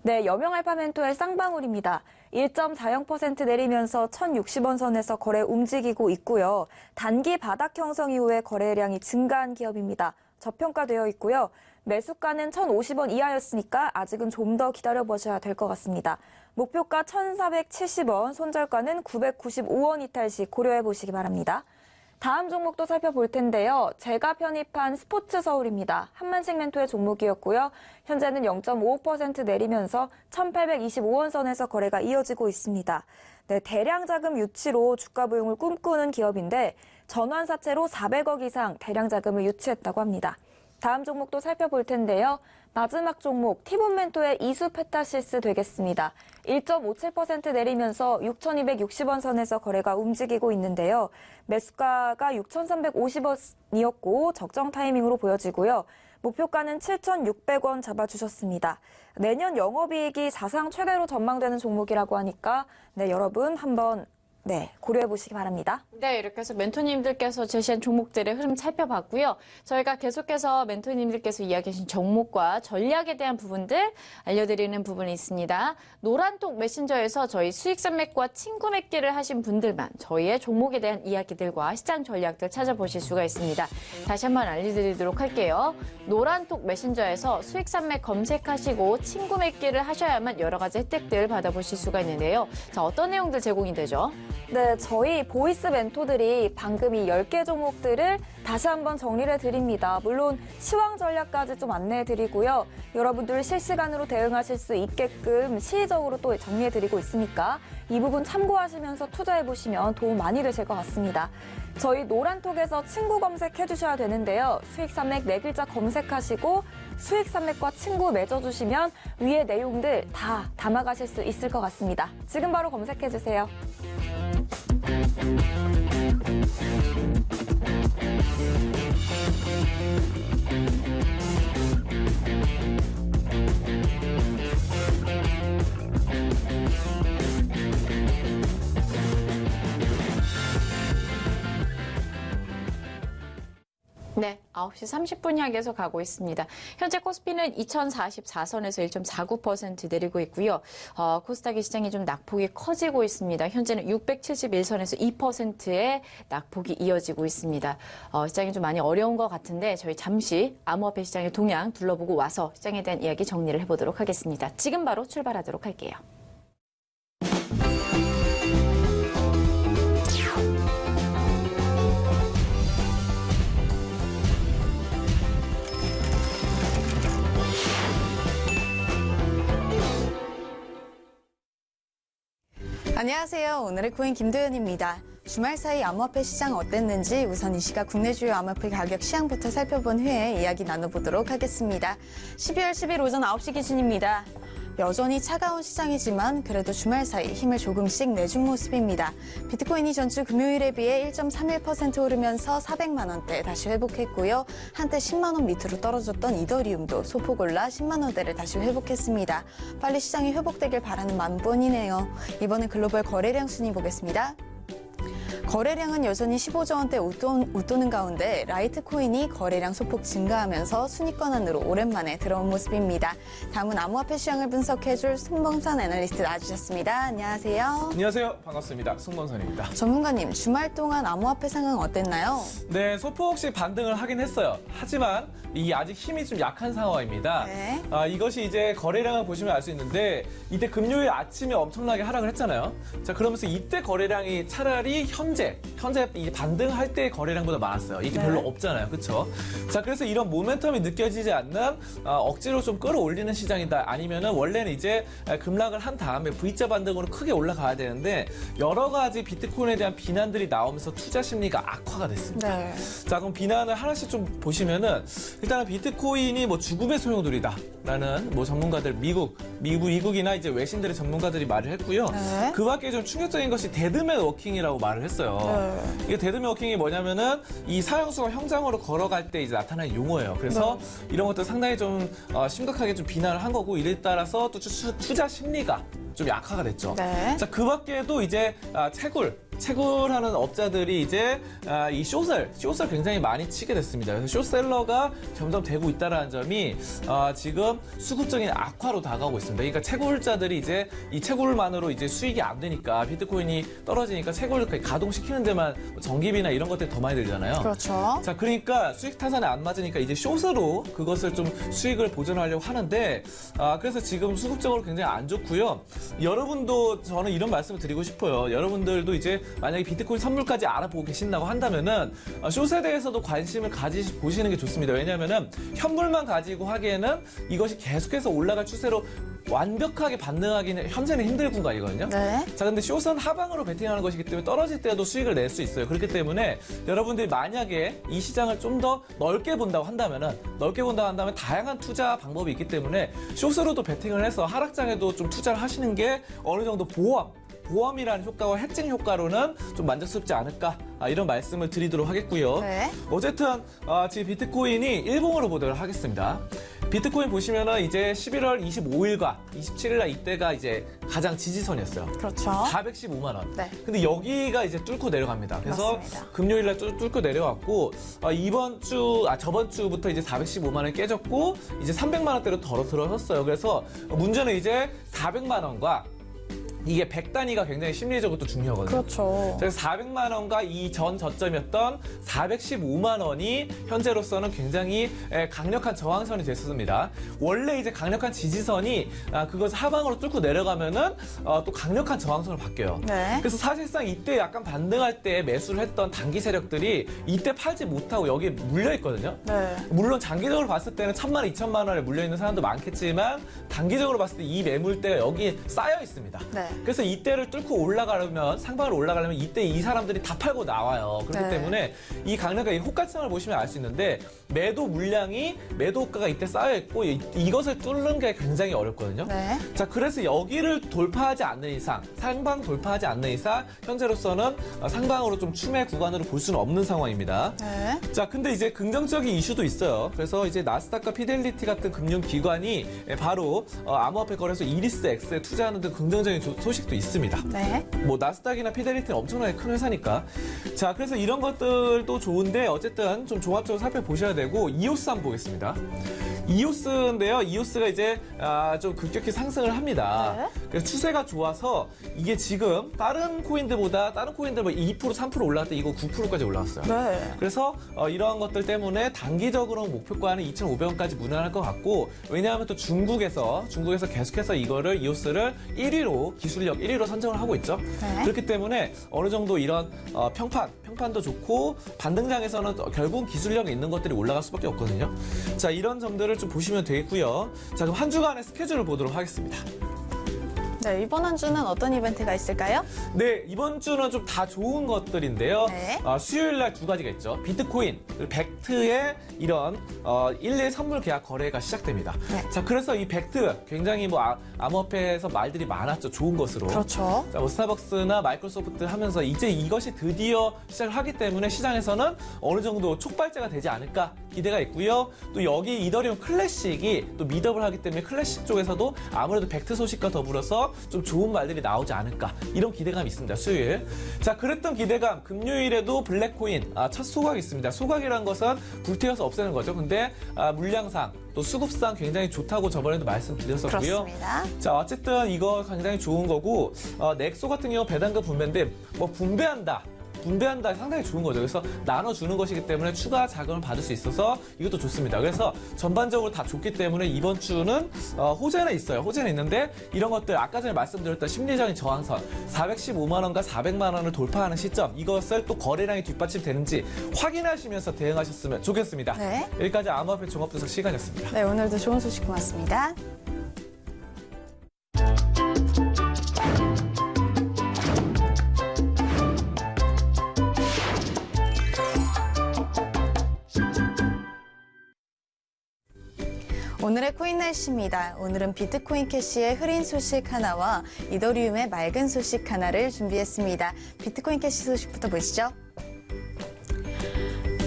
네, 여명알파멘토의 쌍방울입니다. 1.40% 내리면서 1,060원 선에서 거래 움직이고 있고요. 단기 바닥 형성 이후에 거래량이 증가한 기업입니다. 저평가되어 있고요. 매수가는 1,050원 이하였으니까 아직은 좀 더 기다려보셔야 될 것 같습니다. 목표가 1,470원, 손절가는 995원 이탈시 고려해 보시기 바랍니다. 다음 종목도 살펴볼 텐데요. 제가 편입한 스포츠 서울입니다. 한만식멘토의 종목이었고요. 현재는 0.55% 내리면서 1,825원 선에서 거래가 이어지고 있습니다. 네, 대량 자금 유치로 주가 부용을 꿈꾸는 기업인데 전환사채로 400억 이상 대량 자금을 유치했다고 합니다. 다음 종목도 살펴볼 텐데요. 마지막 종목 티본멘토의 이수페타시스 되겠습니다. 1.57% 내리면서 6,260원 선에서 거래가 움직이고 있는데요. 매수가가 6,350원이었고 적정 타이밍으로 보여지고요. 목표가는 7,600원 잡아주셨습니다. 내년 영업이익이 사상 최대로 전망되는 종목이라고 하니까 여러분 한번 고려해 보시기 바랍니다. 네, 이렇게 해서 멘토님들께서 제시한 종목들의 흐름 살펴봤고요. 저희가 계속해서 멘토님들께서 이야기하신 종목과 전략에 대한 부분들 알려드리는 부분이 있습니다. 노란톡 메신저에서 저희 수익 산맥과 친구 맺기를 하신 분들만 저희의 종목에 대한 이야기들과 시장 전략들 찾아보실 수가 있습니다. 다시 한번 알려드리도록 할게요. 노란톡 메신저에서 수익 산맥 검색하시고 친구 맺기를 하셔야만 여러 가지 혜택들 받아보실 수가 있는데요. 자, 어떤 내용들 제공이 되죠? 네, 저희 보이스 멘토들이 방금 이 10개 종목들을 다시 한번 정리를 드립니다. 물론 시황 전략까지 좀 안내해 드리고요. 여러분들 실시간으로 대응하실 수 있게끔 시의적으로 또 정리해 드리고 있으니까 이 부분 참고하시면서 투자해 보시면 도움 많이 되실 것 같습니다. 저희 노란톡에서 친구 검색해 주셔야 되는데요. 수익산맥 4글자 검색하시고 수익산맥과 친구 맺어주시면 위에 내용들 다 담아가실 수 있을 것 같습니다. 지금 바로 검색해 주세요. 네, 9시 30분 향해서 가고 있습니다. 현재 코스피는 2044선에서 1.49% 내리고 있고요. 코스닥의 시장이 좀 낙폭이 커지고 있습니다. 현재는 671선에서 2%의 낙폭이 이어지고 있습니다. 시장이 좀 많이 어려운 것 같은데 저희 잠시 암호화폐 시장의 동향 둘러보고 와서 시장에 대한 이야기 정리를 해보도록 하겠습니다. 지금 바로 출발하도록 할게요. 안녕하세요. 오늘의 코인 김도연입니다. 주말 사이 암호화폐 시장 어땠는지 우선 이 시각 국내 주요 암호화폐 가격 시황부터 살펴본 후에 이야기 나눠보도록 하겠습니다. 12월 10일 오전 9시 기준입니다. 여전히 차가운 시장이지만 그래도 주말 사이 힘을 조금씩 내준 모습입니다. 비트코인이 전주 금요일에 비해 1.31% 오르면서 400만 원대 다시 회복했고요. 한때 10만 원 밑으로 떨어졌던 이더리움도 소폭 올라 10만 원대를 다시 회복했습니다. 빨리 시장이 회복되길 바라는 마음뿐이네요. 이번엔 글로벌 거래량 순위 보겠습니다. 거래량은 여전히 15조 원대 웃도는 가운데 라이트코인이 거래량 소폭 증가하면서 순위권 안으로 오랜만에 들어온 모습입니다. 다음은 암호화폐 시장을 분석해줄 송범선 애널리스트 나와주셨습니다. 안녕하세요. 안녕하세요. 반갑습니다. 송범선입니다. 전문가님, 주말 동안 암호화폐 상황 어땠나요? 네, 소폭씩 반등을 하긴 했어요. 하지만 이 아직 힘이 좀 약한 상황입니다. 네. 이것이 이제 거래량을 보시면 알 수 있는데 이때 금요일 아침에 엄청나게 하락을 했잖아요. 자, 그러면서 이때 거래량이 차라리 현재 이 반등할 때 거래량보다 많았어요. 이게 별로 없잖아요. 그렇죠? 자, 그래서 이런 모멘텀이 느껴지지 않는 억지로 좀 끌어올리는 시장이다. 아니면은 원래는 이제 급락을 한 다음에 V자 반등으로 크게 올라가야 되는데 여러 가지 비트코인에 대한 비난들이 나오면서 투자 심리가 악화가 됐습니다. 네. 자, 그럼 비난을 하나씩 좀 보시면은 일단은 비트코인이 뭐 죽음의 소용돌이다라는 뭐 전문가들 미국이나 이제 외신들의 전문가들이 말을 했고요. 네. 그 밖에 좀 충격적인 것이 데드맨 워킹이라고 말을 했어요. 네. 이게 데드맨 워킹이 뭐냐면은 이 사형수가 형장으로 걸어갈 때 이제 나타나는 용어예요. 그래서 이런 것들 상당히 좀 심각하게 좀 비난을 한 거고 이에 따라서 또 투자 심리가 좀 약화가 됐죠. 네. 자, 그 밖에도 이제 채굴하는 업자들이 이제 이 숏을 굉장히 많이 치게 됐습니다. 그래서 숏셀러가 점점 되고 있다는 점이 지금 수급적인 악화로 다가오고 있습니다. 그러니까 채굴자들이 이제 이 채굴만으로 이제 수익이 안 되니까 비트코인이 떨어지니까 채굴을 가동시키는 데만 전기비나 이런 것들이 더 많이 들잖아요. 그렇죠. 자, 그러니까 수익 타산에 안 맞으니까 이제 숏으로 그것을 좀 수익을 보존하려고 하는데 그래서 지금 수급적으로 굉장히 안 좋고요. 여러분도 저는 이런 말씀을 드리고 싶어요. 여러분들도 이제 만약에 비트코인 선물까지 알아보고 계신다고 한다면은 숏에 대해서도 관심을 보시는 게 좋습니다. 왜냐하면은 현물만 가지고 하기에는 이것이 계속해서 올라갈 추세로 완벽하게 반등하기는 현재는 힘들 구간이거든요. 네. 자, 근데 숏은 하방으로 베팅하는 것이기 때문에 떨어질 때도 수익을 낼 수 있어요. 그렇기 때문에 여러분들이 만약에 이 시장을 좀 더 넓게 본다고 한다면 다양한 투자 방법이 있기 때문에 숏으로도 베팅을 해서 하락장에도 좀 투자를 하시는 게 어느 정도 보험이라는 효과와 해증 효과로는 좀 만족스럽지 않을까 이런 말씀을 드리도록 하겠고요. 네. 어쨌든 지금 비트코인이 일봉으로 보도록 하겠습니다. 비트코인 보시면은 이제 11월 25일과 27일날 이때가 이제 가장 지지선이었어요. 그렇죠. 415만 원. 네. 근데 여기가 이제 뚫고 내려갑니다. 그래서 맞습니다. 금요일날 뚫고 내려왔고 저번 주부터 이제 415만 원이 깨졌고 이제 300만 원대로 들어섰어요. 그래서 문제는 이제 400만 원과 이게 100단위가 굉장히 심리적으로 또 중요하거든요. 그렇죠. 그래서 400만 원과 이 전 저점이었던 415만 원이 현재로서는 굉장히 강력한 저항선이 됐습니다. 원래 이제 강력한 지지선이 그것을 하방으로 뚫고 내려가면은 또 강력한 저항선으로 바뀌어요. 네. 그래서 사실상 이때 약간 반등할 때 매수를 했던 단기 세력들이 이때 팔지 못하고 여기에 물려 있거든요. 네. 물론 장기적으로 봤을 때는 1,000만 원, 2,000만 원에 물려 있는 사람도 많겠지만 단기적으로 봤을 때 이 매물대가 여기에 쌓여 있습니다. 네. 그래서 이때를 뚫고 올라가려면 상방으로 올라가려면 이때 이 사람들이 다 팔고 나와요. 그렇기 때문에 이 강력한 이 호가창을 보시면 알 수 있는데 매도 호가가 이때 쌓여 있고 이것을 뚫는 게 굉장히 어렵거든요. 네. 자, 그래서 여기를 돌파하지 않는 이상, 상방 돌파하지 않는 이상 현재로서는 상방으로 좀 추매 구간으로 볼 수는 없는 상황입니다. 네. 자, 근데 이제 긍정적인 이슈도 있어요. 그래서 이제 나스닥과 피델리티 같은 금융기관이 바로 암호화폐 거래소 이리스X에 투자하는 등 긍정적인 소식도 있습니다. 네. 뭐 나스닥이나 피델리티는 엄청나게 큰 회사니까. 자, 그래서 이런 것들도 좋은데 어쨌든 좀 종합적으로 살펴보셔야 되고 이오스 한번 보겠습니다. 이오스인데요. 이오스가 이제 좀 급격히 상승을 합니다. 네. 그래서 추세가 좋아서 이게 지금 다른 코인들 뭐 2%, 3% 올라갈 때 이거 9%까지 올라왔어요. 네. 그래서 이러한 것들 때문에 단기적으로 목표가는 2,500원까지 무난할 것 같고 왜냐하면 또 중국에서 계속해서 이오스를 1위로 기술력 1위로 선정을 하고 있죠. 네. 그렇기 때문에 어느 정도 이런 평판도 좋고 반등장에서는 결국은 기술력이 있는 것들이 올라갈 수밖에 없거든요. 자, 이런 점들을 좀 보시면 되겠고요. 자, 그럼 한 주간의 스케줄을 보도록 하겠습니다. 네, 이번 한 주는 어떤 이벤트가 있을까요? 네, 이번 주는 좀 다 좋은 것들인데요. 네. 수요일 날 두 가지가 있죠. 비트코인, 그리고 벡트의 이런 일일 선물 계약 거래가 시작됩니다. 네. 자, 그래서 이 벡트 굉장히 뭐 암호화폐에서 말들이 많았죠. 좋은 것으로. 그렇죠. 자, 뭐 스타벅스나 마이크로소프트 하면서 이제 이것이 드디어 시작을 하기 때문에 시장에서는 어느 정도 촉발제가 되지 않을까 기대가 있고요. 또 여기 이더리움 클래식이 또 미드업을 하기 때문에 클래식 쪽에서도 아무래도 벡트 소식과 더불어서 좀 좋은 말들이 나오지 않을까 이런 기대감이 있습니다. 수요일. 자, 그랬던 기대감 금요일에도 블랙코인 첫 소각이 있습니다. 소각이란 것은 불태워서 없애는 거죠. 근데 물량상 또 수급상 굉장히 좋다고 저번에도 말씀드렸었고요. 그렇습니다. 자, 어쨌든 이거 굉장히 좋은 거고 넥소 같은 경우 배당금 분배인데 뭐 분배한다 상당히 좋은 거죠. 그래서 나눠주는 것이기 때문에 추가 자금을 받을 수 있어서 이것도 좋습니다. 그래서 전반적으로 다 좋기 때문에 이번 주는 호재는 있어요. 호재는 있는데 이런 것들 아까 전에 말씀드렸던 심리적인 저항선 415만 원과 400만 원을 돌파하는 시점 이것을 또 거래량이 뒷받침되는지 확인하시면서 대응하셨으면 좋겠습니다. 네. 여기까지 암호화폐 종합분석 시간이었습니다. 네, 오늘도 좋은 소식 고맙습니다. 오늘의 코인 날씨입니다. 오늘은 비트코인 캐시의 흐린 소식 하나와 이더리움의 맑은 소식 하나를 준비했습니다. 비트코인 캐시 소식부터 보시죠.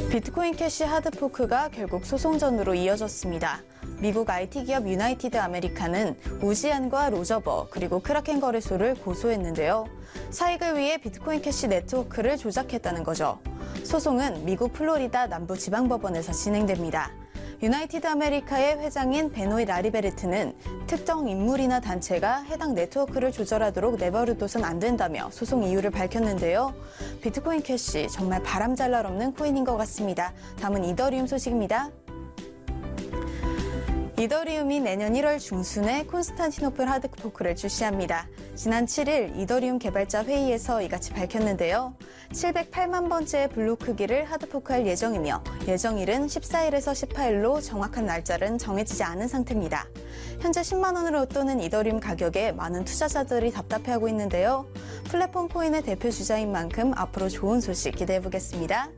비트코인 캐시 하드포크가 결국 소송전으로 이어졌습니다. 미국 IT 기업 유나이티드 아메리카는 우지안과 로저버 그리고 크라켄 거래소를 고소했는데요. 사익을 위해 비트코인 캐시 네트워크를 조작했다는 거죠. 소송은 미국 플로리다 남부지방법원에서 진행됩니다. 유나이티드 아메리카의 회장인 베노이 라리베르트는 특정 인물이나 단체가 해당 네트워크를 조절하도록 내버려둬선 안 된다며 소송 이유를 밝혔는데요. 비트코인 캐시 정말 바람잘 날 없는 코인인 것 같습니다. 다음은 이더리움 소식입니다. 이더리움이 내년 1월 중순에 콘스탄티노플 하드포크를 출시합니다. 지난 7일 이더리움 개발자 회의에서 이같이 밝혔는데요. 708만 번째의 블록 크기를 하드포크할 예정이며 예정일은 14일에서 18일로 정확한 날짜는 정해지지 않은 상태입니다. 현재 10만 원으로 떠는 이더리움 가격에 많은 투자자들이 답답해하고 있는데요. 플랫폼 코인의 대표 주자인 만큼 앞으로 좋은 소식 기대해보겠습니다.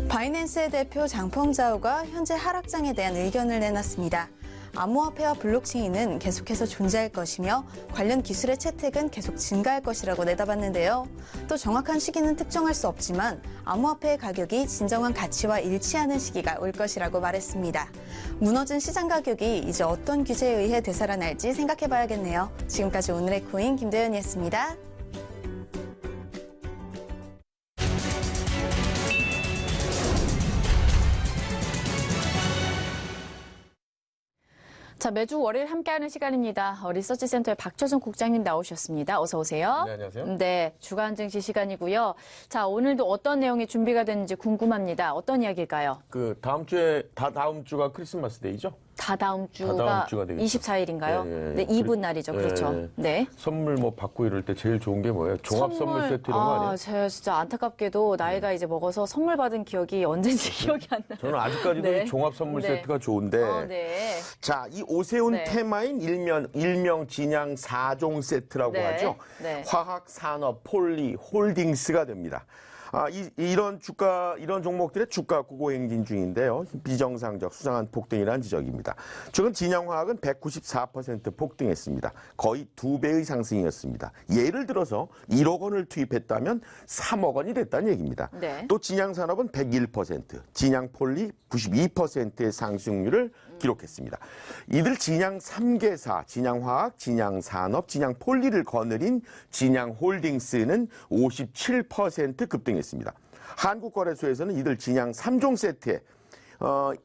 바이낸스의 대표 장펑자오가 현재 하락장에 대한 의견을 내놨습니다. 암호화폐와 블록체인은 계속해서 존재할 것이며 관련 기술의 채택은 계속 증가할 것이라고 내다봤는데요. 또 정확한 시기는 특정할 수 없지만 암호화폐의 가격이 진정한 가치와 일치하는 시기가 올 것이라고 말했습니다. 무너진 시장 가격이 이제 어떤 규제에 의해 되살아날지 생각해봐야겠네요. 지금까지 오늘의 코인 김도연이었습니다. 자, 매주 월요일 함께하는 시간입니다. 리서치센터의 박철성 국장님 나오셨습니다. 어서 오세요. 네, 안녕하세요. 네, 주간 증시 시간이고요. 자, 오늘도 어떤 내용이 준비가 됐는지 궁금합니다. 어떤 이야기일까요? 다음 주가 크리스마스 데이죠? 다다음 주가 되겠죠. 24일인가요? 네, 이분 날이죠. 그렇죠. 네. 선물 뭐 받고 이럴 때 제일 좋은 게 뭐예요? 종합 선물 세트 이런 거 아니에요? 제가 진짜 안타깝게도 나이가 이제 먹어서 선물 받은 기억이 언젠지 기억이 안 나요. 저는 아직까지도 네. 이 종합 선물 네. 세트가 좋은데. 네. 자, 이 오세훈 네. 테마인 일명 진양 4종 세트라고 네. 하죠. 네. 화학, 산업, 폴리, 홀딩스가 됩니다. 이런 종목들의 주가 구고 행진 중인데요. 비정상적, 수상한 폭등이라는 지적입니다. 최근 진양화학은 194% 폭등했습니다. 거의 2배의 상승이었습니다. 예를 들어서 1억 원을 투입했다면 3억 원이 됐다는 얘기입니다. 네. 또 진양산업은 101%, 진양폴리 92%의 상승률을 기록했습니다. 이들 진양 3개사, 진양화학, 진양산업, 진양폴리를 거느린 진양홀딩스는 57% 급등했습니다. 한국거래소에서는 이들 진양 3종 세트에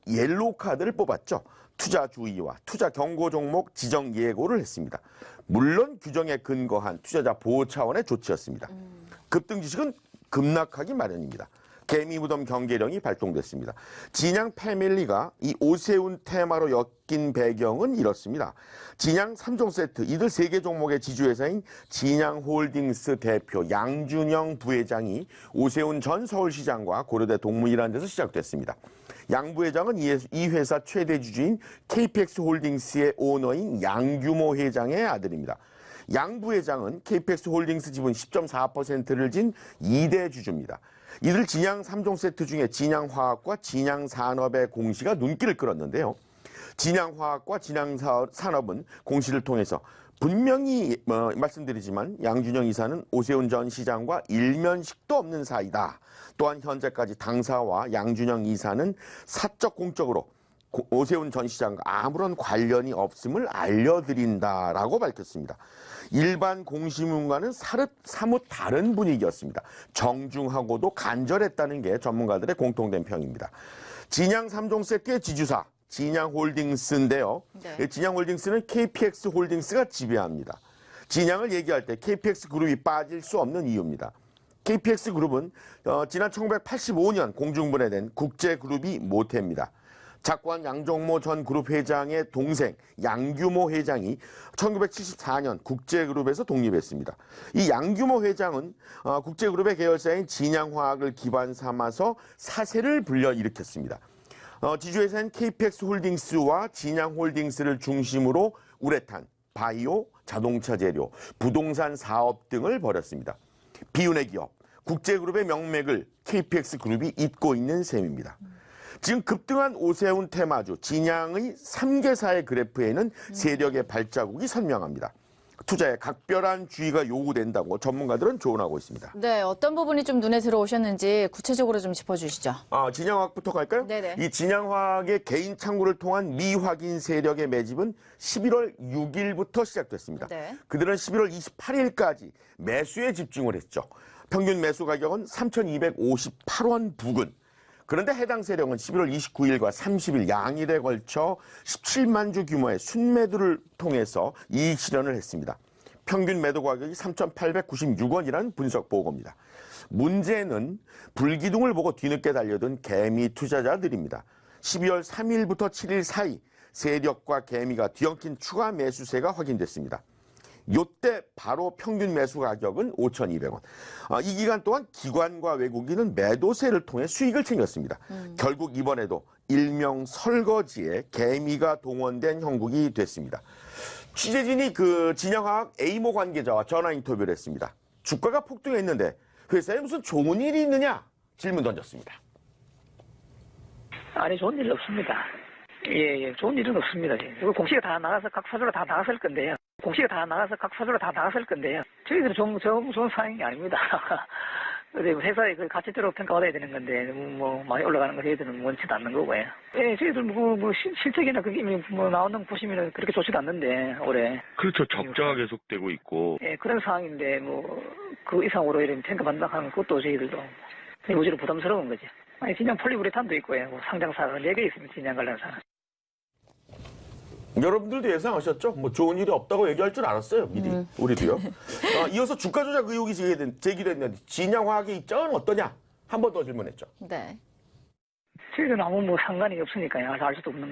옐로우 카드를 뽑았죠. 투자 주의와 투자 경고 종목 지정 예고를 했습니다. 물론 규정에 근거한 투자자 보호 차원의 조치였습니다. 급등 주식은 급락하기 마련입니다. 개미 무덤 경계령이 발동됐습니다. 진양 패밀리가 이 오세훈 테마로 엮인 배경은 이렇습니다. 진양 3종 세트, 이들 3개 종목의 지주회사인 진양홀딩스 대표 양준영 부회장이 오세훈 전 서울시장과 고려대 동문이라는 데서 시작됐습니다. 양 부회장은 이 회사 최대 주주인 KPX홀딩스의 오너인 양규모 회장의 아들입니다. 양 부회장은 KPX홀딩스 지분 10.4%를 진 2대 주주입니다. 이들 진양 3종 세트 중에 진양화학과 진양산업의 공시가 눈길을 끌었는데요. 진양화학과 진양산업은 공시를 통해서 분명히 말씀드리지만 양준영 이사는 오세훈 전 시장과 일면식도 없는 사이다. 또한 현재까지 당사와 양준영 이사는 사적 공적으로 오세훈 전 시장과 아무런 관련이 없음을 알려드린다라고 밝혔습니다. 일반 공시문과는 사뭇 다른 분위기였습니다. 정중하고도 간절했다는 게 전문가들의 공통된 평입니다. 진양 3종 세트의 지주사 진양홀딩스인데요. 네. 진양홀딩스는 KPX홀딩스가 지배합니다. 진양을 얘기할 때 KPX그룹이 빠질 수 없는 이유입니다. KPX그룹은 지난 1985년 공중분해된 국제그룹이 모태입니다. 작관 양정모 전 그룹 회장의 동생 양규모 회장이 1974년 국제그룹에서 독립했습니다. 이 양규모 회장은 국제그룹의 계열사인 진양화학을 기반 삼아서 사세를 불러일으켰습니다. 지주회사인 KPX홀딩스와 진양홀딩스를 중심으로 우레탄, 바이오, 자동차 재료, 부동산 사업 등을 벌였습니다. 비운의 기업, 국제그룹의 명맥을 KPX그룹이 잇고 있는 셈입니다. 지금 급등한 오세훈 테마주 진양의 3개사의 그래프에는 세력의 발자국이 선명합니다. 투자에 각별한 주의가 요구된다고 전문가들은 조언하고 있습니다. 네, 어떤 부분이 좀 눈에 들어오셨는지 구체적으로 좀 짚어주시죠. 진양화학부터 갈까요? 네네. 이 진양화학의 개인 창구를 통한 미확인 세력의 매집은 11월 6일부터 시작됐습니다. 네. 그들은 11월 28일까지 매수에 집중을 했죠. 평균 매수 가격은 3,258원 부근. 그런데 해당 세력은 11월 29일과 30일 양일에 걸쳐 17만 주 규모의 순매도를 통해서 이익 실현을 했습니다. 평균 매도 가격이 3,896원이라는 분석 보고입니다. 문제는 불기둥을 보고 뒤늦게 달려든 개미 투자자들입니다. 12월 3일부터 7일 사이 세력과 개미가 뒤엉킨 추가 매수세가 확인됐습니다. 요때 바로 평균 매수 가격은 5,200원. 이 기간 동안 기관과 외국인은 매도세를 통해 수익을 챙겼습니다. 결국 이번에도 일명 설거지에 개미가 동원된 형국이 됐습니다. 취재진이 진양화학 A모 관계자와 전화 인터뷰를 했습니다. 주가가 폭등했는데 회사에 무슨 좋은 일이 있느냐 질문 던졌습니다. 아니 좋은 일은 없습니다. 예, 좋은 일은 없습니다. 이거 공시가 다 나가서 각 사주로 다 나갔을 건데요. 저희들은 좋은 상황이 아닙니다. 회사에 그 가치대로 평가받아야 되는 건데, 많이 올라가는 거 저희들은 원치도 않는 거고요. 예, 저희들 실적이나 그게 나오는 거 보시면은 그렇게 좋지도 않는데, 올해. 그렇죠. 적자가 계속되고 있고. 예, 그런 상황인데, 그 이상으로 이런 평가받는다 하는 것도 저희들도 무지로 부담스러운 거죠. 아니, 진양 폴리우레탄도 있고요. 상장사가 4개 있습니다. 진양 관련사가. 여러분들도 예상하셨죠? 좋은 일이 없다고 얘기할 줄 알았어요, 미리. 우리도요. 이어서 주가 조작 의혹이 제기됐는데 진양화학의 입장은 어떠냐? 한 번 더 질문했죠. 네. 저희들은 아무 상관이 없으니까요. 알 수도 없는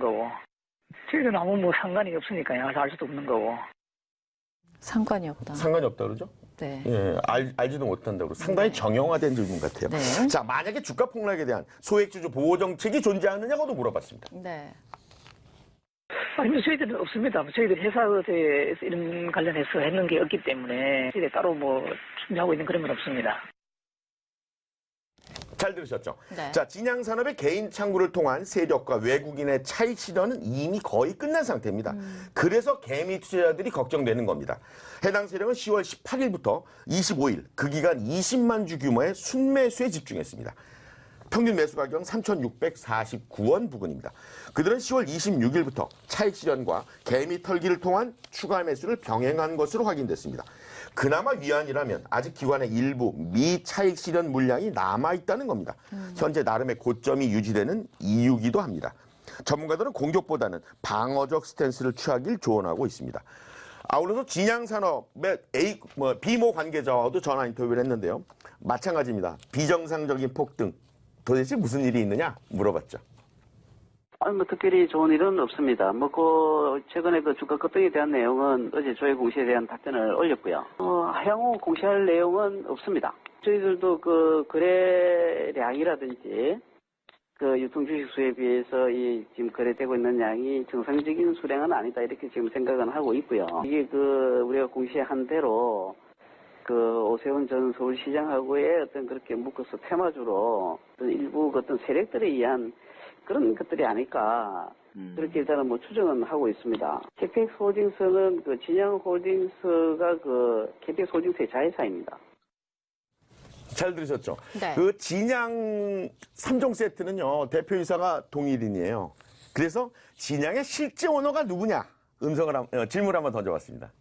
거고. 상관이 없다. 상관이 없다 그러죠? 네. 예, 알지도 못한다고. 상당히 정형화된 질문 같아요. 네. 자, 만약에 주가 폭락에 대한 소액주주 보호 정책이 존재하느냐고도 물어봤습니다. 네. 아니, 저희들은 없습니다. 저희들 회사에 이런 관련해서 했는 게 없기 때문에 저희들 따로 준비하고 있는 그런 건 없습니다. 잘 들으셨죠? 네. 자, 진양산업의 개인 창구를 통한 세력과 외국인의 차익 실현은 이미 거의 끝난 상태입니다. 그래서 개미 투자자들이 걱정되는 겁니다. 해당 세력은 10월 18일부터 25일, 그 기간 20만 주 규모의 순매수에 집중했습니다. 평균 매수 가격은 3,649원 부근입니다. 그들은 10월 26일부터 차익 실현과 개미 털기를 통한 추가 매수를 병행한 것으로 확인됐습니다. 그나마 위안이라면 아직 기관의 일부 미차익 실현 물량이 남아있다는 겁니다. 현재 나름의 고점이 유지되는 이유기도 합니다. 전문가들은 공격보다는 방어적 스탠스를 취하길 조언하고 있습니다. 아울러서 진양산업의 B모 관계자와도 전화 인터뷰를 했는데요. 마찬가지입니다. 비정상적인 폭등, 도대체 무슨 일이 있느냐 물어봤죠. 아니, 특별히 좋은 일은 없습니다. 최근에 주가 급등에 대한 내용은 어제 조회 공시에 대한 답변을 올렸고요. 향후 공시할 내용은 없습니다. 저희들도 거래량이라든지 유통 주식 수에 비해서 지금 거래되고 있는 양이 정상적인 수량은 아니다 이렇게 지금 생각은 하고 있고요. 이게 우리가 공시한 대로 오세훈 전 서울시장하고의 그렇게 묶어서 테마주로 일부 세력들에 의한 그런 것들이 아닐까 그렇게 일단은 추정은 하고 있습니다. KPX 홀딩스는 진양 홀딩스가 KPX 홀딩스의 자회사입니다. 잘 들으셨죠? 네. 진양 3종 세트는요, 대표이사가 동일인이에요. 그래서 진양의 실제 오너가 누구냐? 질문을 한번 던져봤습니다.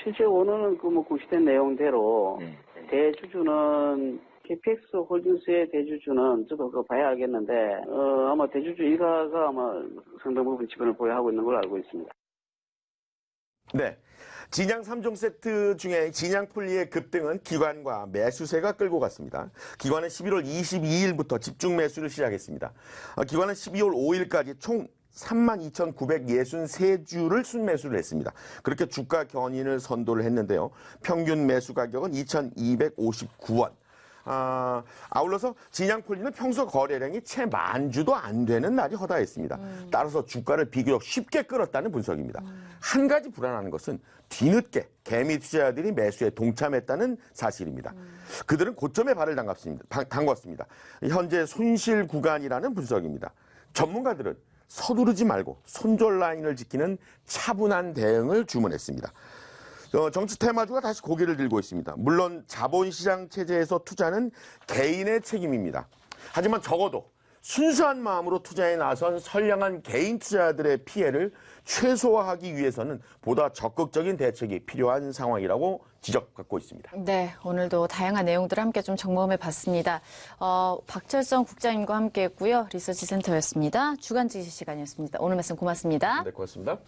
실제 오너는 공시된 내용대로 대주주는 KPX 홀딩스의 대주주는 저도 봐야 알겠는데 아마 대주주 일가가 상당 부분 지분을 보유하고 있는 걸로 알고 있습니다. 네. 진양 3종 세트 중에 진양폴리의 급등은 기관과 매수세가 끌고 갔습니다. 기관은 11월 22일부터 집중 매수를 시작했습니다. 기관은 12월 5일까지 총 32,963주를 순매수를 했습니다. 그렇게 주가 견인을 선도를 했는데요. 평균 매수 가격은 2,259원. 아울러서 진양폴리는 평소 거래량이 채 10,000주도 안 되는 날이 허다했습니다. 따라서 주가를 비교적 쉽게 끌었다는 분석입니다. 한 가지 불안한 것은 뒤늦게 개미 투자자들이 매수에 동참했다는 사실입니다. 그들은 고점에 발을 담궜습니다. 현재 손실 구간이라는 분석입니다. 전문가들은 서두르지 말고 손절 라인을 지키는 차분한 대응을 주문했습니다. 정치 테마주가 다시 고개를 들고 있습니다. 물론 자본시장 체제에서 투자는 개인의 책임입니다. 하지만 적어도 순수한 마음으로 투자에 나선 선량한 개인 투자자들의 피해를 최소화하기 위해서는 보다 적극적인 대책이 필요한 상황이라고 지적받고 있습니다. 네, 오늘도 다양한 내용들을 함께 좀 점검해 봤습니다. 박철성 국장님과 함께 했고요. 리서치 센터였습니다. 주간 지시 시간이었습니다. 오늘 말씀 고맙습니다. 네, 고맙습니다.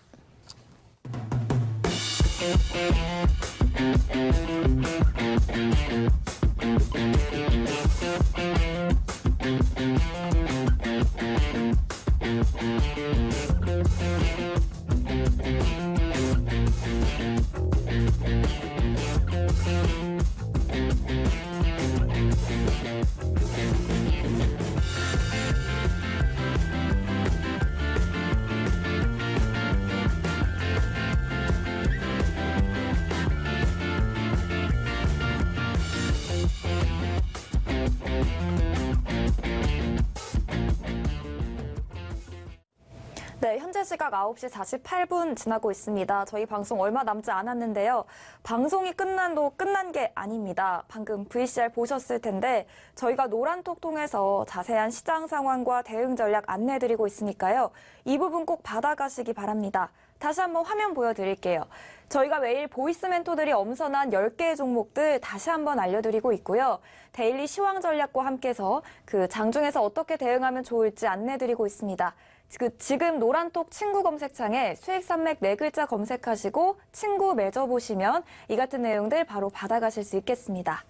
네, 현재 시각 9시 48분 지나고 있습니다. 저희 방송 얼마 남지 않았는데요. 방송이 끝난 게 아닙니다. 방금 VCR 보셨을 텐데 저희가 노란톡 통해서 자세한 시장 상황과 대응 전략 안내해드리고 있으니까요. 이 부분 꼭 받아가시기 바랍니다. 다시 한번 화면 보여드릴게요. 저희가 매일 보이스 멘토들이 엄선한 10개의 종목들 다시 한번 알려드리고 있고요. 데일리 시황 전략과 함께해서 장중에서 어떻게 대응하면 좋을지 안내해드리고 있습니다. 지금 노란톡 친구 검색창에 수익산맥 4글자 검색하시고 친구 맺어보시면 이 같은 내용들 바로 받아가실 수 있겠습니다.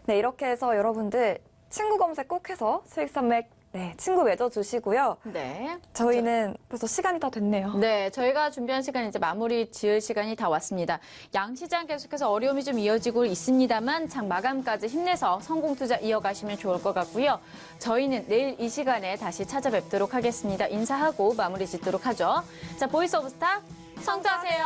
네, 이렇게 해서 여러분들 친구 검색 꼭 해서 수익산맥 친구 맺어주시고요. 네. 저희는 벌써 시간이 다 됐네요. 네, 저희가 준비한 시간 이제 마무리 지을 시간이 다 왔습니다. 양시장 계속해서 어려움이 좀 이어지고 있습니다만 장 마감까지 힘내서 성공 투자 이어가시면 좋을 것 같고요. 저희는 내일 이 시간에 다시 찾아뵙도록 하겠습니다. 인사하고 마무리 짓도록 하죠. 자, 보이스 오브 스타 성투하세요.